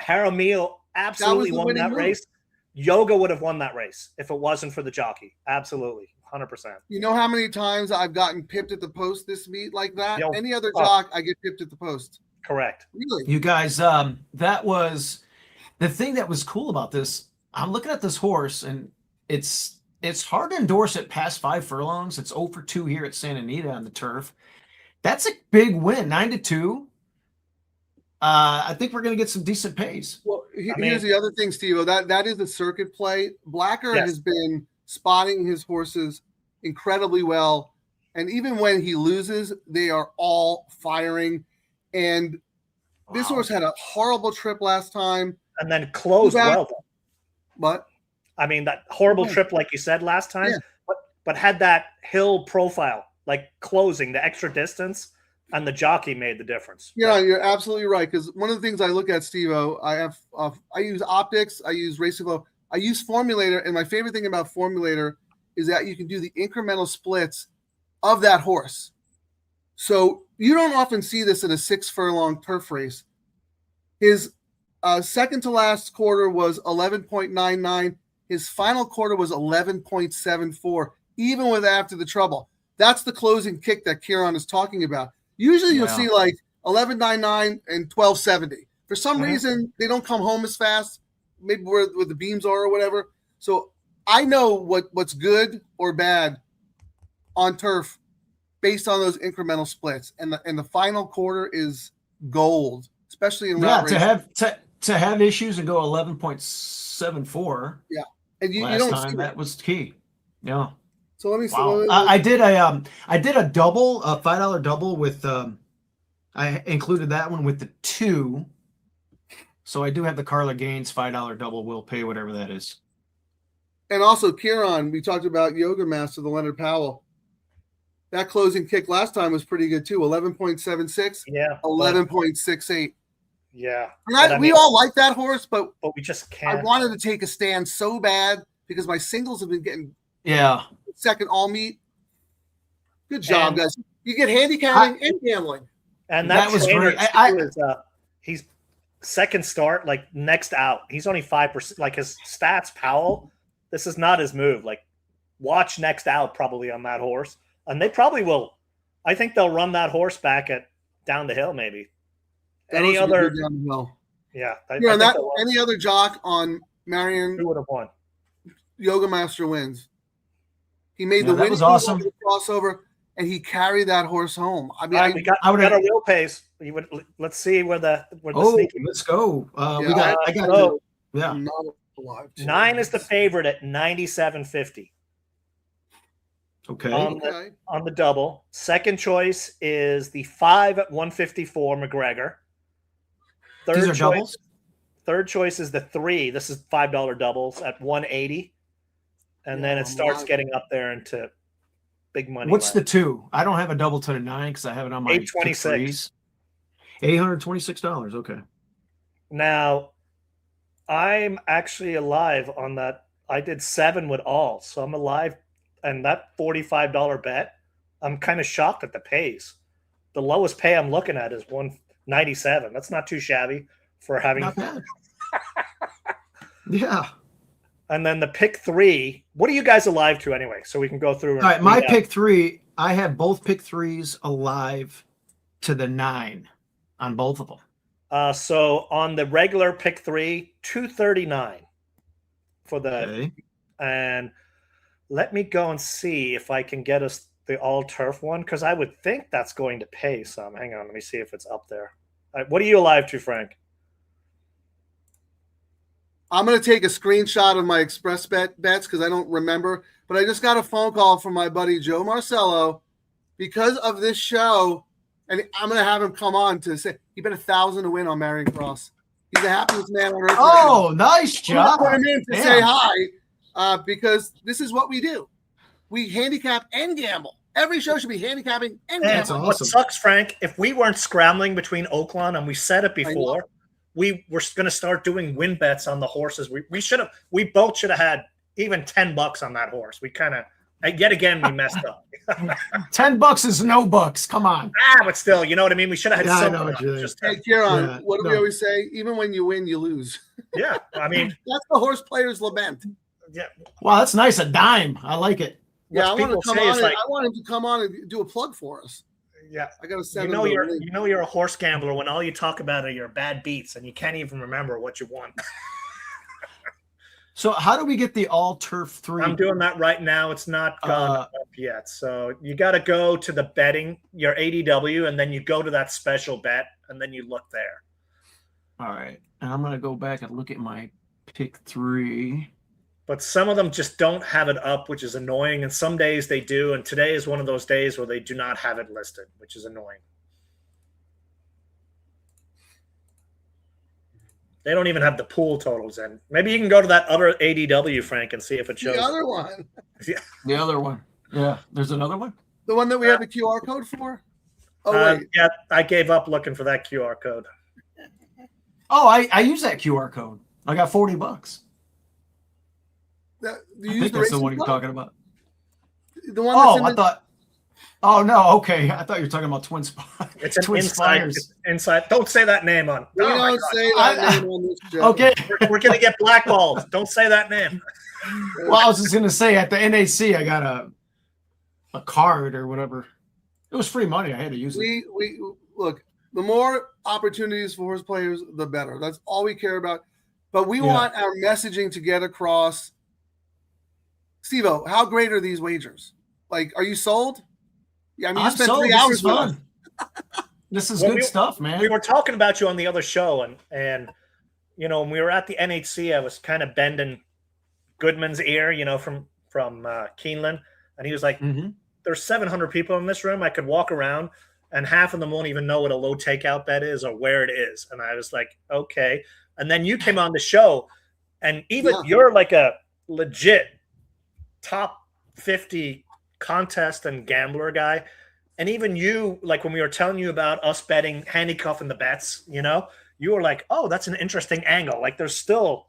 Jaramillo absolutely won that race. Yoga would have won that race if it wasn't for the jockey. Absolutely. 100%. You know how many times I've gotten pipped at the post this meet like that? Any other jock, I get pipped at the post. Correct. Really? You guys, that was the thing that was cool about this. I'm looking at this horse, and it's hard to endorse it past 5 furlongs. It's 0 for 2 here at Santa Anita on the turf. That's a big win, 9-2. I think we're going to get some decent pays. Well, I mean- here's the other thing, Steve. That is a circuit play. Blacker Yes. has been spotting his horses incredibly well, and even when he loses, they are all firing. And this horse had a horrible trip last time. And then closed Too bad. well. Though. But I mean, that horrible Yeah. trip, like you said last time, Yeah. but had that hill profile, like closing the extra distance, and the jockey made the difference. yeah, you're absolutely right. Because one of the things I look at, Steve-O, I use optics, I use Racing Flow, I use Formulator, and my favorite thing about Formulator is that you can do the incremental splits of that horse. So you don't often see this in a 6 furlong turf race. His second to last quarter was 11.99. His final quarter was 11.74, even with after the trouble. That's the closing kick that Kieran is talking about. Usually you'll Yeah. see like 11.99 and 12.70. For some Mhm. reason, they don't come home as fast, maybe where the beams are or whatever. So I know what's good or bad on turf based on those incremental splits. And the final quarter is gold, especially in Yeah, route to racing. have issues and go 11.74 And you last don't time, see that was key. Yeah. So let me see. Wow. I did a double, a $5 double with I included that one with the 2. So I do have the Carla Gaines $5 double. We'll pay whatever that is. And also, Kieran, we talked about Yoga Master, the Leonard Powell. That closing kick last time was pretty good too. 11.76, Yeah. 11.68. Yeah. And we all like that horse, but But we just I can't. wanted to take a stand so bad because my singles have been getting Yeah. second all meet. Good job, And- guys. You get handicapping and gambling. And That that, was trainer great. too is, he's second start, like next out. He's only 5%. Like his stats, Powell. This is not his move. Like, watch next out probably on that horse, and they probably will. I think they'll run that horse back at down the hill, maybe. That Any horse would be other? good down the hill. Yeah. I Yeah, think and that they'll- any other jock on Marion who would have won? Yoga Master wins. He made Yeah, the that winning was move awesome. over the crossover, and he carried that horse home. I mean, All right, we got I would our have- wheel pace. Let's see where the Oh, sneaky. let's go. We Yeah, got I got so yeah. I'm not alive. 9 is the favorite at 97.50 Okay. Okay. on the double. Second choice is the 5 at 154 McGregor. These are choice, doubles? Third choice is the 3. This is $5 doubles at 180, and then Yeah, it starts my- getting up there into big money. What's the land. 2? I don't have a double to the 9 because I have it on my $826. $826. Okay. Now? I'm actually alive on that. I did 7 with all, so I'm alive, and that $45 bet. I'm kind of shocked at the pays. The lowest pay I'm looking at is 197. That's not too shabby for having. Not bad. Yeah. And then the pick 3. What are you guys alive to anyway? So we can go through. All right, my pick 3. I have both pick 3s alive to the 9 on both of them. So on the regular pick 3, 239 for the. Okay. And let me go and see if I can get us the all turf one, because I would think that's going to pay some. Hang on, let me see if it's up there. All right, what are you alive to, Frank? I'm going to take a screenshot of my express bets because I don't remember. But I just got a phone call from my buddy Joe Marcello because of this show, and I'm going to have him come on to say he bet 1,000 to win on Marion Cross. He's the happiest man on earth. Oh, nice I'm gonna job. put him in to Damn. say hi because this is what we do. We handicap and gamble. Every show should be handicapping and That's gambling. What awesome. sucks, Frank, if we weren't scrambling between Oaklawn, and we said it before, we were going to start doing win bets on the horses. We both should have had even $10 on that horse. We kind of, yet again, we messed up. $10 is no bucks. Come on. But still, you know what I mean? We should have had Yeah, I know something. what you mean. Just Hey, Kieran, Yeah, what do we no. always say? Even when you win, you lose. yeah, I mean, That's the horse player's lament. yeah. Wow, that's nice. A dime. I like it. Yeah, I What want to people come say on. is like, I want him to come on and do a plug for us. yeah. I got to send You him know the link. you're a horse gambler when all you talk about are your bad beats and you can't even remember what you won. So how do we get the all turf 3? I'm doing that right now. It's not gone up yet. So you got to go to the betting, your ADW, and then you go to that special bet, and then you look there. All right. And I'm going to go back and look at my pick 3. But some of them just don't have it up, which is annoying. And some days they do. And today is one of those days where they do not have it listed, which is annoying. They don't even have the pool totals in. Maybe you can go to that other ADW, Frank, and see if it shows. The other one. The other one. Yeah. There's another one? The one that we have the QR code for? Oh, wait. Yeah, I gave up looking for that QR code. Oh, I use that QR code. I got $40. Do you I use think the that's the racing one you're club? talking about. The one that's Oh, I thought. Oh no. Okay, I thought you were talking about Twin Spires. It's an Twin inside. Spires. It's inside. Don't say that name on. We Oh my don't God. say that name on this show. Okay. We're gonna get blackballed. Don't say that name. Well, I was just gonna say at the NAC, I got a card or whatever. It was free money. I had to use it. We look. The more opportunities for horse players, the better. That's all we care about. But we want our messaging to get across. Steve-O, how great are these wagers? Like, are you sold? Yeah, I mean, you I'm spent sold. 3 This hours is with fun. us. This is Well, good we- stuff, man. We were talking about you on the other show, and you know, when we were at the NHC, I was kind of bending Goodman's ear, you know, from Keeneland, and he was like, "There's 700 people in this room. I could walk around, and half of them won't even know what a low takeout bet is or where it is." And I was like, "Okay." And then you came on the show, and even you're like a legit top 50 contest and gambler guy. And even you, like when we were telling you about us betting handicap in the bets, you know, you were like, "Oh, that's an interesting angle." Like there's still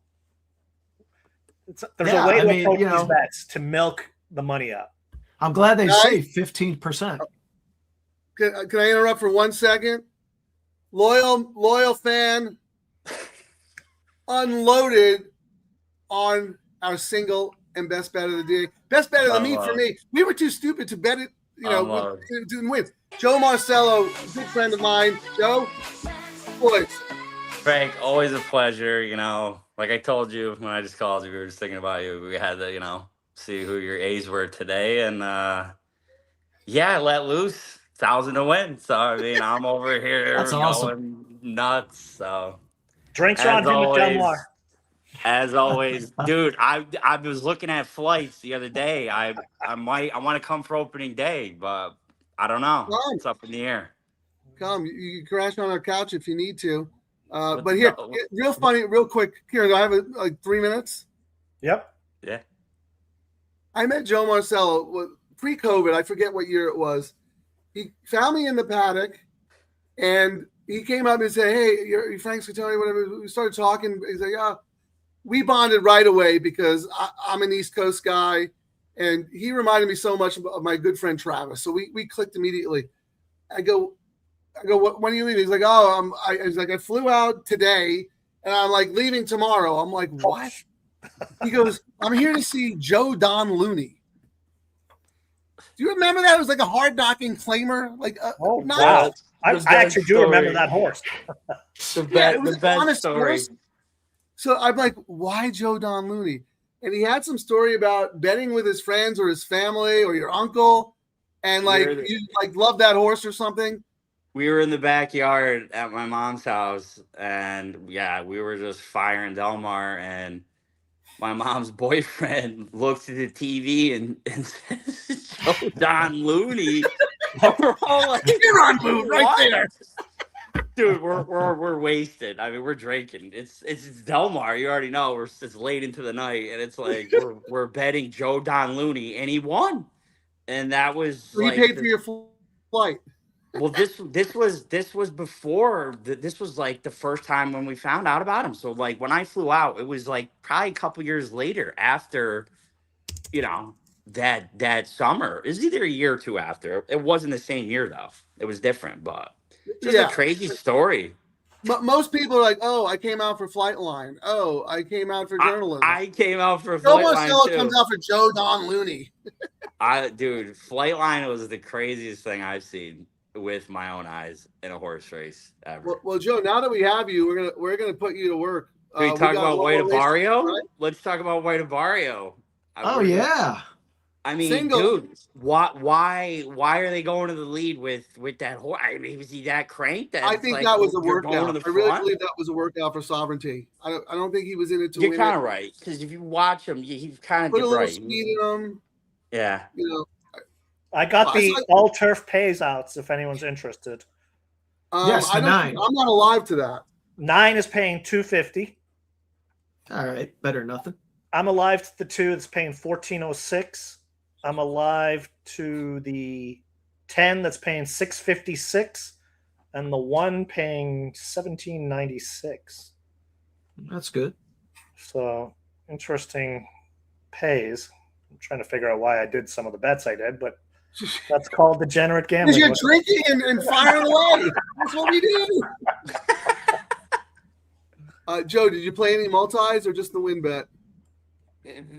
there's a way to approach these bets to milk the money out. I'm glad they say 15%. Can I interrupt for 1 second? Loyal fan unloaded on our single and best bet of the day. Best bet of the meet for me. We were too stupid to bet it, you know, didn't win. Joe Marcello, good friend of mine. Joe, boys. Frank, always a pleasure. You know, like I told you when I just called you, we were just thinking about you. We had to, you know, see who your A's were today. And yeah, let loose. 1,000 to win. So, I mean, I'm over here That's going awesome. nuts. So, Drinks are on him at Del Mar. As always, dude, I was looking at flights the other day. I want to come for opening day, but I don't know. It's up in the air. Come, you can crash on our couch if you need to. But here, real funny, real quick. Here, do I have like 3 minutes? Yep. Yeah. I met Joe Marcello pre-COVID. I forget what year it was. He found me in the paddock, and he came up and said, "Hey, you're Frank Scatoni, whatever." We started talking. He's like, "Yeah." We bonded right away because I'm an East Coast guy, and he reminded me so much of my good friend Travis. So we clicked immediately. I go, when are you leaving? He's like, "Oh, he's like, I flew out today, and I'm like leaving tomorrow." I'm like, "What?" He goes, "I'm here to see Joe Don Looney." Do you remember that? It was like a hard knocking claimer. Like, wow. I actually do remember that horse. the best story. So I'm like, why Joe Don Looney? And he had some story about betting with his friends or his family or your uncle, and like you like love that horse or something. We were in the backyard at my mom's house, and yeah, we were just firing Del Mar, and my mom's boyfriend looks at the TV and says, "Joe Don Looney." We're all like, "You're on move right there." Dude, we're wasted. I mean, we're drinking. It's Del Mar. You already know. It's late into the night, and it's like we're betting Joe Don Looney, and he won. And that was so he paid for your flight. Well, this was before. This was like the first time when we found out about him. So like when I flew out, it was like probably a couple years later after, you know, that summer. It was either a year or two after. It wasn't the same year though. It was different, but. Just a crazy story. But most people are like, "Oh, I came out for Flightline. Oh, I came out for journalism. I came out for Joe Flightline Marcello too. comes out for Joe Don Looney." Dude, Flightline was the craziest thing I've seen with my own eyes in a horse race ever. Well, Joe, now that we have you, we're gonna put you to work. Can we talk about White Abarrio? Right? Let's talk about White Abarrio. Oh yeah. I mean, Single. dude, why are they going to the lead with that horse? I mean, was he that cranked that I it's think like that was a you're going to workout. the I really front? believe that was a workout for sovereignty. I don't think he was in it to You're win kind it. of right, because if you watch him, he's kind of Put a little right. speed in him. Yeah. You know. I got Well, I the saw- all turf pays outs if anyone's interested. Yes, the I don't. 9. I'm not alive to that. 9 is paying $250. All right, better than nothing. I'm alive to the 2 that's paying $14.06. I'm alive to the 10 that's paying $6.56, and the 1 paying $17.96. That's good. So interesting pays. I'm trying to figure out why I did some of the bets I did, but that's called degenerate Because gambling. you're drinking and firing away. That's what we do. Joe, did you play any multis or just the win bet?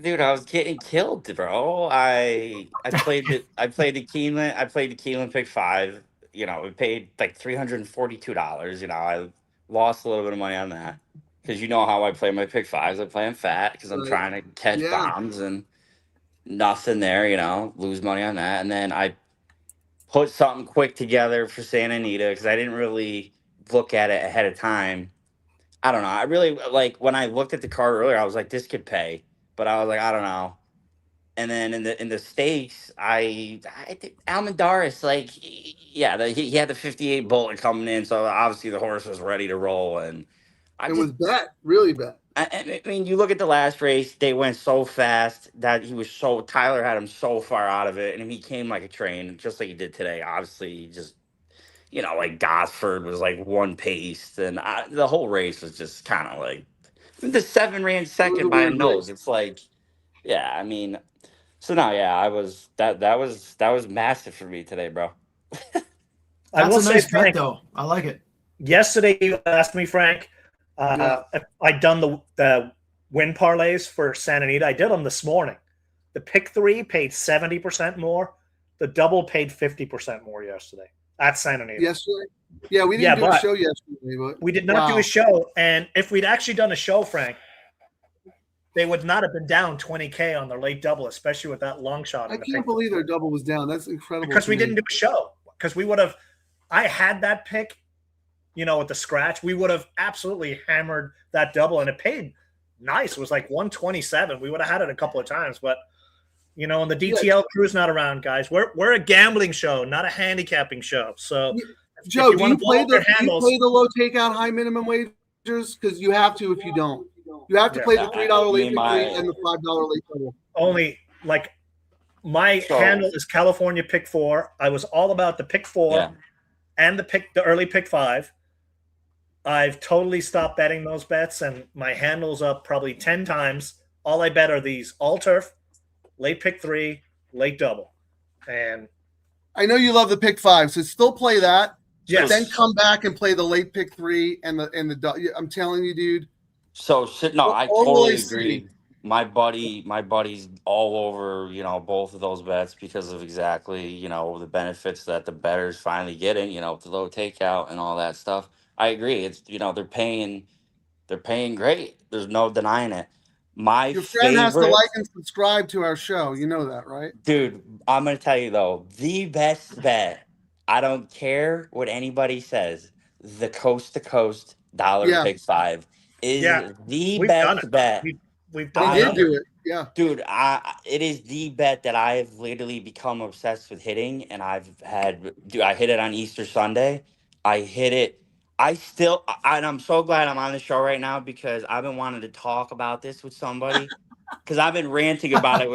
Dude, I was getting killed, bro. I played the Keeneland pick 5. You know, it paid like $342. You know, I lost a little bit of money on that because you know how I play my pick 5s. I play them fat because I'm Right. trying to catch Yeah. bombs and nothing there. You know, lose money on that, and then I put something quick together for Santa Anita because I didn't really look at it ahead of time. I don't know. I really like when I looked at the card earlier. I was like, this could pay, but I was like, I don't know. And then in the stakes, I think Almendaris, like, yeah, he had the 58 bullet coming in, so obviously the horse was ready to roll. And It was bet, really bet. I mean, you look at the last race; they went so fast that Tyler had him so far out of it, and he came like a train, just like he did today. Obviously, he just. You know, like Gosford was like one pace, and the whole race was just kind of like the 7 ran second by a weird nose. It's like, yeah, I mean, so now, yeah, I was that was massive for me today, bro. I will That's a say, nice bet, Frank, though. I like it. yesterday you asked me, Frank, if I'd done the win parlays for Santa Anita. I did them this morning. The pick 3 paid 70% more. The double paid 50% more yesterday at Santa Anita. Yesterday? Yeah, we didn't do a but show yesterday, but we did not do a show. And if we'd actually done a show, Frank, they would not have been down 20K on their late double, especially with that long shot. I can't believe their double was down. That's incredible. Because we didn't do a show. Because we would have, I had that pick, you know, with the scratch. We would have absolutely hammered that double, and it paid nice. It was like 127. We would have had it a couple of times, but you know, and the DTL crew's not around, guys. We're a gambling show, not a handicapping show. So, Joe, do you play the low takeout high minimum wagers? Because you have to if you don't. You have to play the $3 late pick 3 and the $5 late double. Only like my handle is California pick 4. I was all about the pick 4 and the early pick 5. I've totally stopped betting those bets, and my handle's up probably 10 times. All I bet are these all turf, late pick 3, late double. And I know you love the pick 5, so still play that. Yes. Then come back and play the late pick 3 and the I'm telling you, dude. So no, I totally agree. My buddy's all over, you know, both of those bets because of exactly, you know, the benefits that the bettors finally getting, you know, the low takeout and all that stuff. I agree. It's, you know, they're paying great. There's no denying it. Your friend has to like and subscribe to our show. You know that, right? Dude, I'm going to tell you, though, the best bet, I don't care what anybody says, the coast-to-coast dollar pick 5 is the best bet. We've done They did do it. Yeah. Dude, it is the bet that I've literally become obsessed with hitting, and I hit it on Easter Sunday. I hit it. And I'm so glad I'm on the show right now because I've been wanting to talk about this with somebody because I've been ranting about it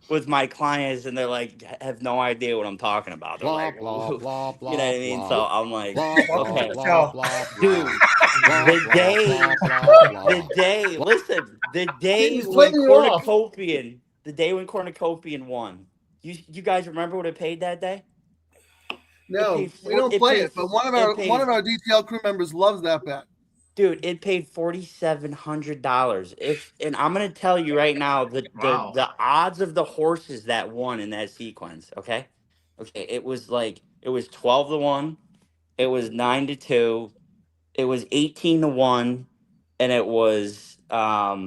with my clients, and they're like, have no idea what I'm talking about. They're like, blah, blah, blah, you know what I mean? So I'm like, okay, dude, the day when Cornucopian won, you guys remember what it paid that day? No, we don't play it, but one of our DTL crew members loves that bet. Dude, it paid $4,700. And I'm gonna tell you right now the odds of the horses that won in that sequence. Okay, it was 12-1, it was 9-2, it was 18-1, and it was there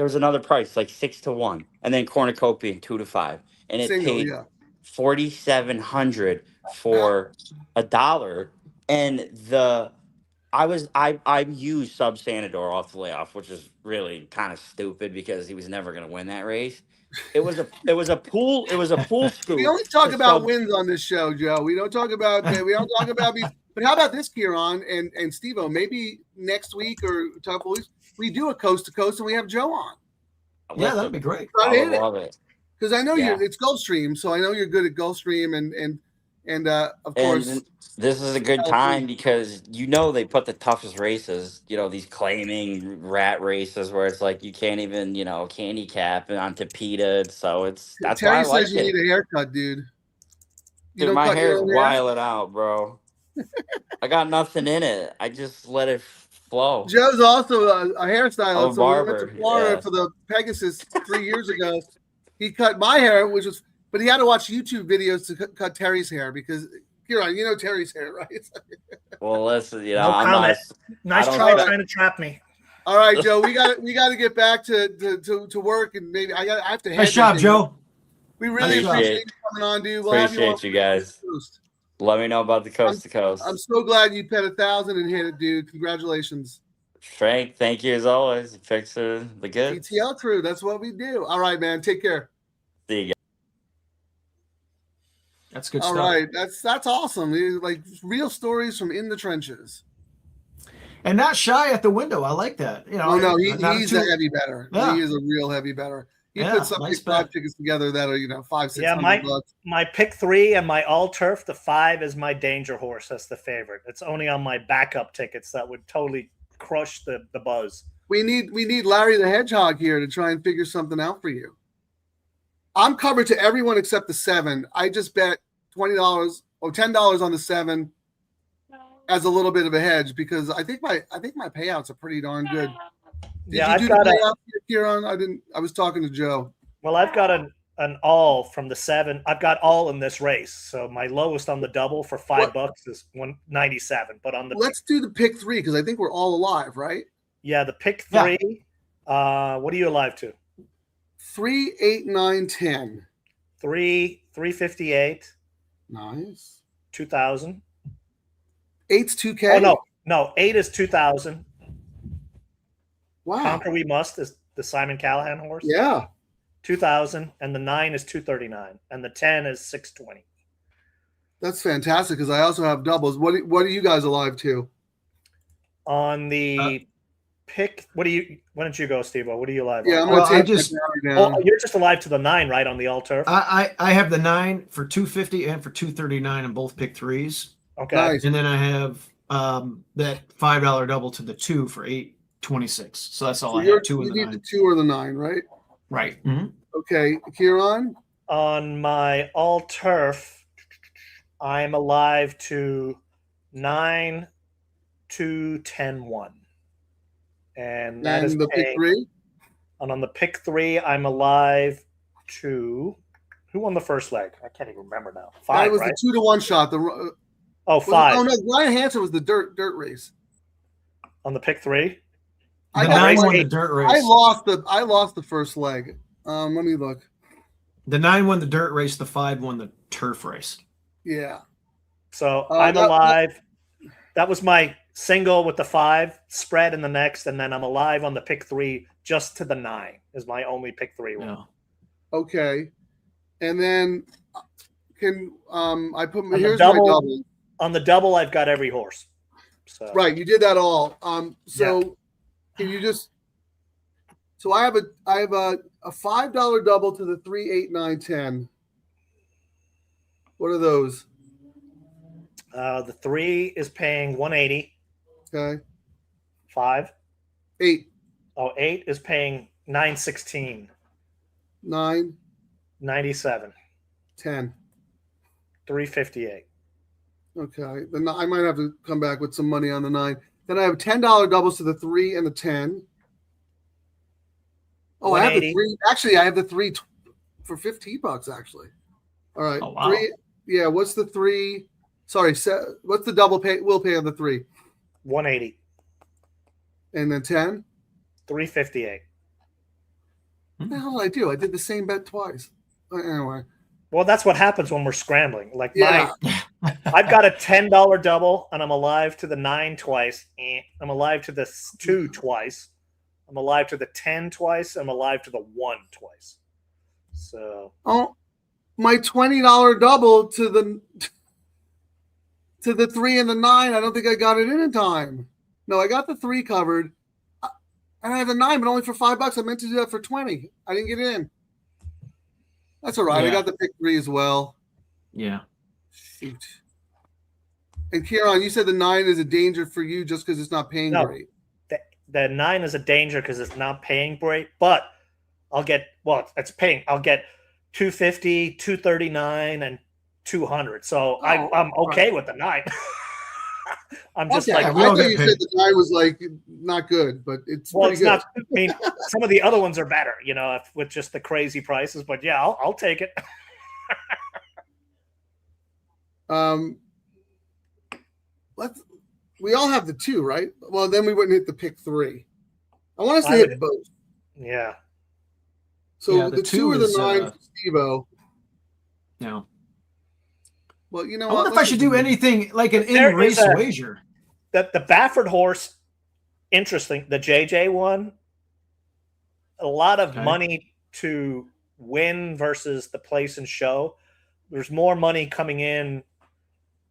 was another price like 6-1, and then Cornucopian 2-5. and it Single, paid yeah. 4,700 for $1. And I used Sub Sanador off the layoff, which is really kind of stupid because he was never going to win that race. It was a pool scoop. We only talk to about Sub- wins on this show, Joe. We don't talk about these. But how about this, Kieran and Steve-O? Maybe next week or a couple weeks we do a coast to coast and we have Joe on. Yeah, that'd be great. Try to I hit would love it. because I know Yeah. it's Gulfstream, so I know you're good at Gulfstream and of course. And this is a good time because they put the toughest races, these claiming rat races where it's like you can't even, candy cap onto PETA. So that's Terry why I like says you it. need a haircut, dude. You Dude, don't my cut your hair's own hair? wilding out, bro. I got nothing in it. I just let it flow. Joe's also a hairstylist. I'm a So we went barber, to Florida yeah. for the Pegasus 3 years ago. He cut my hair, but he had to watch YouTube videos to cut Terry's hair because Kieran, you know Terry's hair, right? Well, listen, No I'm comment. not. Nice I don't try know. trying to trap me. All right, Joe, we got to get back to work and maybe I have to head. Nice job, this. Joe. We really Nice appreciate job. you coming on, dude. We'll have you on Appreciate you guys. Let me know about the coast to coast. I'm so glad you pet 1,000 and hit it, dude. Congratulations. Frank, thank you as always. You fix the good. DTL Crew, that's what we do. All right, man. Take care. See you guys. That's good All stuff. right, that's awesome. Like real stories from in the trenches. And not shy at the window. I like that. Oh no, not he's too- a heavy better. Yeah. He is a real heavy better. He Yeah, put some nice five bet. tickets together that are $500-600 Yeah, bucks. my pick 3 and my all turf, the 5 is my danger horse. That's the favorite. It's only on my backup tickets that would totally crush the buzz. We need Larry the Hedgehog here to try and figure something out for you. I'm covered to everyone except the 7. I just bet $20 or $10 on the 7 as a little bit of a hedge because I think my payouts are pretty darn good. Did Yeah, you I've do got the a. payout, Kieran? I didn't. I was talking to Joe. Well, I've got an all from the 7. I've got all in this race. So my lowest on the double for $5 is 197. But on the Let's do the pick 3 because I think we're all alive, right? yeah, the pick 3. What are you alive to? 3, 8, 9, 10. 358, Nice. 2000. 8's 2K. Oh no, 8 is 2000. Wow. Conquer We Must is the Simon Callahan horse. Yeah. 2000, and the 9 is 239, and the 10 is 620. That's fantastic because I also have doubles. What are you guys alive to? On the pick, why don't you go, Steve? What are you alive? Yeah, on? I'm gonna take just- that down. Oh, you're just alive to the 9, right? On the all turf. I have the 9 for 250 and for 239 and both pick 3s. Okay. Nice. And then I have that $5 double to the 2 for 826. So that's all So I you have. 2 in the need 9. the 2 or the 9, right? Right. Mhm. Okay, Kieran. On my all turf, I'm alive to 9, 2, 10, 1. And that is And the pick paying- 3. And on the pick 3, I'm alive to who won the first leg? I can't even remember now. 5, That was right? the 2-1 shot. The Oh, 5 Oh no, Ryan Hansen was the dirt race. on the pick 3. I The got 9 race won the 8. dirt I race. lost the first leg. Let me look. The 9 won the dirt race. The 5 won the turf race. Yeah. So Oh, I'm that- alive. That was my single with the 5 spread in the next, and then I'm alive on the pick 3 just to the 9 is my only pick 3 one. Yeah. Okay. And then can I put the here's double- my double. On the double, I've got every horse. So Right, you did that all. So can you just so I have a $5 double to the 3, 8, 9, 10. What are those? The 3 is paying 180. Okay. 5. 8, 8 is paying 916. 9, 97. 10. 358. Okay. Then I might have to come back with some money on the 9. Then I have $10 doubles to the 3 and the 10. Oh, I have the 180. 3. Actually, I have the 3 for $15 actually. All right. Oh, wow. 3. Yeah, what's the 3? Sorry, what's the double pay? We'll pay on the 3. 180. And then 10. 358. What the hell did I do? I did the same bet twice. Anyway. Well, that's what happens when we're scrambling. Like Yeah. I've got a $10 double, and I'm alive to the 9 twice. I'm alive to the 2 twice. I'm alive to the 10 twice. I'm alive to the 1 twice. So. Oh, my $20 double to the 3 and the 9. I don't think I got it in time. No, I got the 3 covered, and I have the 9, but only for $5. I meant to do that for 20. I didn't get it in. That's all right. Yeah. I got the pick 3 as well. Yeah. Shoot. And Kieran, you said the 9 is a danger for you just because it's not paying great. The 9 is a danger because it's not paying great, but it's paying. I'll get 250, 239, and 200. So I'm okay with the 9. I'm just I thought you said the 9 was like not good, but it's pretty good. Not. I mean, some of the other ones are better, with just the crazy prices. But yeah, I'll take it. We all have the 2, right? Well, then we wouldn't hit the pick 3. I want us to hit both. Yeah. So the 2 or the 9 for Steve-O. No. Well, you know I wonder if I should do anything like an in-race wager. The Baffert horse, interesting. The JJ one, a lot of money to win versus the place and show. There's more money coming in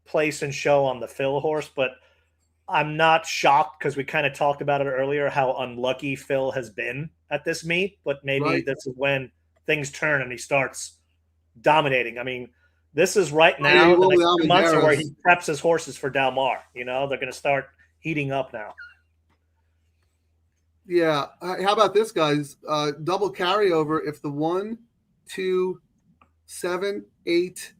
place and show on the Phil horse, but I'm not shocked because we kind of talked about it earlier how unlucky Phil has been at this meet, but maybe this is when things turn and he starts dominating. I mean, this is right now the next 2 months where he preps his horses for Del Mar. They're going to start heating up now. Yeah. How about this, guys? Double carryover if the 1, 2, 7, 8,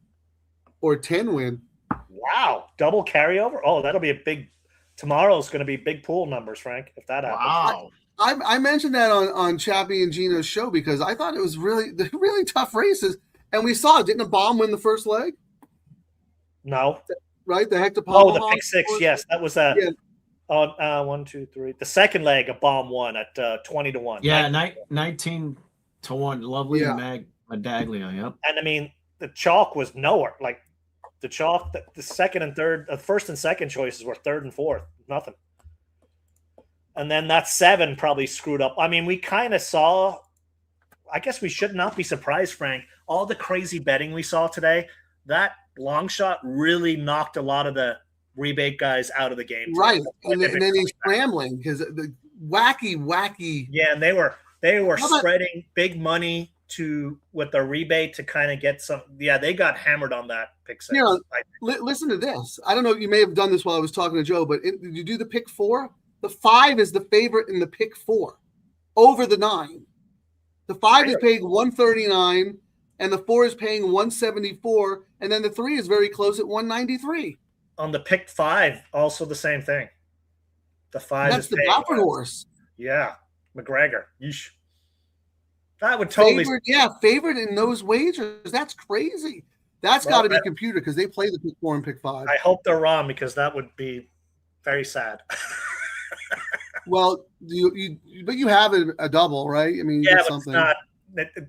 or 10 win. Wow. Double carryover? Oh, that'll be a big – tomorrow's going to be big pool numbers, Frank, if that happens. Wow. I mentioned that on Chappie and Gino's show because I thought it was really tough races. And we saw, didn't a bomb win the first leg? No. Right? The Hector Oh, the pick 6, yes. That was a 1, 2, 3. The second leg, a bomb won at 20-1. Yeah, 19-1. Lovely and Medaglia, yep. And I mean, the chalk was nowhere. Like the chalk, the second and third, the first and second choices were third and fourth. Nothing. And then that 7 probably screwed up. I mean, we kind of saw, I guess we should not be surprised, Frank. All the crazy betting we saw today, that long shot really knocked a lot of the rebate guys out of the game. Right. And then he's scrambling because the wacky. Yeah, and they were spreading big money with the rebate to kind of get some. Yeah, they got hammered on that pick 6. Listen to this. I don't know. You may have done this while I was talking to Joe, but did you do the pick 4? The 5 is the favorite in the pick 4 over the 9. The 5 is paying 139, and the 4 is paying 174, and then the 3 is very close at 193. On the pick 5, also the same thing. The 5 That's is the Baffert horse. Yeah, McGregor. Yeesh. That would totally favored in those wagers. That's crazy. That's got to be computer because they play the pick 4 and pick 5. I hope they're wrong because that would be very sad. Well, but you have a double, right? I mean, yeah, but it's not.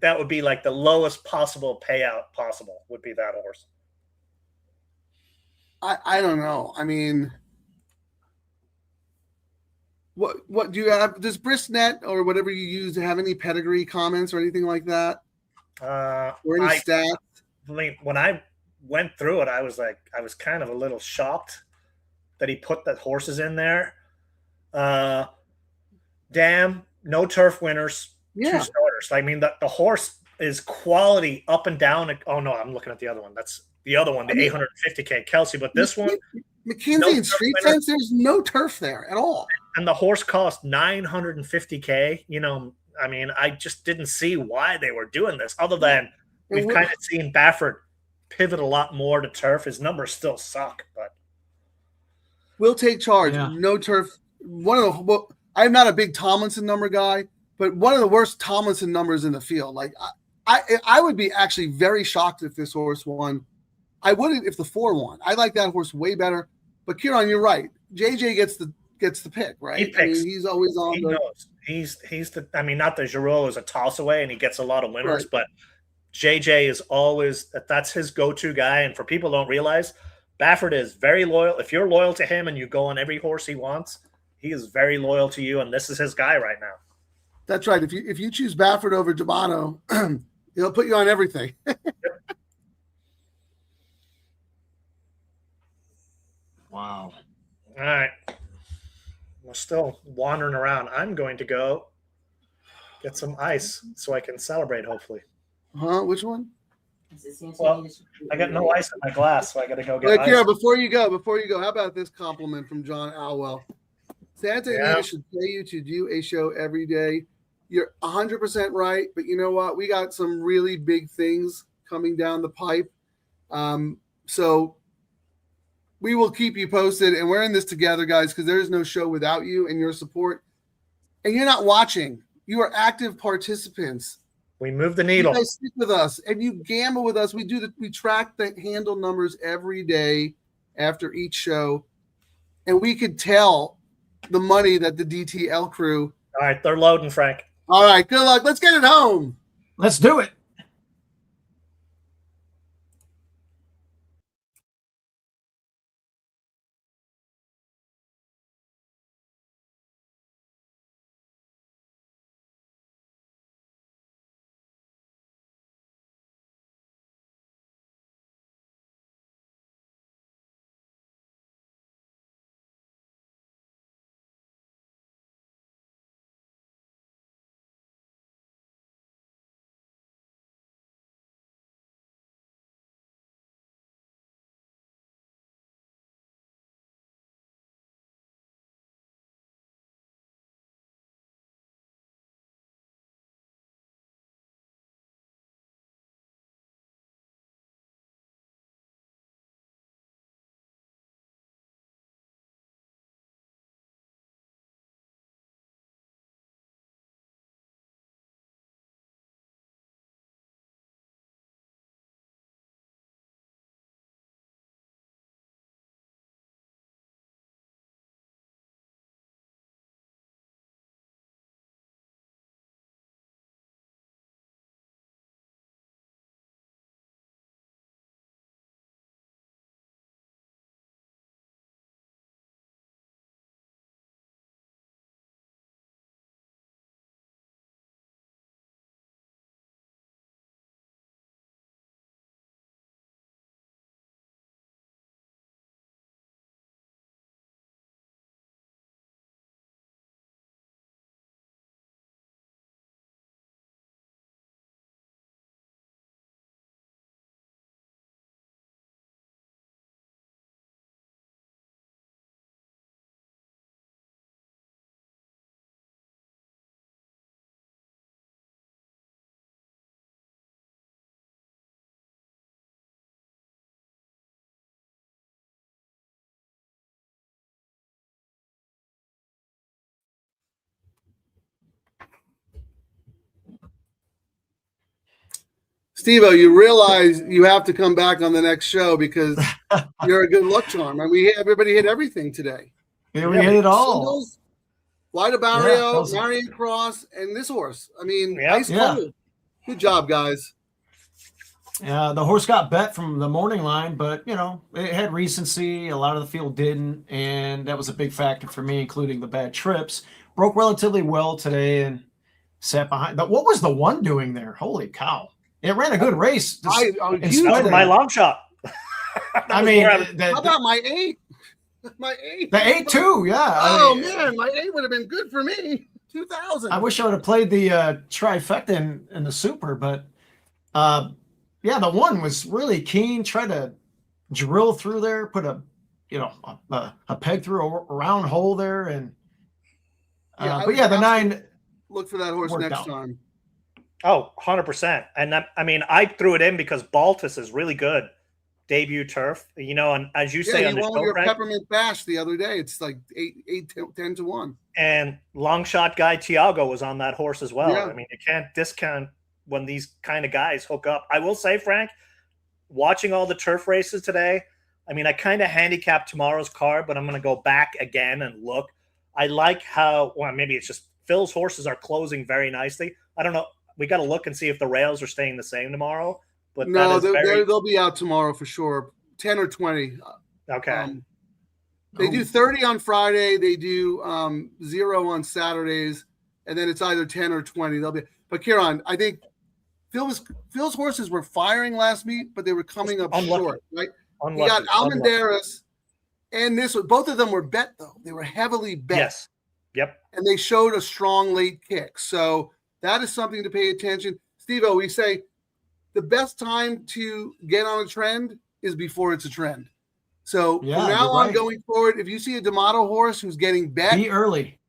That would be like the lowest possible payout possible would be that horse. I don't know. I mean, what do you have? Does Bristnet or whatever you use have any pedigree comments or anything like that? Or any stats? I mean, when I went through it, I was kind of a little shocked that he put the horses in there. Damn, no turf winners, 2 starters. I mean, the horse is quality up and down. Oh no, I'm looking at the other one. That's the other one, the 850K Kelsey. But this one, McKinsey and Street Sense, there's no turf there at all. And the horse cost 950K. I mean, I just didn't see why they were doing this, other than we've kind of seen Baffert pivot a lot more to turf. His numbers still suck, but we'll take charge. Yeah. No turf. I'm not a big Tomlinson number guy, but one of the worst Tomlinson numbers in the field. Like I would be actually very shocked if this horse won. I wouldn't if the 4 won. I like that horse way better. But Kieran, you're right. JJ gets the pick, right? He picks. I mean, he's always on. He knows. He's the. I mean, not that Giroux is a toss away and he gets a lot of winners, but JJ is always, that's his go-to guy. And for people who don't realize, Baffert is very loyal. If you're loyal to him and you go on every horse he wants, he is very loyal to you. And this is his guy right now. That's right. If you choose Baffert over Dabano, he'll put you on everything. Wow. All right. We're still wandering around. I'm going to go get some ice so I can celebrate, hopefully. Huh? Which one? Well, I got no ice in my glass, so I got to go get ice. Kira, before you go, how about this compliment from John Alwell? Santa Anita should pay you to do a show every day. You're 100% right, but you know what? We got some really big things coming down the pipe. So we will keep you posted, and we're in this together, guys, because there is no show without you and your support. And you're not watching. You are active participants. We move the needle. You guys stick with us, and you gamble with us. We track the handle numbers every day after each show, and we could tell the money that the DTL crew. All right, they're loading, Frank. All right, good luck. Let's get it home. Let's do it. Steve-O, you realize you have to come back on the next show because you're a good luck charm. And everybody hit everything today. Yeah, we hit it all. Singles, White Abarrio, Marion Cross, and this horse. I mean, ice cold. Good job, guys. Yeah, the horse got bet from the morning line, but, it had recency. A lot of the field didn't, and that was a big factor for me, including the bad trips. Broke relatively well today and sat behind. But what was the one doing there? Holy cow. It ran a good race. My long shot. I mean, how about my 8? My 8. The 8 too, yeah. Oh, man, my 8 would have been good for me. 2,000. I wish I would have played the trifecta in the super, but the one was really keen. Tried to drill through there, put a peg through a round hole there, and the 9. Look for that horse next time. Oh, 100%. And I threw it in because Baltus is really good. Debut turf, and as you say, on the show, your peppermint bash the other day. It's like 10 to 1. And long shot guy Tiago was on that horse as well. Yeah. I mean, you can't discount when these kind of guys hook up. I will say, Frank, watching all the turf races today, I kind of handicapped tomorrow's card, but I'm going to go back again and look. I like how, maybe it's just Phil's horses are closing very nicely. I don't know. we got to look and see if the rails are staying the same tomorrow. But No, that is they'll be out tomorrow for sure. 10 or 20. okay. They do 30 on Friday. They do 0 on Saturdays, and then it's either 10 or 20. They'll be. But Kieran, I think Phil's horses were firing last meet, but they were coming up short, right? You got Almendares, and this one. Both of them were bet though. They were heavily bet. Yes. Yep. And they showed a strong late kick. So that is something to pay attention. Steve-O, we say the best time to get on a trend is before it's a trend. So from now on going forward, if you see a D'Amato horse who's getting bet, be early.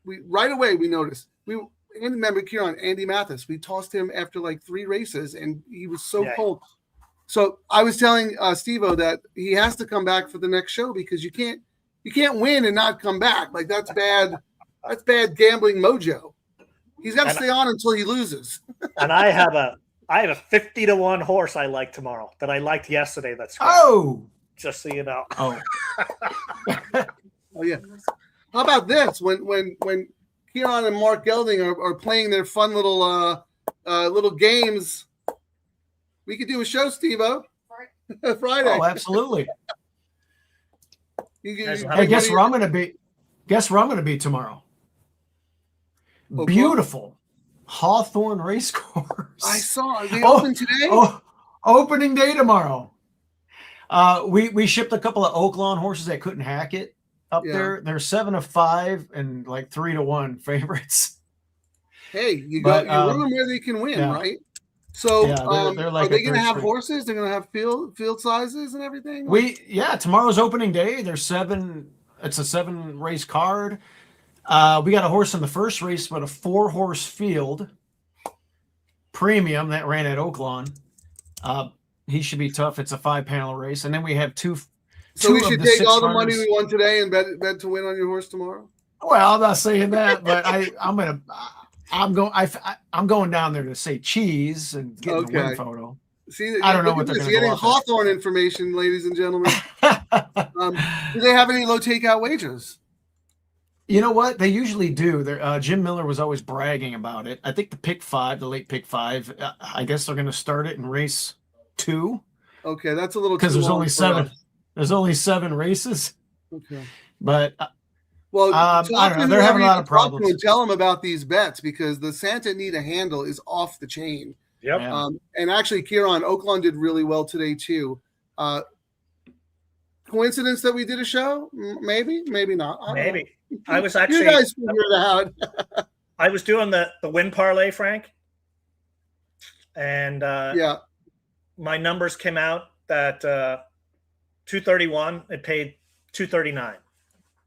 We right away we noticed. And remember Kieran, Andy Mathis, we tossed him after like 3 races and he was so cold. So I was telling Steve-O that he has to come back for the next show because you can't win and not come back. Like that's bad. That's bad gambling mojo. He's got to stay on until he loses. And I have a 50-1 horse I like tomorrow that I liked yesterday. That's just so you know. Oh yeah. How about this? When Kieran and Mark Gelding are playing their fun little games, we could do a show, Steve-O. Friday. Oh, absolutely. Hey, guess where I'm going to be? Guess where I'm going to be tomorrow? Oaklawn? Beautiful Hawthorne Racecourse. I saw. They open today. Opening day tomorrow. We shipped a couple of Oaklawn horses that couldn't hack it up there. They're 7 of 5 and like 3-1 favorites. Hey, you run them where they can win, right? So they're like are they going to have horses? They're going to have field sizes and everything? Tomorrow's opening day. There's 7. It's a 7 race card. We got a horse in the first race, but a 4-horse field premium that ran at Oaklawn. He should be tough. It's a 5-panel race, and then we have two. So we should take all the money we won today and bet to win on your horse tomorrow. Well, I'm not saying that, but I'm going down there to say cheese and get the win photo. See, I don't know what they're going to getting Hawthorne information, ladies and gentlemen. Do they have any low takeout wagers? You know what? They usually do. Jim Miller was always bragging about it. I think the pick 5, the late pick 5, I guess they're going to start it in race 2. Okay, that's a little because there's only 7. There's only 7 races. Okay, but I don't know. They're having a lot of problems. Tell them about these bets because the Santa Anita handle is off the chain. Yep. And actually, Kieran, Oaklawn did really well today too. Coincidence that we did a show? Maybe, maybe not. Maybe. I was actually. You guys figure it out. I was doing the win parlay, Frank, and my numbers came out that 231. It paid 239.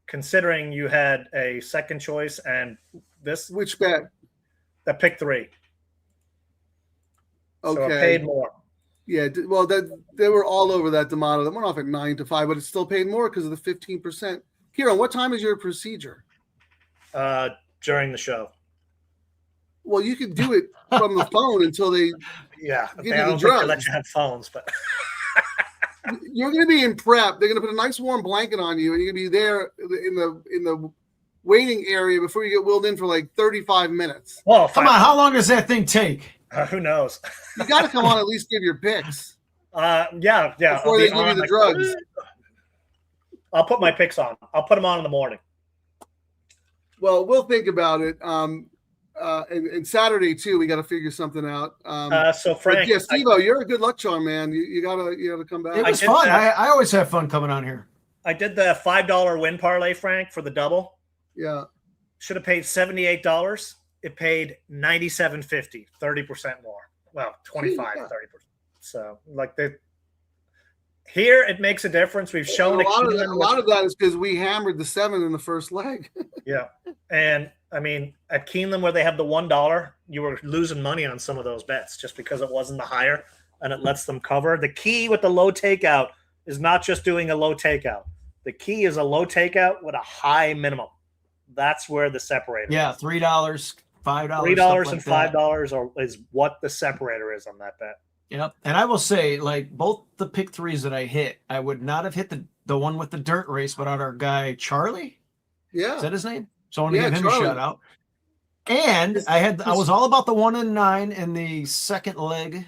Considering you had a second choice and this, which bet? The pick 3. Okay, so it paid more. Yeah, well, they were all over that D'Amato. That went off at 9 to 5, but it still paid more because of the 15%. Kieran, what time is your procedure? During the show. Well, you could do it from the phone until they give you the drugs. Let you have phones, but you're going to be in prep. They're going to put a nice warm blanket on you, and you're going to be there in the waiting area before you get wheeled in for like 35 minutes. Well, come on, how long does that thing take? Who knows? You got to come on at least give your picks. Yeah. Before they give you the drugs. I'll put my picks on. I'll put them on in the morning. Well, we'll think about it. And Saturday too, we got to figure something out. So Frank, yeah, Steve-O, you're a good luck charm, man. You gotta come back. It was fun. I always have fun coming on here. I did the $5 win parlay, Frank, for the double. Yeah. Should have paid $78. It paid $97.50, 30% more. Well, 25, 30%. So here it makes a difference. We've shown a lot of that is because we hammered the 7 in the first leg. Yeah. And I mean, at Keeneland where they have the $1, you were losing money on some of those bets just because it wasn't the higher and it lets them cover. The key with the low takeout is not just doing a low takeout. The key is a low takeout with a high minimum. That's where the separator is. $3, $5. $3 and $5 is what the separator is on that bet. Yep. And I will say, like, both the pick 3s that I hit, I would not have hit the one with the dirt race without our guy Charlie. Yeah. Is that his name? So I want to give him Charlie a shout out. And I was all about the 1 and 9 in the second leg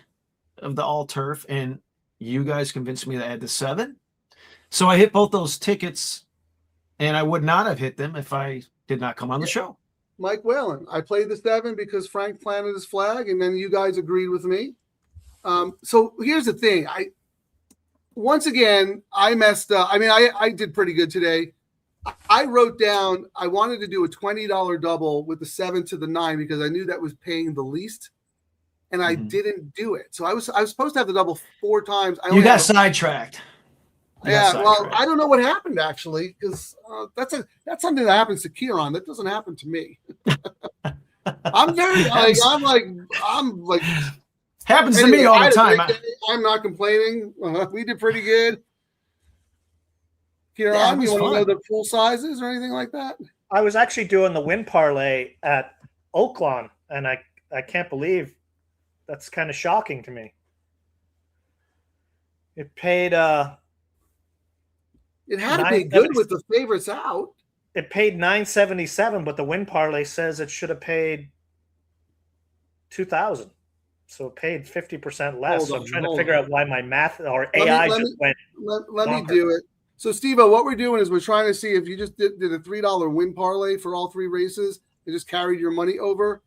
of the all turf, and you guys convinced me to add the 7. So I hit both those tickets, and I would not have hit them if I did not come on the show. Mike Whalen. I played the 7 because Frank planted his flag, and then you guys agreed with me. So here's the thing. Once again, I messed up. I mean, I did pretty good today. I wrote down I wanted to do a $20 double with the 7 to the 9 because I knew that was paying the least, and I didn't do it. So I was supposed to have the double 4 times. You got sidetracked. Well, I don't know what happened actually, because that's something that happens to Kieran. That doesn't happen to me. I'm like happens to me all the time. I'm not complaining. We did pretty good. Kieran, Yeah, you want to know the pool sizes or anything like that? I was actually doing the win parlay at Oaklawn, and I can't believe that's kind of shocking to me. It paid it had to be good with the favorites out. It paid $977, but the win parlay says it should have paid $2,000. So it paid 50% less. So I'm trying to figure out why my math or AI just went. Let me do it. So, Steve-O, what we're doing is we're trying to see if you just did a $3 win parlay for all 3 races and just carried your money over,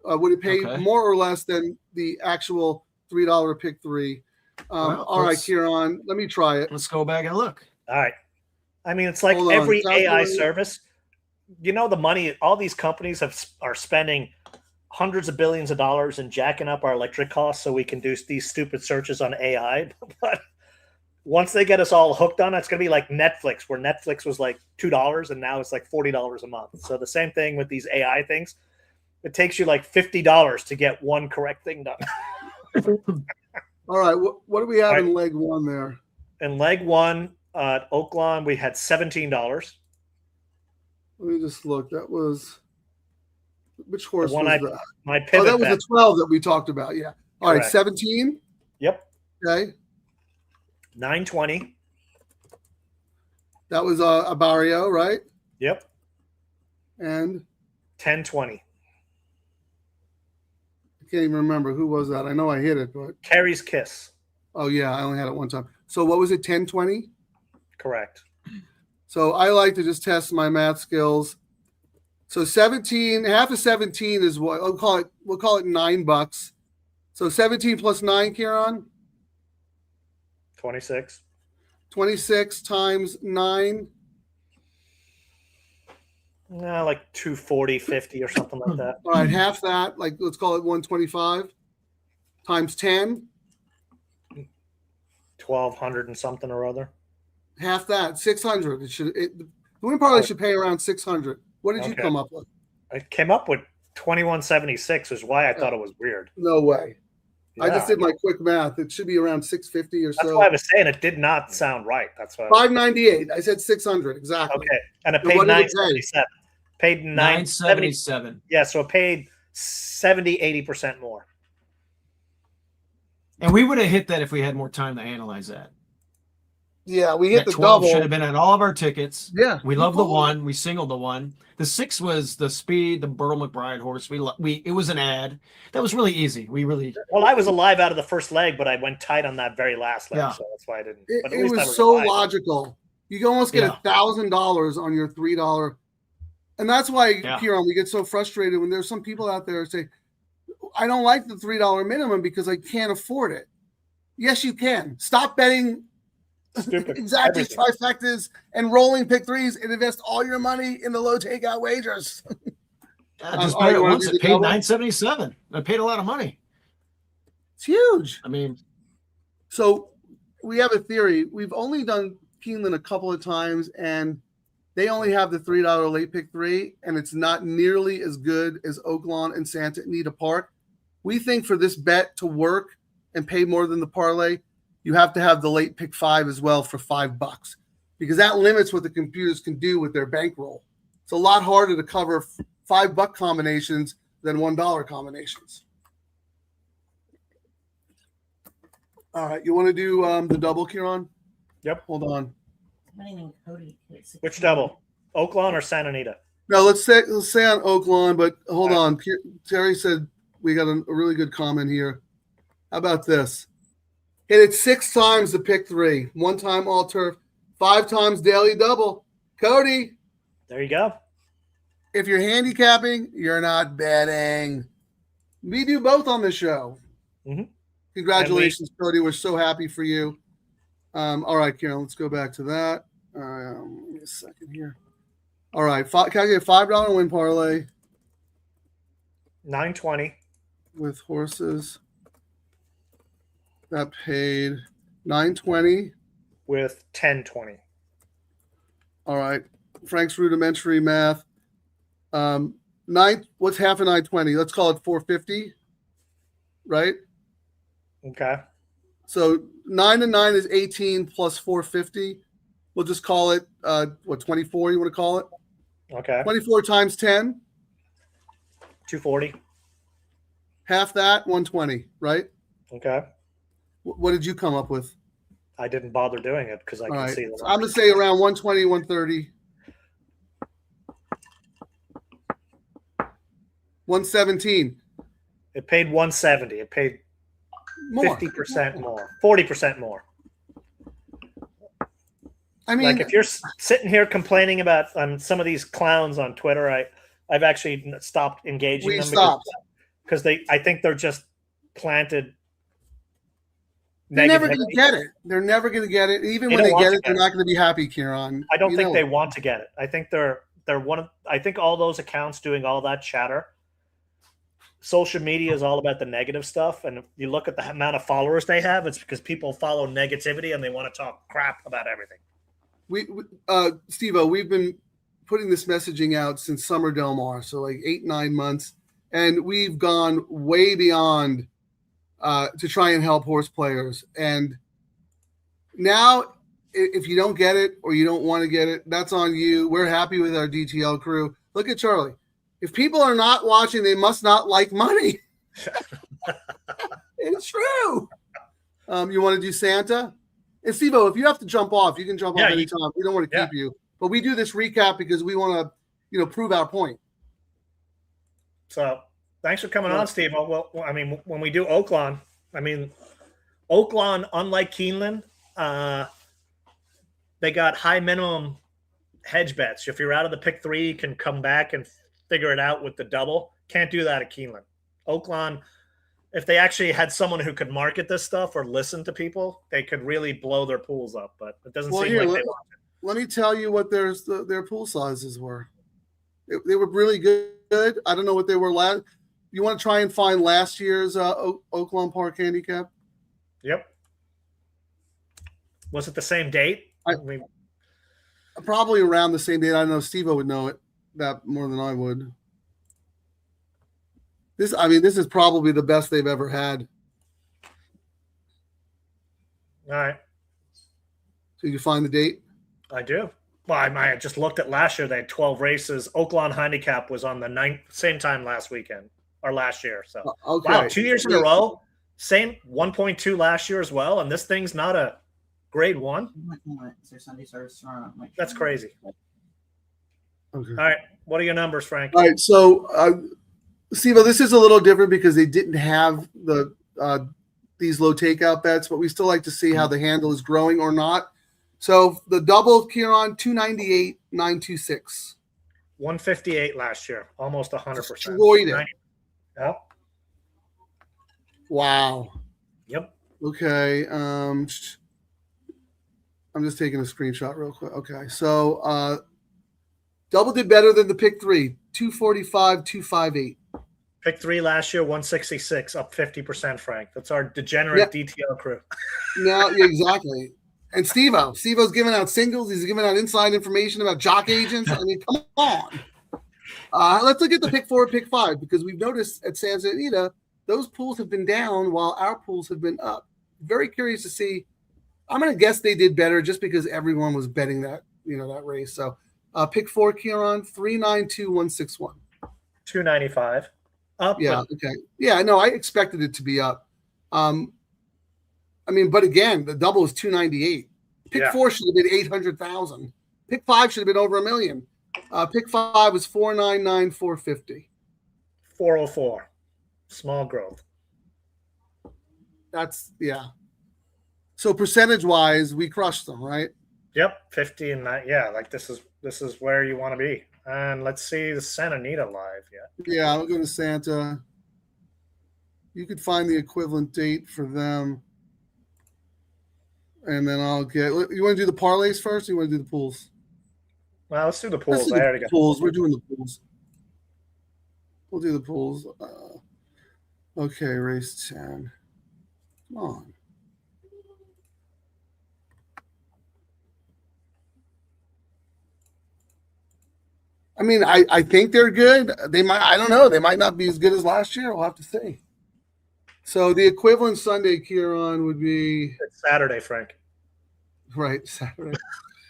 would it pay more or less than the actual $3 pick 3? All right, Kieran, let me try it. Let's go back and look. All right. I mean, it's like every AI service. You know, the money, all these companies are spending hundreds of billions of dollars in jacking up our electric costs so we can do these stupid searches on AI. But once they get us all hooked on it, it's going to be like Netflix, where Netflix was like $2 and now it's like $40 a month. So the same thing with these AI things. It takes you like $50 to get one correct thing done. All right. What do we have in leg 1 there? In leg 1 at Oaklawn, we had $17. Let me just look. That was which horse was that? My pivot. That was the 12 that we talked about. Yeah. All right. 17. Yep. Okay. 920. That was Abarrio, right? Yep. And 1020. I can't even remember who was that. I know I hit it, but Carrie's Kiss. Oh yeah, I only had it one time. So what was it? 1020. Correct. So I like to just test my math skills. So 17, half of 17 is what we'll call it $9. So 17 plus 9, Kieran? 26. 26 times 9. Like 240, 50 or something like that. All right, half that, like let's call it 125 times 10. 1,200 and something or other. Half that, 600. The win parlay should pay around 600. What did you come up with? I came up with 2176, which is why I thought it was weird. No way. Yeah. I just did my quick math. It should be around 650 or so. That's why I was saying it did not sound right. That's why. 598. I said 600 exactly. Okay, and it paid 977. Paid 977. Yeah, so it paid 70-80% more. And we would have hit that if we had more time to analyze that. Yeah, we hit that the 12 double. Should have been at all of our tickets. Yeah, we love the 1. We singled the 1. The 6 was the speed, the Burl McBride horse. It was an ad. That was really easy. Well, I was alive out of the first leg, but I went tight on that very last leg, so that's why I didn't. But it was so logical. You can almost get $1,000 on your $3. And that's why, Kieran, we get so frustrated when there's some people out there who say, I don't like the $3 minimum because I can't afford it. Yes, you can. Stop betting exactly trifectas and rolling pick 3s and invest all your money in the low takeout wagers. Just paid it once. It paid $977. I paid a lot of money. It's huge. I mean, so we have a theory. We've only done Keeneland a couple of times, and they only have the $3 late pick 3, and it's not nearly as good as Oaklawn and Santa Anita Park. We think for this bet to work and pay more than the parlay, you have to have the late pick 5 as well for $5, because that limits what the computers can do with their bankroll. It's a lot harder to cover $5 combinations than $1 combinations. All right, you want to do the double, Kieran? Yep. Hold on. Which double? Oaklawn or Santa Anita? No, let's say on Oaklawn, but hold on. Terry said we got a really good comment here. How about this? Hit it 6 times to pick 3. 1 time all turf, 5 times daily double. Cody, There you go. if you're handicapping, you're not betting. We do both on the show. Mhm. Congratulations, Cody. We're so happy for you. All right, Karen, let's go back to that. Give me a second here. All right, can I get a $5 win parlay 920 with horses? That paid $9.20 with 1020. All right, Frank's rudimentary math. What's half of 920? Let's call it 450, right? Okay. So 9 and 9 is 18 plus 450. We'll just call it 24. You want to call it? Okay. 24 times 10. 240. Half that, 120, right? Okay. What did you come up with? I didn't bother doing it because I All can right. see the So I'm going to say around 120, 130. 117. It paid 170. It paid More. 50% more, 40% more. I mean, Like if you're sitting here complaining about some of these clowns on Twitter, I've actually stopped engaging we them stopped. because I think they're just planted. They're never negativity. going to get it. They're never going to get it. Even They when don't they want get to it, they're get not going to be happy, Kieran. I don't You think know they it. want to get it. I think they're one of. I think all those accounts doing all that chatter. Social media is all about the negative stuff, and if you look at the amount of followers they have, it's because people follow negativity and they want to talk crap about everything. Steve-O, we've been putting this messaging out since Summer Del Mar, so like 8-9 months, and we've gone way beyond to try and help horse players. And now, if you don't get it or you don't want to get it, that's on you. We're happy with our DTL crew. Look at Charlie. If people are not watching, they must not like money. It's true. You want to do Santa? And Steve-O, if you have to jump off, you can jump off anytime. We don't want to keep you. But we do this recap because we want to, prove our point. So thanks for coming on, Steve. Well, I mean, when we do Oaklawn, Oaklawn, unlike Keeneland, they got high minimum hedge bets. If you're out of the pick 3, you can come back and figure it out with the double. Can't do that at Keeneland. Oaklawn, if they actually had someone who could market this stuff or listen to people, they could really blow their pools up. But it doesn't seem like they want it. Let me tell you what their pool sizes were. They were really good. I don't know what they were last. You want to try and find last year's Oaklawn Park Handicap? Yep. Was it the same date? Probably around the same date. I know Steve-O would know it that more than I would. This is probably the best they've ever had. All right. So you find the date? I do. Well, I just looked at last year. They had 12 races. Oaklawn Handicap was on the same time last weekend or last year. So, okay. Wow, 2 years in a row. Same 1.2 last year as well. And this thing's not a grade 1. That's crazy. Okay. All right. What are your numbers, Frank? All right. So, Steve-O, this is a little different because they didn't have these low takeout bets, but we still like to see how the handle is growing or not. So the double, Kieran, 298, 926. 158 last year, almost 100%. Destroyed it. Yep. Wow. Yep. Okay. I'm just taking a screenshot real quick. Okay. So double did better than the pick 3, 245, 258. Pick 3 last year, 166, up 50%, Frank. That's our degenerate DTL crew. No, yeah, exactly. And Steve-O's giving out singles. He's giving out inside information about jock agents. I mean, come on. Let's look at the pick 4 and pick 5 because we've noticed at Santa Anita, those pools have been down while our pools have been up. Very curious to see. I'm going to guess they did better just because everyone was betting that, that race. So pick 4, Kieran, 392,161. 295. Up. Yeah. Okay. Yeah. No, I expected it to be up. But again, the double is 298. Pick 4 should have been 800,000. Pick 5 should have been over $1 million. Pick 5 was 499,450. 404. Small growth. That's yeah. So percentage wise, we crushed them, right? Yep, 50 and 9. Yeah, like this is where you want to be. And let's see the Santa Anita live yet. Yeah, I'll go to Santa. You could find the equivalent date for them. And then I'll get. You want to do the parlays first, or you want to do the pools? Well, let's do the Let's pools. do I already the got pools. We're doing the pools. We'll do the pools. Okay, race 10. Come on. I mean, I think they're good. They might. I don't know. They might not be as good as last year. We'll have to see. So the equivalent Sunday, Kieran, would be It's Saturday, Frank. right Saturday.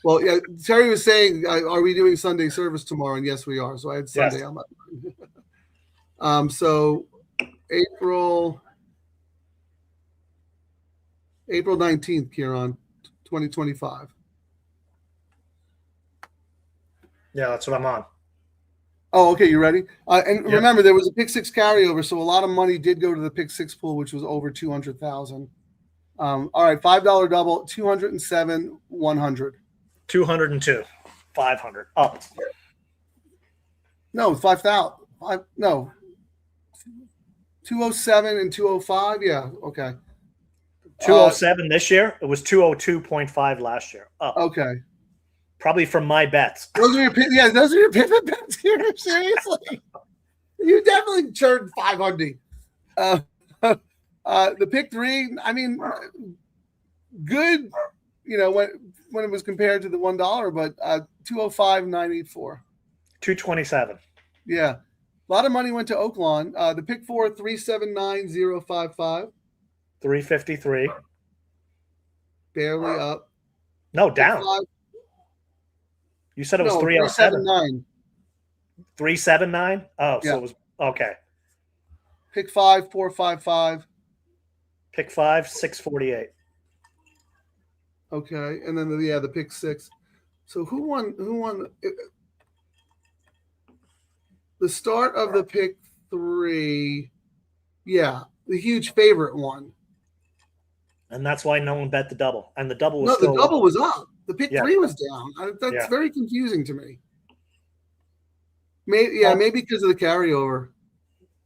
Well, yeah. Terry was saying, "Are we doing Sunday service tomorrow?" And yes, we are. So I had Sunday Yes. on my. So April 19th, Kieran, 2025. Yeah, that's what I'm on. Oh, okay. You ready? And Yep. remember, there was a pick 6 carryover, so a lot of money did go to the pick 6 pool, which was over 200,000. All right, $5 double, 207, 100. 202. 500. Up. No, 5,000. No, 207 and 205. Yeah, okay. 207 this year. It was 202.5 last year. Up. Okay. Probably from my bets. Those are your pivot bets here. Seriously, you definitely turned 500. The pick 3. I mean, good. You know when it was compared to the $1, but 205,984. 227. Yeah, a lot of money went to Oaklawn. The pick 4 379,055. 353. Barely up. No, Pick down. 5, You said it was no, 307. 379. 379? Oh, Yeah. so it was okay. Pick 5 455. Pick 5, 648. Okay, and then the pick 6. So who won? The start of the pick 3? Yeah, the huge favorite one. And that's why no one bet the double. And the double was No, still the double was up. The pick Yeah. 3 was down. That's Yeah. very confusing to me. Maybe because of the carryover.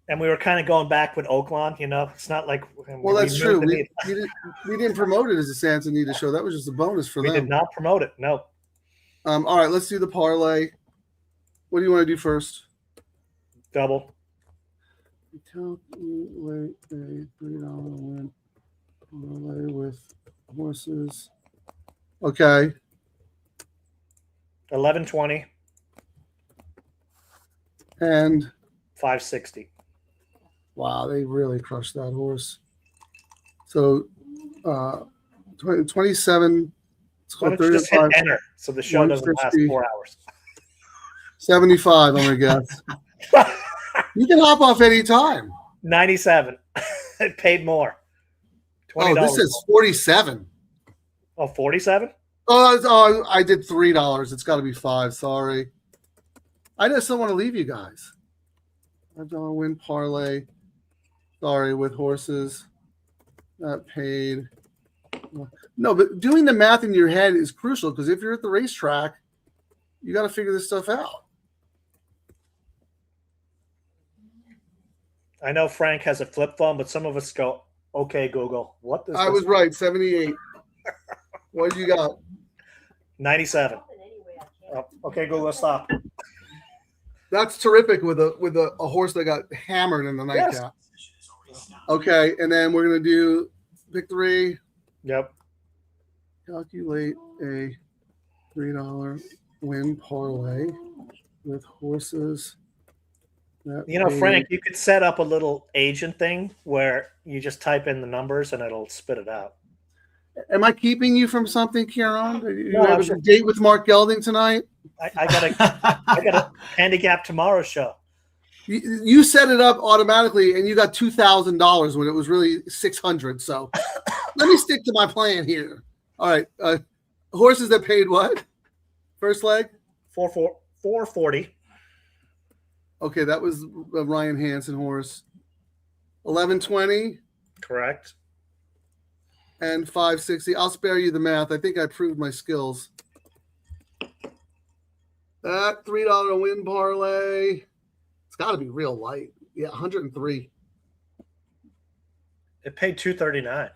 And we were kind of going back with Oaklawn, you know. It's not like Well, that's true. moved the We needle. didn't promote it as a Santa Anita show. That was just a bonus for We them. did not promote it. No. All right, let's do the parlay. What do you want to do first? Double. Calculate a $3 win parlay with horses. Okay. 1120, And 560. wow, they really crushed that horse. So 27, let's Why go don't you just hit 35, enter so the show doesn't last 150. 4 hours? 75, I'm gonna guess. You can hop off any time. 97. It paid more. $20. Oh, this is 47. Oh, 47? Oh, I did $3. It's got to be 5. Sorry. I just don't want to leave you guys. $5 win parlay. Sorry, with horses. Not paid. No, but doing the math in your head is crucial because if you're at the racetrack, you got to figure this stuff out. I know Frank has a flip phone, but some of us go, okay, Google. What does I this was right, 78. What do you got? 97. Oh, okay, Google, stop. That's terrific with a horse that got hammered in the nightcap. Yes. Okay, and then we're gonna do pick 3. Yep. Calculate a $3 win parlay with horses. You know, Frank, you could set up a little agent thing where you just type in the numbers and it'll spit it out. Am I keeping you from something, Kieran? You No, have a date with Mark Gelding tonight? I got a handicap tomorrow show. You set it up automatically, and you got $2,000 when it was really $600. So let me stick to my plan here. All right, horses that paid what? First leg? 4 440. Okay, that was a Ryan Hansen horse. 1120 Correct. and 560. I'll spare you the math. I think I proved my skills. That $3 win parlay. It's got to be real light. Yeah, 103. It paid 239.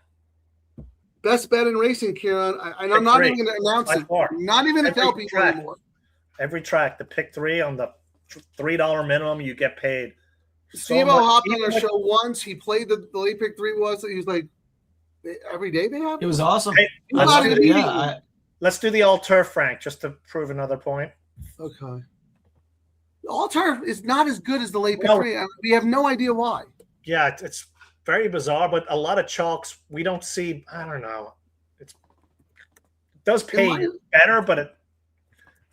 Best bet in racing, Kieran. And I'm not even going to announce it. Not even to tell people anymore. Every track, the pick 3 on the $3 minimum, you get paid. Steve-O hopped on our show once. He played the late pick 3 was. He was like, every day they have it? It was awesome. Hey, let's do the all turf, Frank, just to prove another point. Okay. All turf is not as good as the late pick 3. We have no idea why. Yeah, it's very bizarre, but a lot of chalks we don't see. I don't know. It does pay better, but at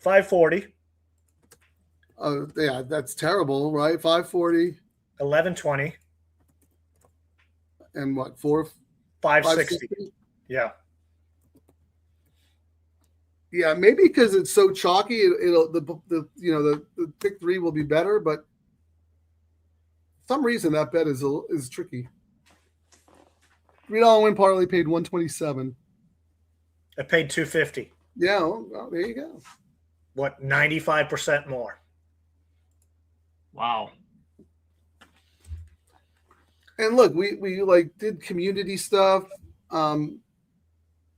540. Yeah, that's terrible, right? 540. 1120. And what, 560. Yeah. Yeah, maybe because it's so chalky, the pick 3 will be better, but for some reason that bet is tricky. $3 win parlay paid 127. It paid 250. Yeah, well, there you go. What, 95% more? Wow. And look, we like did community stuff.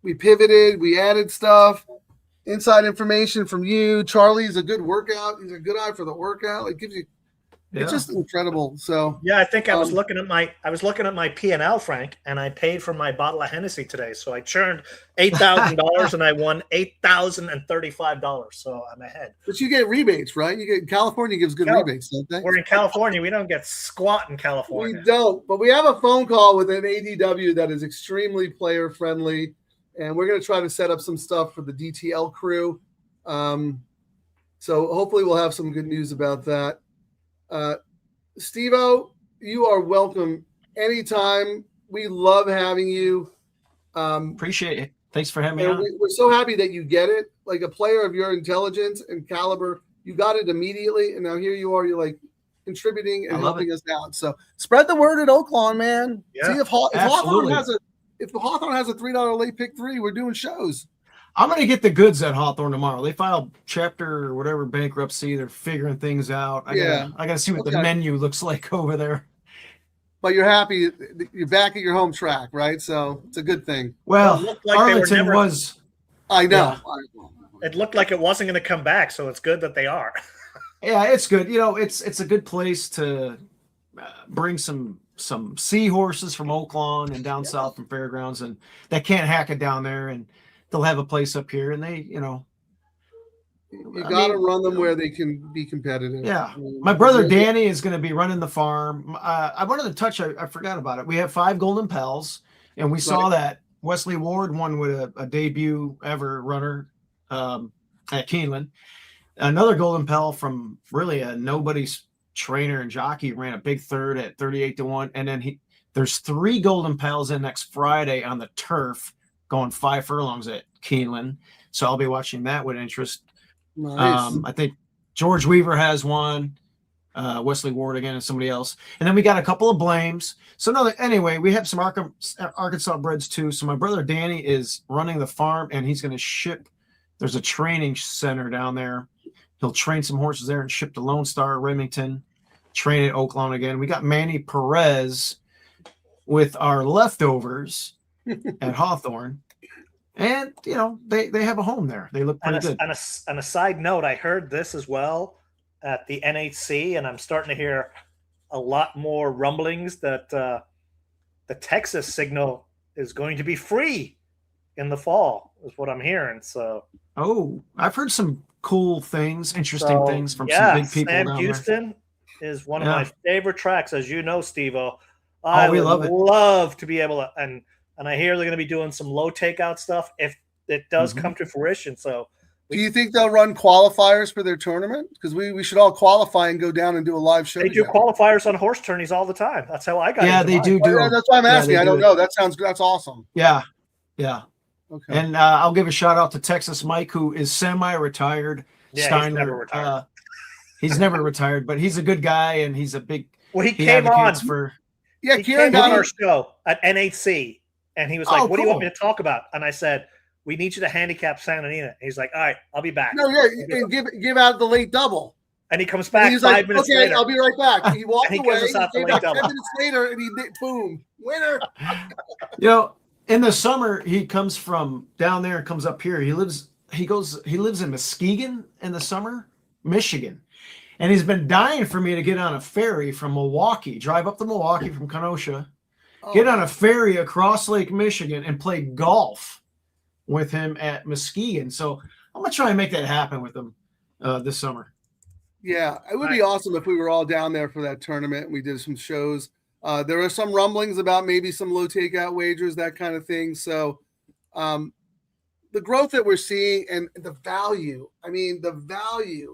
We pivoted, we added stuff, inside information from you. Charlie's a good workout. He's a good eye for the workout. It gives you it's just incredible. So yeah, I think I was looking at my P&L, Frank, and I paid for my bottle of Hennessy today. So I churned $8,000 and I won $8,035. So I'm ahead. But you get rebates, right? California gives good rebates, don't they? We're in California. We don't get squat in California. We don't, but we have a phone call with an ADW that is extremely player friendly, and we're going to try to set up some stuff for the DTL crew. So hopefully we'll have some good news about that. Steve-O, you are welcome anytime. We love having you. Appreciate it. Thanks for having me on. We're so happy that you get it. Like a player of your intelligence and caliber, you got it immediately, and now here you are. You're like contributing and helping us out. So spread the word at Oaklawn, man. Yeah, see if Hawthorne has a $3 late pick 3, we're doing shows. I'm going to get the goods at Hawthorne tomorrow. They filed chapter or whatever bankruptcy. They're figuring things out. I got to see what the menu looks like over there. But you're happy. You're back at your home track, right? So it's a good thing. Well, Arlington was. I know. Yeah. It looked like it wasn't going to come back, so it's good that they are. Yeah, it's good. It's a good place to bring some seahorses from Oaklawn and down south from Fairgrounds, and they can't hack it down there, and they'll have a place up here, and they, you got to run them where they can be competitive. Yeah. My brother Danny is going to be running the farm. I wanted to touch, I forgot about it. We have 5 Golden Pels, and we saw that Wesley Ward won with a debut ever runner at Keeneland. Another Golden Pel from really a nobody's trainer and jockey ran a big third at 38-1. And then there's 3 Golden Pels in next Friday on the turf, going 5 furlongs at Keeneland. So I'll be watching that with interest. Nice. I think George Weaver has one, Wesley Ward again, and somebody else. And then we got a couple of blames. So anyway, we have some Arkansas breds too. So my brother Danny is running the farm, and he's going to ship. There's a training center down there. He'll train some horses there and ship to Lone Star, Remington, train at Oaklawn again. We got Manny Perez with our leftovers at Hawthorne, and they have a home there. They look pretty good. On a side note, I heard this as well at the NHC, and I'm starting to hear a lot more rumblings that the Texas signal is going to be free in the fall, is what I'm hearing. So, I've heard some cool things, interesting things from some big people Sam down Houston is one of my favorite tracks, as you know, Steve-O. We love it. Love to be able to, and I hear they're going to be doing some low takeout stuff if it does come to fruition. So, do you think they'll run qualifiers for their tournament? Because we should all qualify and go down and do a live show. They do qualifiers on horse tourneys all the time. That's how I got. Yeah, they do. That's why I'm asking. I don't know. That's awesome. Yeah. Okay. And I'll give a shout out to Texas Mike, who is semi-retired. Yeah, Steiner. he's never retired. He's never retired, but he's a good guy, and he's a big. Well, he came on. advocates for. Yeah, He Kieran came on got our show at NHC, and he was like, Oh, "What do you want cool. me to talk about?" And I said, "We need you to handicap Santa Anita." And he's like, "All right, I'll be back." No, yeah, and give out the late double. And he comes And back he's 5 like, minutes okay, later. I'll be right back. He walked And he away. gives us out He the came late back 10 double. minutes later, and he did boom, winner. You know, in the summer he comes from down there and comes up here. He lives in Muskegon in the summer, Michigan. And he's been dying for me to get on a ferry from Milwaukee, drive up to Milwaukee from Kenosha, get on a ferry across Lake Michigan and play golf with him at Muskegon. So I'm going to try and make that happen with him this summer. Yeah, it would be awesome if we were all down there for that tournament. We did some shows. There are some rumblings about maybe some low takeout wagers, that kind of thing. So the growth that we're seeing and the value,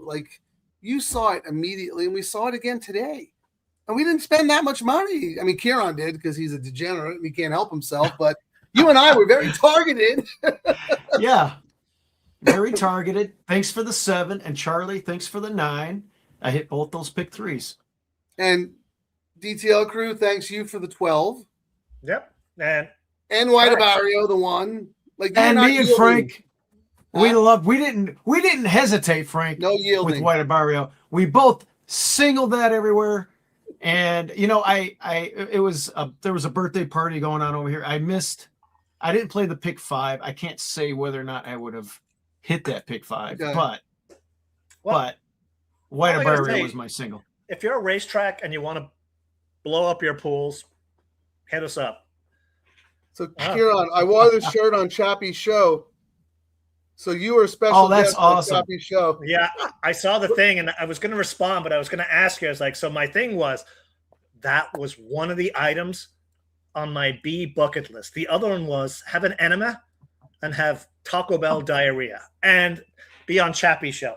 like you saw it immediately, and we saw it again today. And we didn't spend that much money. I mean, Kieran did because he's a degenerate and he can't help himself. But you and I were very targeted. Yeah, very targeted. Thanks for the 7. And Charlie, thanks for the 9. I hit both those pick 3s. And DTL Crew, thanks you for the 12. Yep. And White Abarrio, the 1. Like, And me and Frank, Huh? we didn't hesitate, Frank. No yielding. With White Abarrio. We both singled that everywhere. And you know, there was a birthday party going on over here. I didn't play the pick 5. I can't say whether or not I would have hit that pick 5, Okay. but White I gotta Abarrio say, was my single. if you're a racetrack and you want to blow up your pools, hit us up. So, Kieran, I wore this shirt on Chappie's show. So you were a special Oh, that's guest on awesome. Chappie's show. Yeah, I saw the thing and I was going to respond, but I was going to ask you. I was like, so my thing was that was one of the items on my B bucket list. The other one was have an enema and have Taco Bell diarrhea and be on Chappie's show.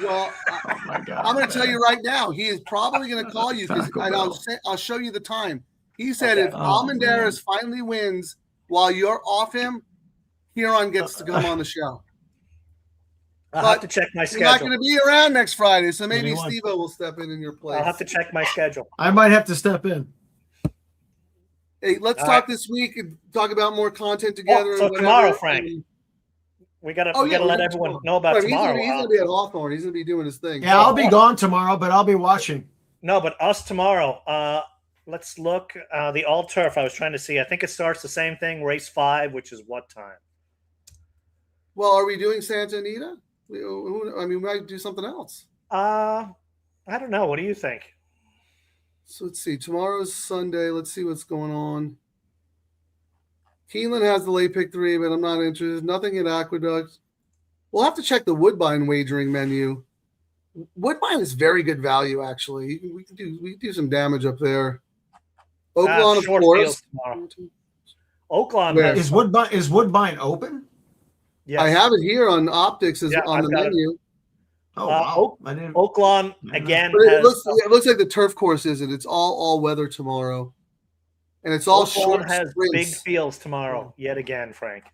Well, Oh my God. I'm going to tell you right now, he is probably going to call you because Taco Bell. I'll show you the time. He said Okay. if Almendarez finally wins while you're off him, Kieran gets to come on the show. I'll But have to check my He's not going schedule. to be around next Friday, so maybe Anyone? Steve-O will step in your place. I'll have to check my schedule. I might have to step in. Hey, let's All talk right. this week and talk about more content together. so and tomorrow, whatever. Frank, we gotta Oh, we yeah, gotta let we're everyone tomorrow. know about Right, he's tomorrow. gonna be at Hawthorne. He's gonna be doing his thing. Yeah, I'll be gone tomorrow, but I'll be watching. No, but us tomorrow. Let's look. The all turf. I was trying to see. I think it starts the same thing. Race 5, which is what time? Well, are we doing Santa Anita? We might do something else. I don't know. What do you think? So let's see. Tomorrow's Sunday. Let's see what's going on. Keeneland has the late pick 3, but I'm not interested. Nothing at Aqueduct. We'll have to check the Woodbine wagering menu. Woodbine is very good value, actually. We can do some damage up there. Oaklawn, of short course. fields tomorrow. Oaklawn Where? has. Is Woodbine open? Yes. I have it here on optics as Yeah, on I've the got it. menu. Oh, wow. I didn't. Oaklawn again. But it Has, looks like the turf course isn't. It's all weather tomorrow, and it's all short Oaklawn has sprints. big fields tomorrow yet again, Frank.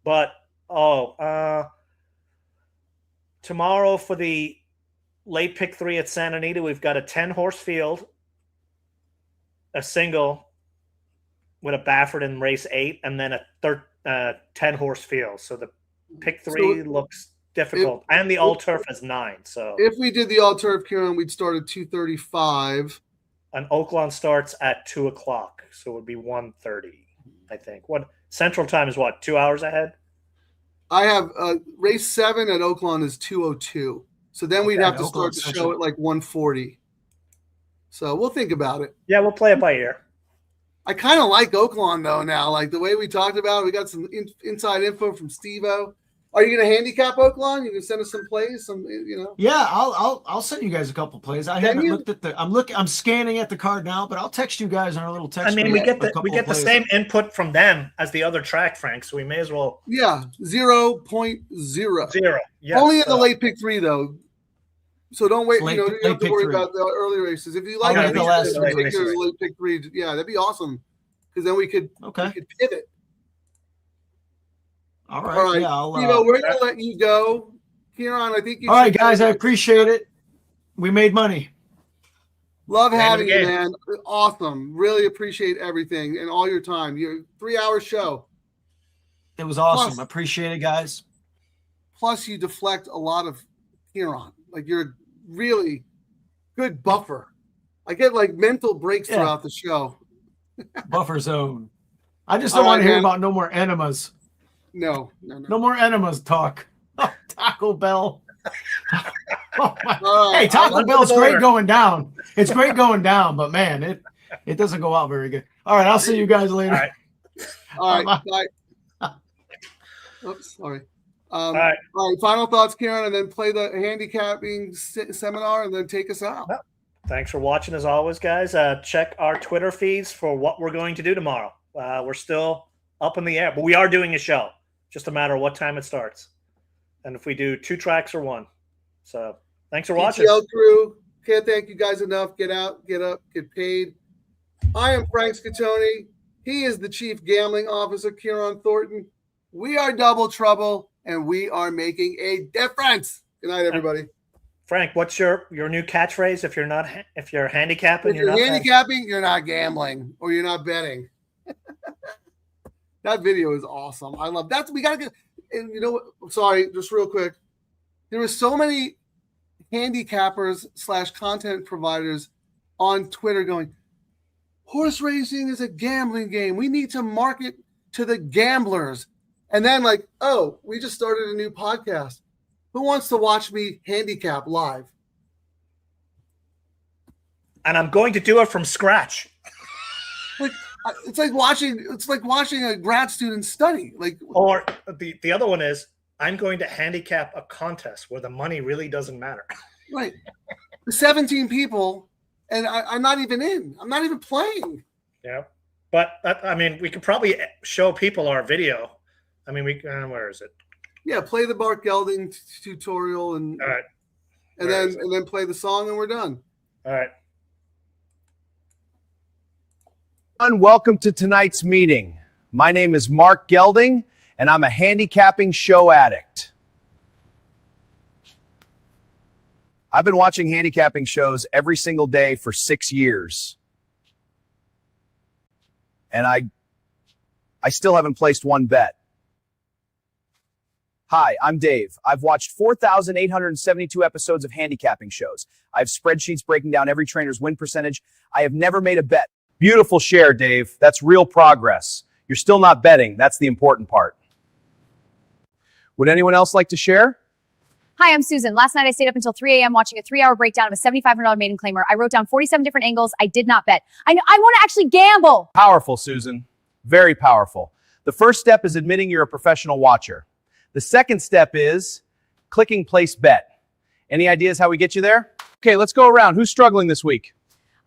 But tomorrow for the late pick 3 at Santa Anita, we've got a 10-horse field, a single with a Baffert in race 8, and then a 10-horse field. So the pick 3 looks difficult, and the all turf has 9. So If we did the all turf, Kieran, we'd start at 2:35. an Oaklawn starts at 2:00, so it would be 1:30, I think. What Central Time is? What, 2 hours ahead? I have race 7 at Oaklawn is 2:02. So then we'd Okay, have to start the show at like 1:40. So we'll think about it. Yeah, we'll play it by ear. I kind of like Oaklawn though now. Like the way we talked about it, we got some inside info from Steve-O. Are you going to handicap Oaklawn? You can send us some plays, Yeah, I'll send you guys a couple plays. I haven't looked at I'm scanning at the card now, but I'll text you guys on our little text. I mean, we get the plays. same input from them as the other track, Frank. So we may as well 0.0. 0. Yeah, Only in the late pick 3 though. So don't wait. Late- you don't late have to pick worry 3. about the early races. If you I'll like get the last in three particular races. late pick 3, yeah, that'd be awesome. Because then we could pivot. All right. All right, Yeah, Steve-O, we're gonna let you go. Kieran, I think you. All right, guys, I appreciate it. We made money. Love Name of having the you, game. man. Awesome. Really appreciate everything and all your time. Your 3-hour show. It was awesome. Plus- I appreciate it, guys. Plus, you deflect a lot of Kieran. Like, you're a really good buffer. I get like mental breaks throughout the show. Buffer zone. I just don't All want right, to hear man. about no more enemas. No. No more enemas talk. Oh, Taco Bell. Oh, my. All right. Hey, Taco I'll Bell's put it great over. going down. It's great going down, but man, it doesn't go out very good. All right, I'll see you guys later. All right. All right. Bye. Oops, sorry. All right. Final thoughts, Kieran, and then play the handicapping seminar and then take us out. Thanks for watching as always, guys. Check our Twitter feeds for what we're going to do tomorrow. We're still up in the air, but we are doing a show. Just a matter of what time it starts. And if we do 2 tracks or 1. So thanks for watching. DTL Crew. Can't thank you guys enough. Get out, get up, get paid. I am Frank Scatoni. He is the Chief Gambling Officer, Kieran Thornton. We are Double Trouble, and we are making a difference. Good night, everybody. Frank, what's your new catchphrase? If you're handicapping, If you're you're not handicapping, you're not gambling or you're not betting. That video is awesome. I love that. We gotta get. And you know what? Sorry, just real quick. There were so many handicappers / content providers on Twitter going, horse racing is a gambling game. We need to market to the gamblers. And then like, oh, we just started a new podcast. Who wants to watch me handicap live? And I'm going to do it from scratch. Like, it's like watching a grad student study. Like, Or the other one is I'm going to handicap a contest where the money really doesn't matter. right. 17 people, and I'm not even in. I'm not even playing. Yeah. But I mean, we could probably show people our video. I mean, where is it? Yeah, play the Mark Gelding tutorial and All right. and then play the song and we're done. All right. Welcome to tonight's meeting. My name is Mark Gelding, and I'm a handicapping show addict. I've been watching handicapping shows every single day for 6 years. And I still haven't placed one bet. Hi, I'm Dave. I've watched 4,872 episodes of handicapping shows. I have spreadsheets breaking down every trainer's win percentage. I have never made a bet. Beautiful share, Dave. That's real progress. You're still not betting. That's the important part. Would anyone else like to share? Hi, I'm Susan. Last night I stayed up until 3 a.m. watching a 3-hour breakdown of a $7,500 maiden claimer. I wrote down 47 different angles. I did not bet. I want to actually gamble. Powerful, Susan. Very powerful. The first step is admitting you're a professional watcher. The second step is clicking place bet. Any ideas how we get you there? Okay, let's go around. Who's struggling this week?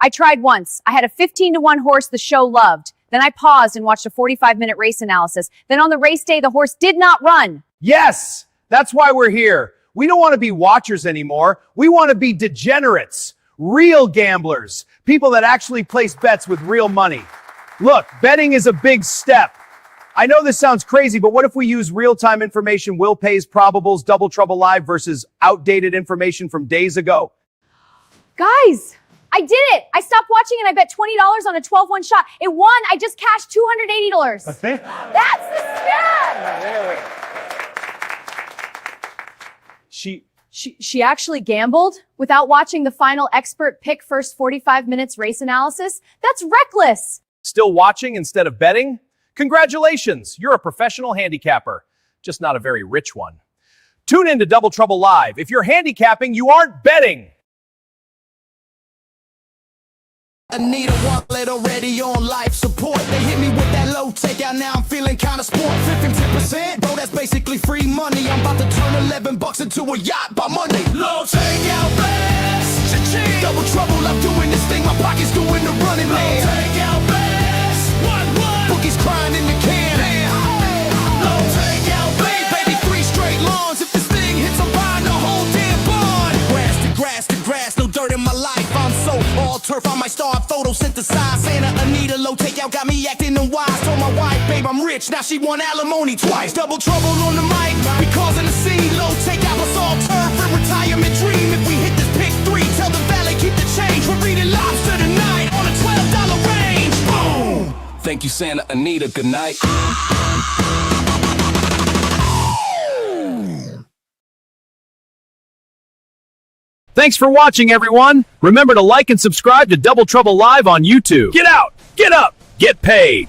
I tried once. I had a 15-to-1 horse the show loved. Then I paused and watched a 45-minute race analysis. Then on the race day, the horse did not run. Yes, that's why we're here. We don't want to be watchers anymore. We want to be degenerates, real gamblers, people that actually place bets with real money. Look, betting is a big step. I know this sounds crazy, but what if we use real-time information, Will Pays, probables, Double Trouble Live versus outdated information from days ago? Guys, I did it. I stopped watching and I bet $20 on a 12-1 shot. It won. I just cashed $280. That's the scam. She actually gambled without watching the final expert pick first 45 minutes race analysis. That's reckless. Still watching instead of betting? Congratulations, you're a professional handicapper, just not a very rich one. Tune in to Double Trouble Live. If you're handicapping, you aren't betting. I need a wallet already on life support. They hit me with that low takeout, now I'm feeling kinda sport. 15%, bro, that's basically free money. I'm about to turn $11 into a yacht by Monday. Low takeout best, cha-ching. Double trouble, I'm doing this thing, my pocket's doing the running, man. Low takeout best, what? Bookies crying in the can. Low takeout, baby, 3 straight lawns. If this thing hits, I'm buying the whole damn barn. Grass to grass to grass, no dirt in my life, I'm so all turf, I might start photosynthesize. Santa Anita, low takeout, got me acting unwise. Told my wife, babe, I'm rich, now she want alimony twice. Double trouble on the mic, we causing a scene. Low takeout, let's all turf and retirement dream. If we hit this pick 3, tell the valet keep the change. We're reading lobster tonight on a $12 range. Boom! Thank you, Santa Anita, good night. Thanks for watching, everyone. Remember to like and subscribe to Double Trouble Live on YouTube. Get out, get up, get paid.